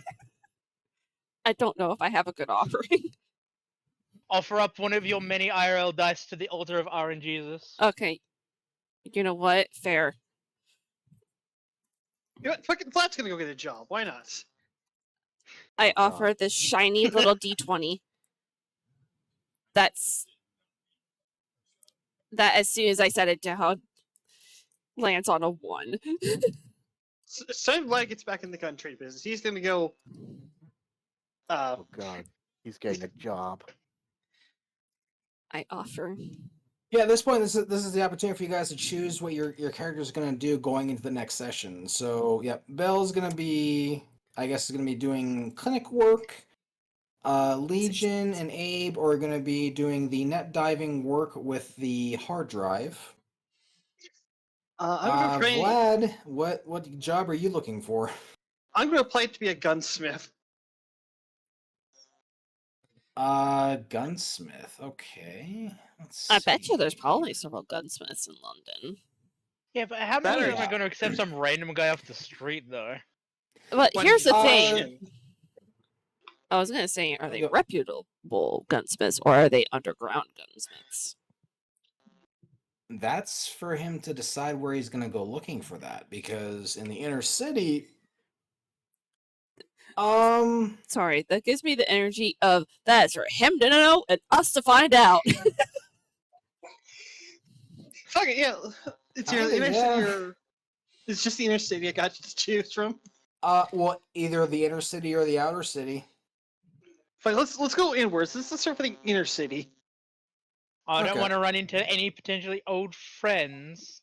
I don't know if I have a good offering. Offer up one of your many IRL dice to the altar of Iron Jesus. Okay. You know what? Fair. You know what? Fucking Vlad's gonna go get a job. Why not? I God. offer this shiny little D20. That as soon as I set it down lands on a 1. As soon as Vlad gets back in the country business, he's gonna go. Oh god. He's getting a job. I offer. Yeah, at this point, this is the opportunity for you guys to choose what your character is going to do going into the next session. So, yeah, Belle's going to be, I guess, going to be doing clinic work. Legion and Abe are going to be doing the net diving work with the hard drive. I'm gonna play. Vlad, what job are you looking for? I'm gonna play to be a gunsmith. Gunsmith. Okay. Let's I see. bet you there's probably several gunsmiths in London. Yeah, but how That many or- of them are going to accept some random guy off the street, though? But When here's the you- thing. I was gonna say, are they Yep. reputable gunsmiths or are they underground gunsmiths? That's for him to decide where he's going to go looking for that, because in the inner city, Sorry, that gives me the energy of that's for him to know and us to find out. Fuck it, yeah. It's your Kinda, inner yeah. city or it's just the inner city I got you to choose from. well, either the inner city or the outer city. Fine, let's go inwards. Let's start with the inner city. I don't Okay. want to run into any potentially old friends,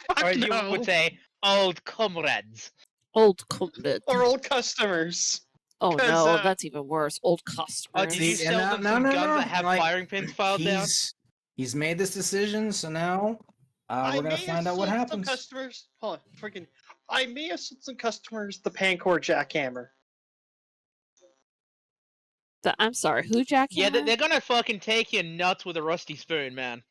Fuck or as you no. would say, old comrades. Old comrade. Or old customers. Oh 'cause, no, uh, that's even worse. Old Oh, customers. did you See, sell and them now- some no, guns no, that have like, firing pins filed down? He's made this decision, so now we're gonna may find have out what sold happens. Some customers, hold on, freaking! I may have sold some customers the Pancor jackhammer. I'm sorry, who jackhammer? Yeah, they're gonna fucking take you nuts with a rusty spoon, man.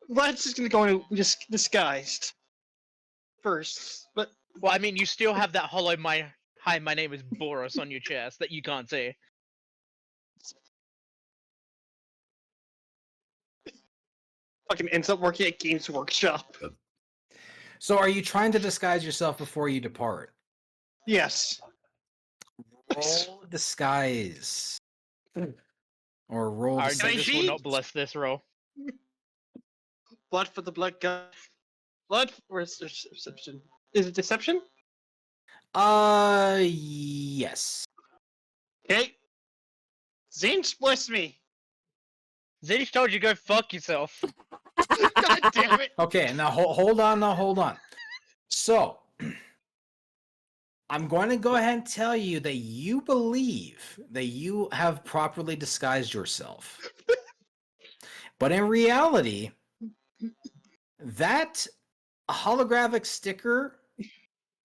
Vlad's just gonna go in just disguised first, but Well, I mean, you still have that hollow hi, my name is Boris on your chest that you can't see. fucking ends up working at Games Workshop. So, are you trying to disguise yourself before you depart? Yes. Roll disguise, or roll. Our Can I judges will cheat? not bless this roll. Blood for the blood gun. Blood or is it deception? Is it deception? Yes. Okay. Zinch, bless me. Zinch told you go fuck yourself. God damn it. Okay, now hold on. Now hold on. So, I'm going to go ahead and tell you that you believe that you have properly disguised yourself, but in reality, that holographic sticker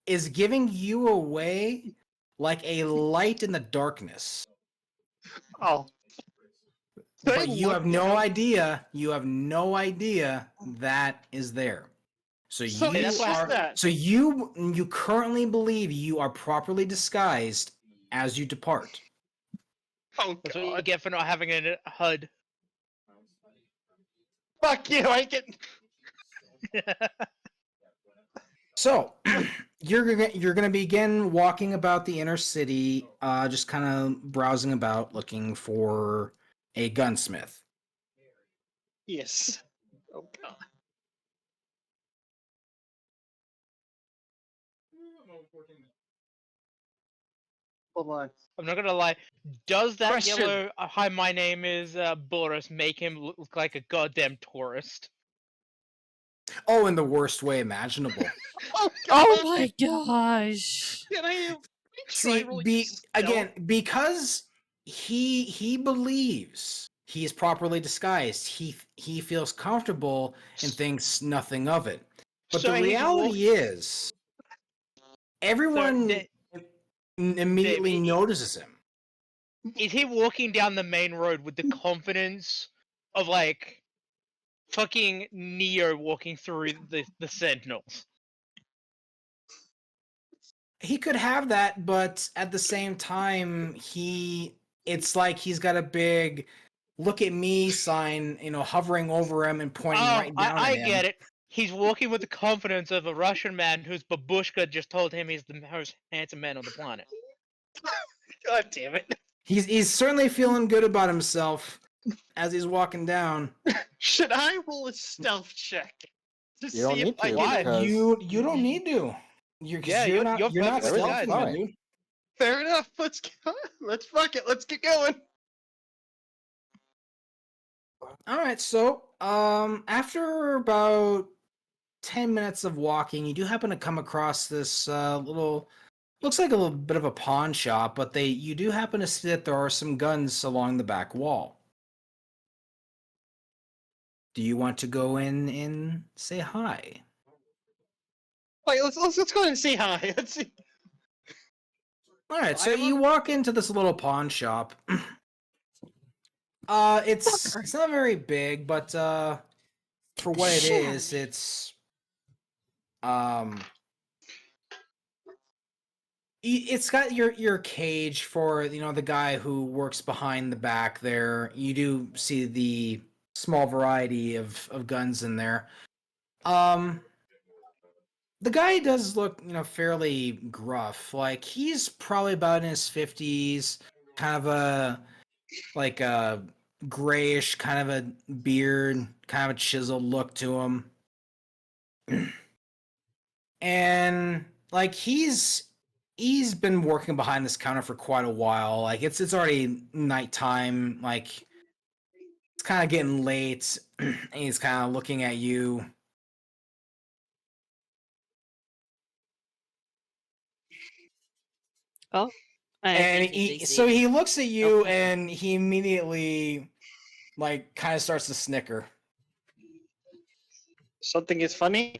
is giving you away like a light in the darkness. Oh. But you have no idea. You have no idea that is there. So So you that's why- are. that. So you currently believe you are properly disguised as you depart. Oh That's what you god. get for not having a HUD. Fuck you, I get So you're gonna begin walking about the inner city, just kind of browsing about, looking for a gunsmith. Yes. Oh god. Hold on. I'm not gonna lie. Does that Question. yellow hi, my name is Boris make him look like a goddamn tourist? Oh, in the worst way imaginable. Oh god. Oh my gosh. Can I See, again, because he believes he is properly disguised. He feels comfortable and thinks nothing of it. But So the he's reality is, everyone Da- immediately David, notices him. Is he walking down the main road with the confidence of like fucking Neo walking through the Sentinels? He could have that, but at the same time, it's like he's got a big "look at me" sign, hovering over him and pointing right down I at him. get it. He's walking with the confidence of a Russian man whose babushka just told him he's the most handsome man on the planet. God damn it. He's certainly feeling good about himself as he's walking down. Should I roll a stealth check? To You don't see need if I to, can... because- You don't need to. Yeah, you're you're not perfectly stealthy, my fine. dude. Fair enough. Let's go. Let's fuck it. Let's get going. All right, so after about 10 minutes of walking, you do happen to come across this little, looks like a little bit of a pawn shop, but you do happen to see that there are some guns along the back wall. Do you want to go in and say hi? Like, let's go ahead and say hi. Let's see. All right, So so I am you on- walk into this little pawn shop. It's not very big, but for what it Shit on is, me. it's it's got your cage for the guy who works behind the back there. You do see the small variety of guns in there. The guy does look fairly gruff. Like he's probably about in his 50s, kind of a grayish kind of a beard, kind of a chiseled look to him. And like he's been working behind this counter for quite a while. Like it's already nighttime. Like it's kind of getting late, and he's kind of looking at you. Oh, I And immediately so see. he looks at you, Okay. and he immediately like kind of starts to snicker. Something is funny.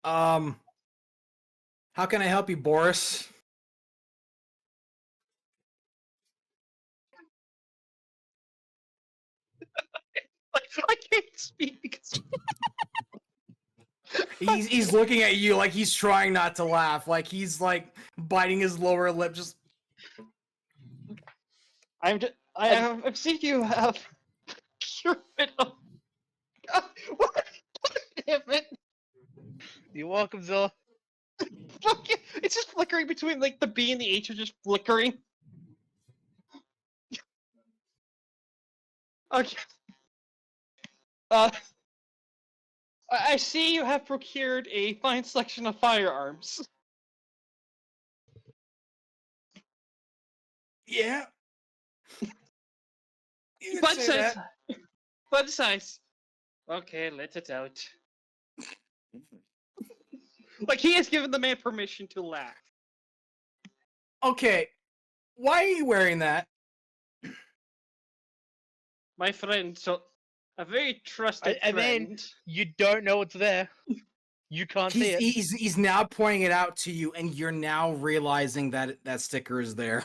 How can I help you, Boris? Like, I can't speak because He's looking at you like he's trying not to laugh, like he's like biting his lower lip. Just I've seen you have cured of. What? Damn it! You're welcome, Zilla. Fuck it. It's just flickering between like the B and the H are just flickering. Okay. I see you have procured a fine selection of firearms. yeah. You could Fun say size. that. Fun size. Okay, let it out. Like he has given the man permission to laugh. Okay, why are you wearing that? My friend, so a very trusted I friend. mean, you don't know what's there. You can't see it. He's now pointing it out to you, and you're now realizing that that sticker is there.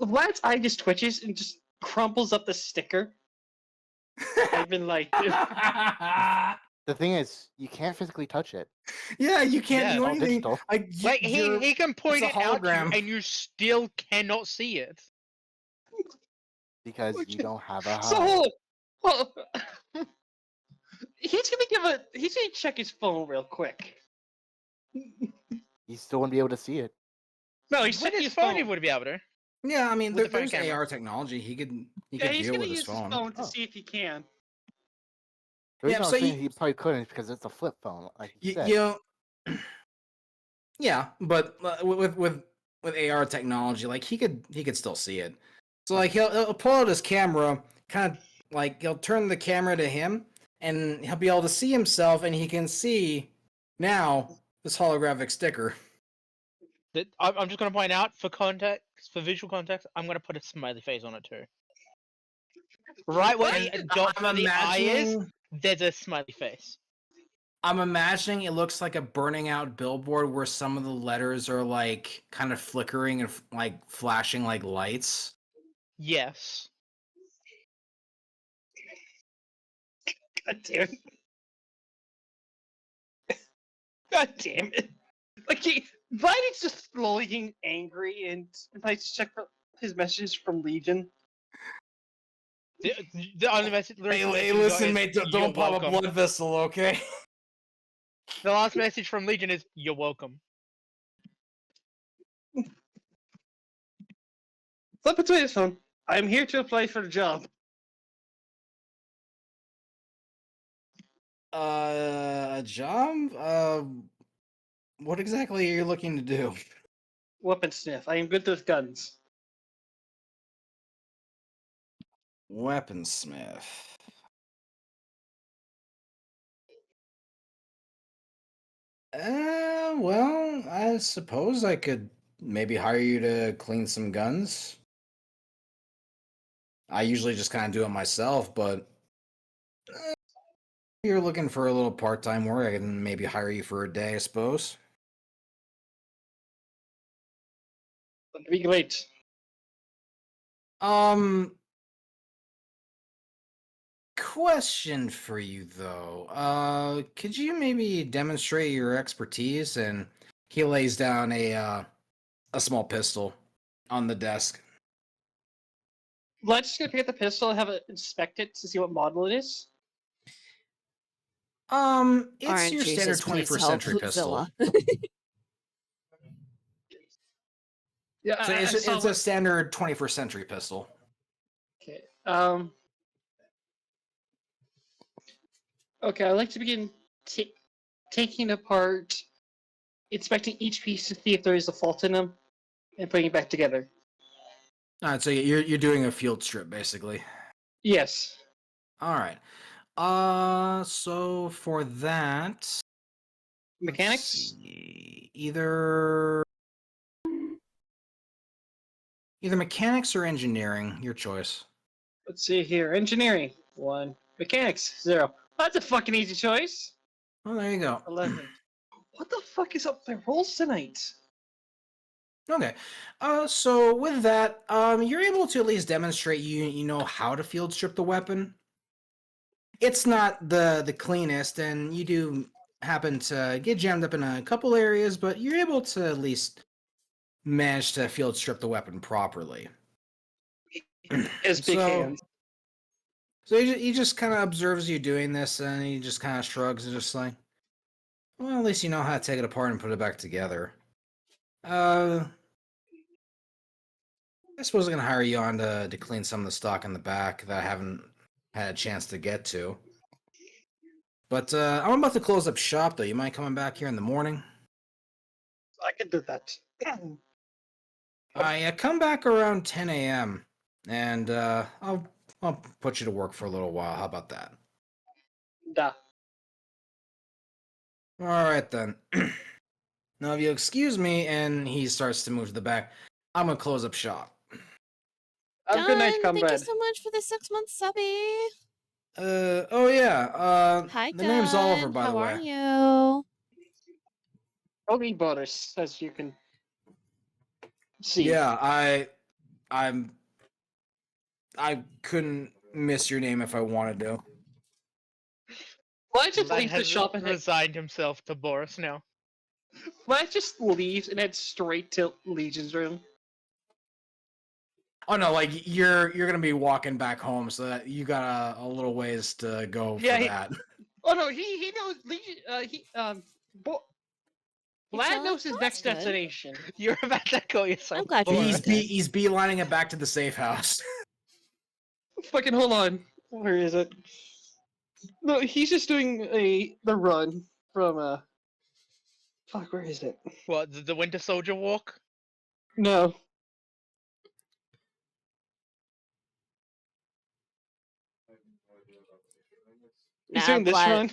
Vlad's eye just twitches and just crumples up the sticker. I've been like, The thing is, you can't physically touch it. Yeah, you can't Yeah, do all anything. digital. Like, Like he can point a it out to you, hologram. and you still cannot see it. Because you don't have a so hide. well, he's gonna check his phone real quick. You still wouldn't be able to see it. No, he's With checking his his phone, phone. he would be able to. Yeah, I mean, With the phone there's camera. AR technology. He could Yeah, he's deal gonna with his use his phone. phone to Oh. see if he can. The reason Yeah, I'm so saying he probably couldn't is because it's a flip phone, like you said. You know, yeah, but with AR technology, like he could still see it. So like he'll pull out his camera, kind of like he'll turn the camera to him, and he'll be able to see himself, and he can see now this holographic sticker. I'm just gonna point out for context, for visual context, I'm gonna put a smiley face on it too. Right where the dot for the eye is, there's a smiley face. I'm imagining it looks like a burning out billboard where some of the letters are like kind of flickering and like flashing like lights. Yes. God damn it. God damn it. Like Biden's just slowly getting angry, and I just check for his messages from Legion. The only message. Hey, listen, mate, don't pop a blood vessel, okay? The last message from Legion is "You're welcome." Flip between his phone. I'm here to apply for a job. A job? What exactly are you looking to do? Weaponsmith. I am good with guns. Weaponsmith. Well, I suppose I could maybe hire you to clean some guns. I usually just kind of do it myself, but if you're looking for a little part-time work, I can maybe hire you for a day, I suppose. That'd be great. Question for you though. Could you maybe demonstrate your expertise? And he lays down a small pistol on the desk. Let's just gonna pick up the pistol and have it inspect it to see what model it is. It's Orange your standard juices, please 21st help century pistol. Zilla. Yeah, So I it's saw it's a what. standard 21st century pistol. Okay. Okay, I'd like to begin taking apart, inspecting each piece to see if there is a fault in them, and putting it back together. All right, so you're doing a field strip basically. Yes. All right. So for that, let's Mechanics? see. Either mechanics or engineering, your choice. Let's see here. Engineering, 1. Mechanics, 0. That's a fucking easy choice. Well, there you go. 11. What the fuck is up with my rolls tonight? Okay. So with that, you're able to at least demonstrate you know how to field strip the weapon. It's not the cleanest, and you do happen to get jammed up in a couple areas, but you're able to at least manage to field strip the weapon properly. His big hands. So he just kind of observes you doing this, and he just kind of shrugs and just like, well, at least you know how to take it apart and put it back together. I suppose I'm gonna hire you on to clean some of the stock in the back that I haven't had a chance to get to. But I'm about to close up shop, though. You mind coming back here in the morning? I can do that. Yeah, come back around 10 a.m. and I'll put you to work for a little while. How about that? Da. All right then. Now, if you excuse me, and he starts to move to the back, I'm gonna close up shop. Have a good night, Done. Thank you comrade. so much for the 6-month subby. Oh yeah. Hi, The name's Oliver, Dunn. by How the are way. you? Only bonus, as you can see. Yeah, I couldn't miss your name if I wanted to. Why just Vlad leave the has shop and head? resigned himself to Boris now. Why just leaves and head straight to Legion's room? Oh no, like you're gonna be walking back home, so that you got a little ways to go Yeah, for he- that. Oh no, he knows Legion. You're Vlad chilling? knows his Oh, next that's good. destination. You're about to call yourself. I'm glad you're Boris. He's beelining it back to the safe house. Fucking hold on. Where is it? No, he's just doing the run from Fuck, where is it? What, the Winter Soldier walk? No. He's Nah, doing this Vlad. run.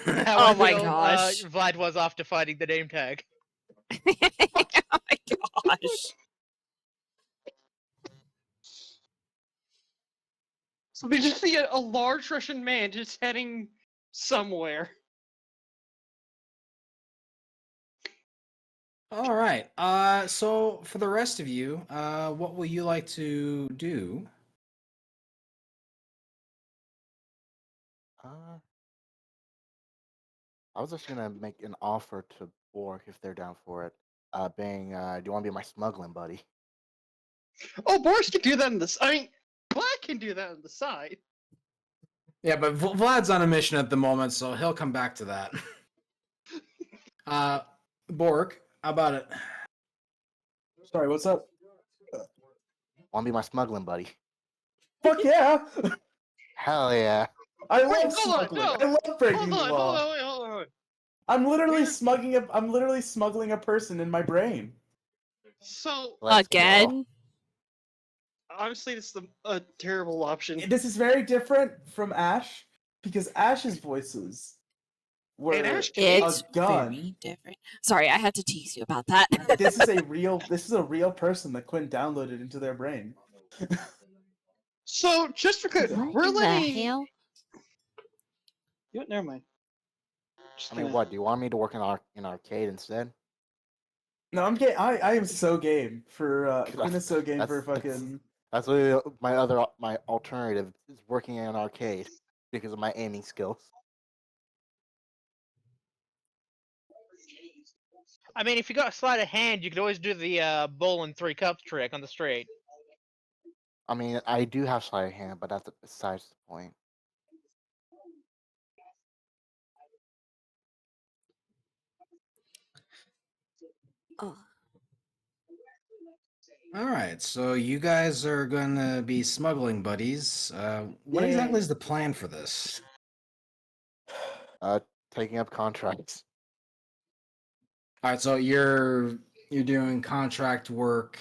That Oh was my how, gosh. Vlad was after finding the name tag. Oh my gosh. So we just see a large Russian man just heading somewhere. All right. So for the rest of you, what will you like to do? I was just gonna make an offer to Borg if they're down for it. Do you want to be my smuggling buddy? Oh, Boris can do that on the. I mean, Black can do that on the side. Yeah, but Vlad's on a mission at the moment, so he'll come back to that. Bork, how about it? Sorry, what's up? Want to be my smuggling buddy? Fuck yeah! Hell yeah! I Wait, love hold on, smuggling. no. I love breaking Hold the on, law. hold on. I'm literally We're- I'm literally smuggling a person in my brain. So, Let's go. Again? honestly, this is a terrible option. This is very different from Ash because Ash's voices where ashtray? It's a gun. very different. Sorry, I had to tease you about that. This is a real person that Quinn downloaded into their brain. So just for good, What we're in the letting. hell? You know what, never mind. Just I mean, gonna- what? Do you want me to work in arcade instead? No, I'm game. I am so game for Quinn is so game That's- for that's- fucking. That's literally my alternative is working in an arcade because of my aiming skills. I mean, if you got a sleight of hand, you could always do the bowl and 3 cups trick on the street. I mean, I do have sleight of hand, but that's besides the point. Oh. All right, so you guys are going to be smuggling buddies. What exactly Yay. is the plan for this? Taking up contracts. All right, so you're doing contract work.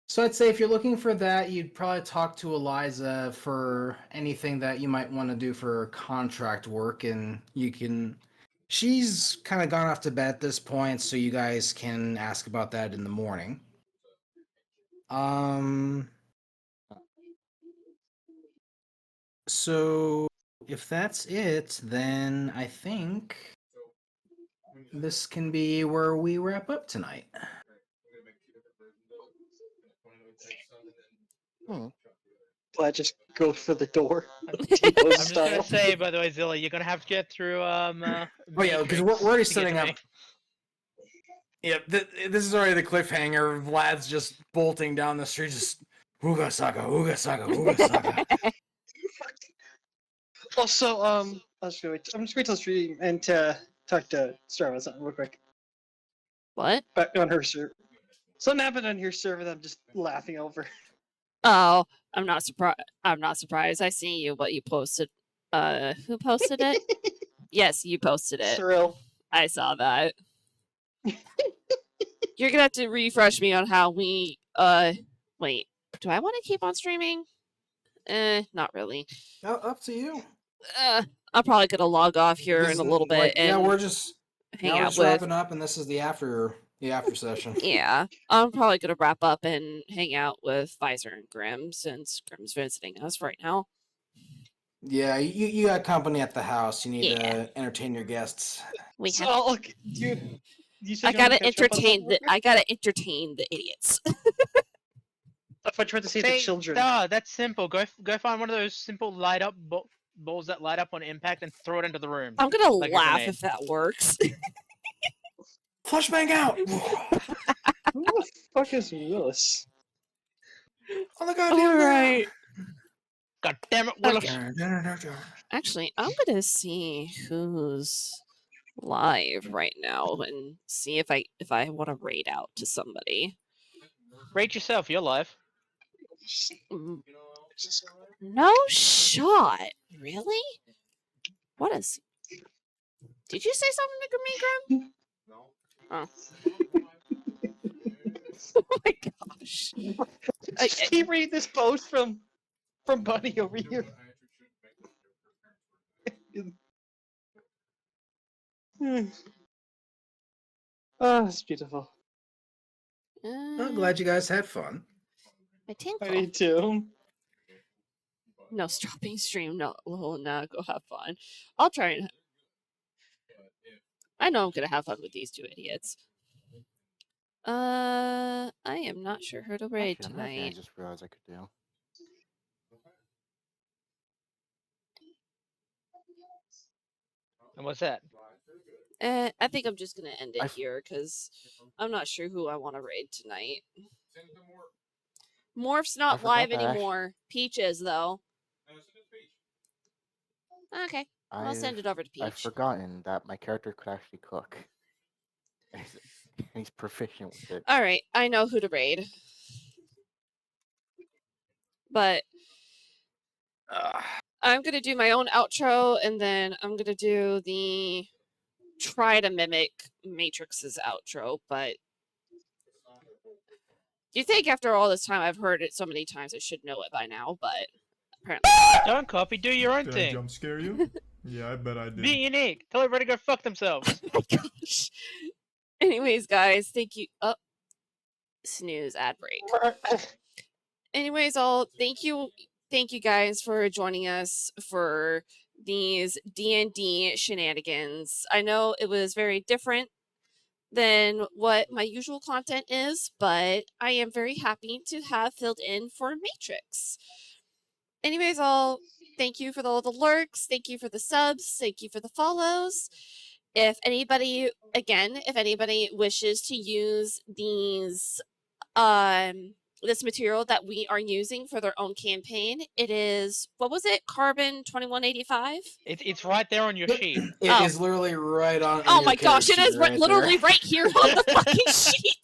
So I'd say if you're looking for that, you'd probably talk to Eliza for anything that you might want to do for contract work, and you can. She's kind of gone off to bed at this point, so you guys can ask about that in the morning. So if that's it, then I think this can be where we wrap up tonight. Vlad just goes for the door. I'm just gonna say, by the way, Zilla, you're gonna have to get through Oh yeah, because Matrix we're already to get setting to up. me. Yeah, this is already the cliffhanger. Vlad's just bolting down the street, just Ooga Saga, Ooga Saga, Ooga Saga. Also, I'm just gonna wait till stream and to talk to Star about something real quick. What? But on her server, something happened on your server that I'm just laughing over. Oh, I'm not surprised. I'm not surprised. I see you. What you posted? Who posted it? Yes, you posted it. Thrill. I saw that. You're gonna have to refresh me on how we. Wait. Do I want to keep on streaming? Not really. Up to you. I'm probably gonna log off here in a little bit Like, and yeah, we're just hang now we're out just with. wrapping up, and this is the after session. Yeah, I'm probably gonna wrap up and hang out with Visor and Grim since Grim's visiting us right now. Yeah, you got company at the house. You need Yeah. to entertain your guests. We So, have. look, dude, you said I you wanted gotta to catch up on entertain something the. real quick? I gotta entertain the idiots. If I tried to say the Say, children. duh, that's simple. Go find one of those simple light up balls that light up on impact and throw it into the room. I'm gonna Like a laugh grenade. if that works. Flashbang out! Who the fuck is Willis? On the goddamn All right. God damn it, Willis. Okay. Actually, I'm gonna see who's live right now and see if I want to raid out to somebody. Rate yourself, you're live. Mm, No shot. Really? What is? Did you say something to me, Grim? Oh. Oh my gosh. Can you read this post from Buddy over here? Oh, it's beautiful. I'm glad you guys had fun. I tinkle. I need to. No stopping stream. No, well, no, go have fun. I'll try and. I know I'm gonna have fun with these two idiots. I am not sure who to raid Actually, another thing I tonight. just realized I could do. And what's that? I think I'm just gonna end it I- here because I'm not sure who I want to raid tonight. Morph's not forgot live that anymore. Peach is though. Okay, I'll send it over to I've Peach. forgotten that my character could actually cook. He's proficient with it. All right, I know who to raid. But I'm gonna do my own outro, and then I'm gonna do the try to mimic Matrix's outro. But you think after all this time, I've heard it so many times, I should know it by now. But Apparently. Don't copy, do your own Did I thing. jump scare you? Yeah, I bet I did. Be unique. Tell everybody to go fuck themselves. Oh my gosh. Anyways, guys, thank you. Oh, snooze ad break. Anyways, thank you guys for joining us for these D&D shenanigans. I know it was very different than what my usual content is, but I am very happy to have filled in for Matrix. Anyways, thank you for all the lurks, thank you for the subs, thank you for the follows. If anybody wishes to use these this material that we are using for their own campaign, it is, what was it, Carbon 2185? It's right there on your Yep. sheet. It Oh. is literally right on. Oh your my gosh, it character is right literally there. right here on the fucking sheet.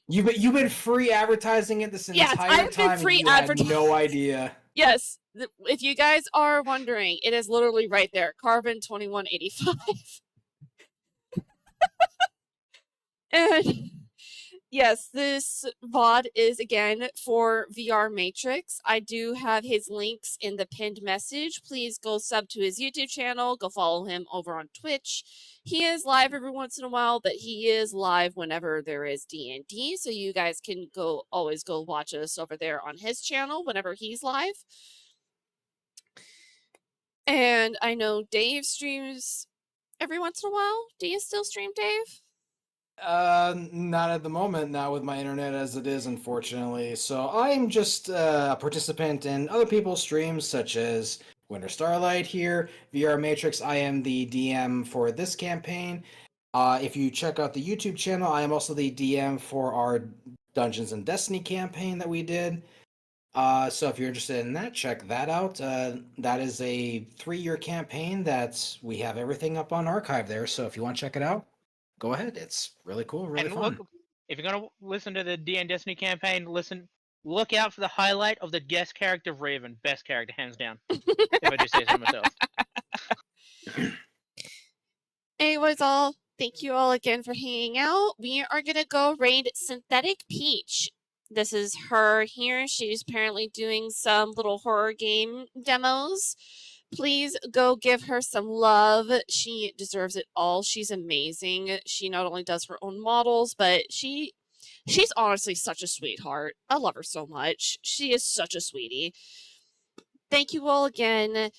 You've been free advertising it this Yes, entire I've been time, free and you had advertising. no idea. Yes, if you guys are wondering, it is literally right there, Carbon 2185. And yes, this VOD is again for VR Matrix. I do have his links in the pinned message. Please go sub to his YouTube channel. Go follow him over on Twitch. He is live every once in a while, but he is live whenever there is D&D. So you guys can always go watch us over there on his channel whenever he's live. And I know Dave streams every once in a while. Do you still stream, Dave? Not at the moment, not with my internet as it is, unfortunately. So I'm just a participant in other people's streams, such as Winter Starlight here, VR Matrix. I am the DM for this campaign. If you check out the YouTube channel, I am also the DM for our Dungeons and Destiny campaign that we did. So if you're interested in that, check that out. That is a 3-year campaign that we have everything up on archive there. So if you want to check it out, go ahead. It's really cool, really And fun. look, if you're gonna listen to the D&D Destiny campaign, look out for the highlight of the guest character Raven. Best character, hands down. If I do say so myself. Anyways, thank you all again for hanging out. We are gonna go raid Synthetic Peach. This is her here. She's apparently doing some little horror game demos. Please go give her some love. She deserves it all. She's amazing. She not only does her own models, but she's honestly such a sweetheart. I love her so much. She is such a sweetie. Thank you all again.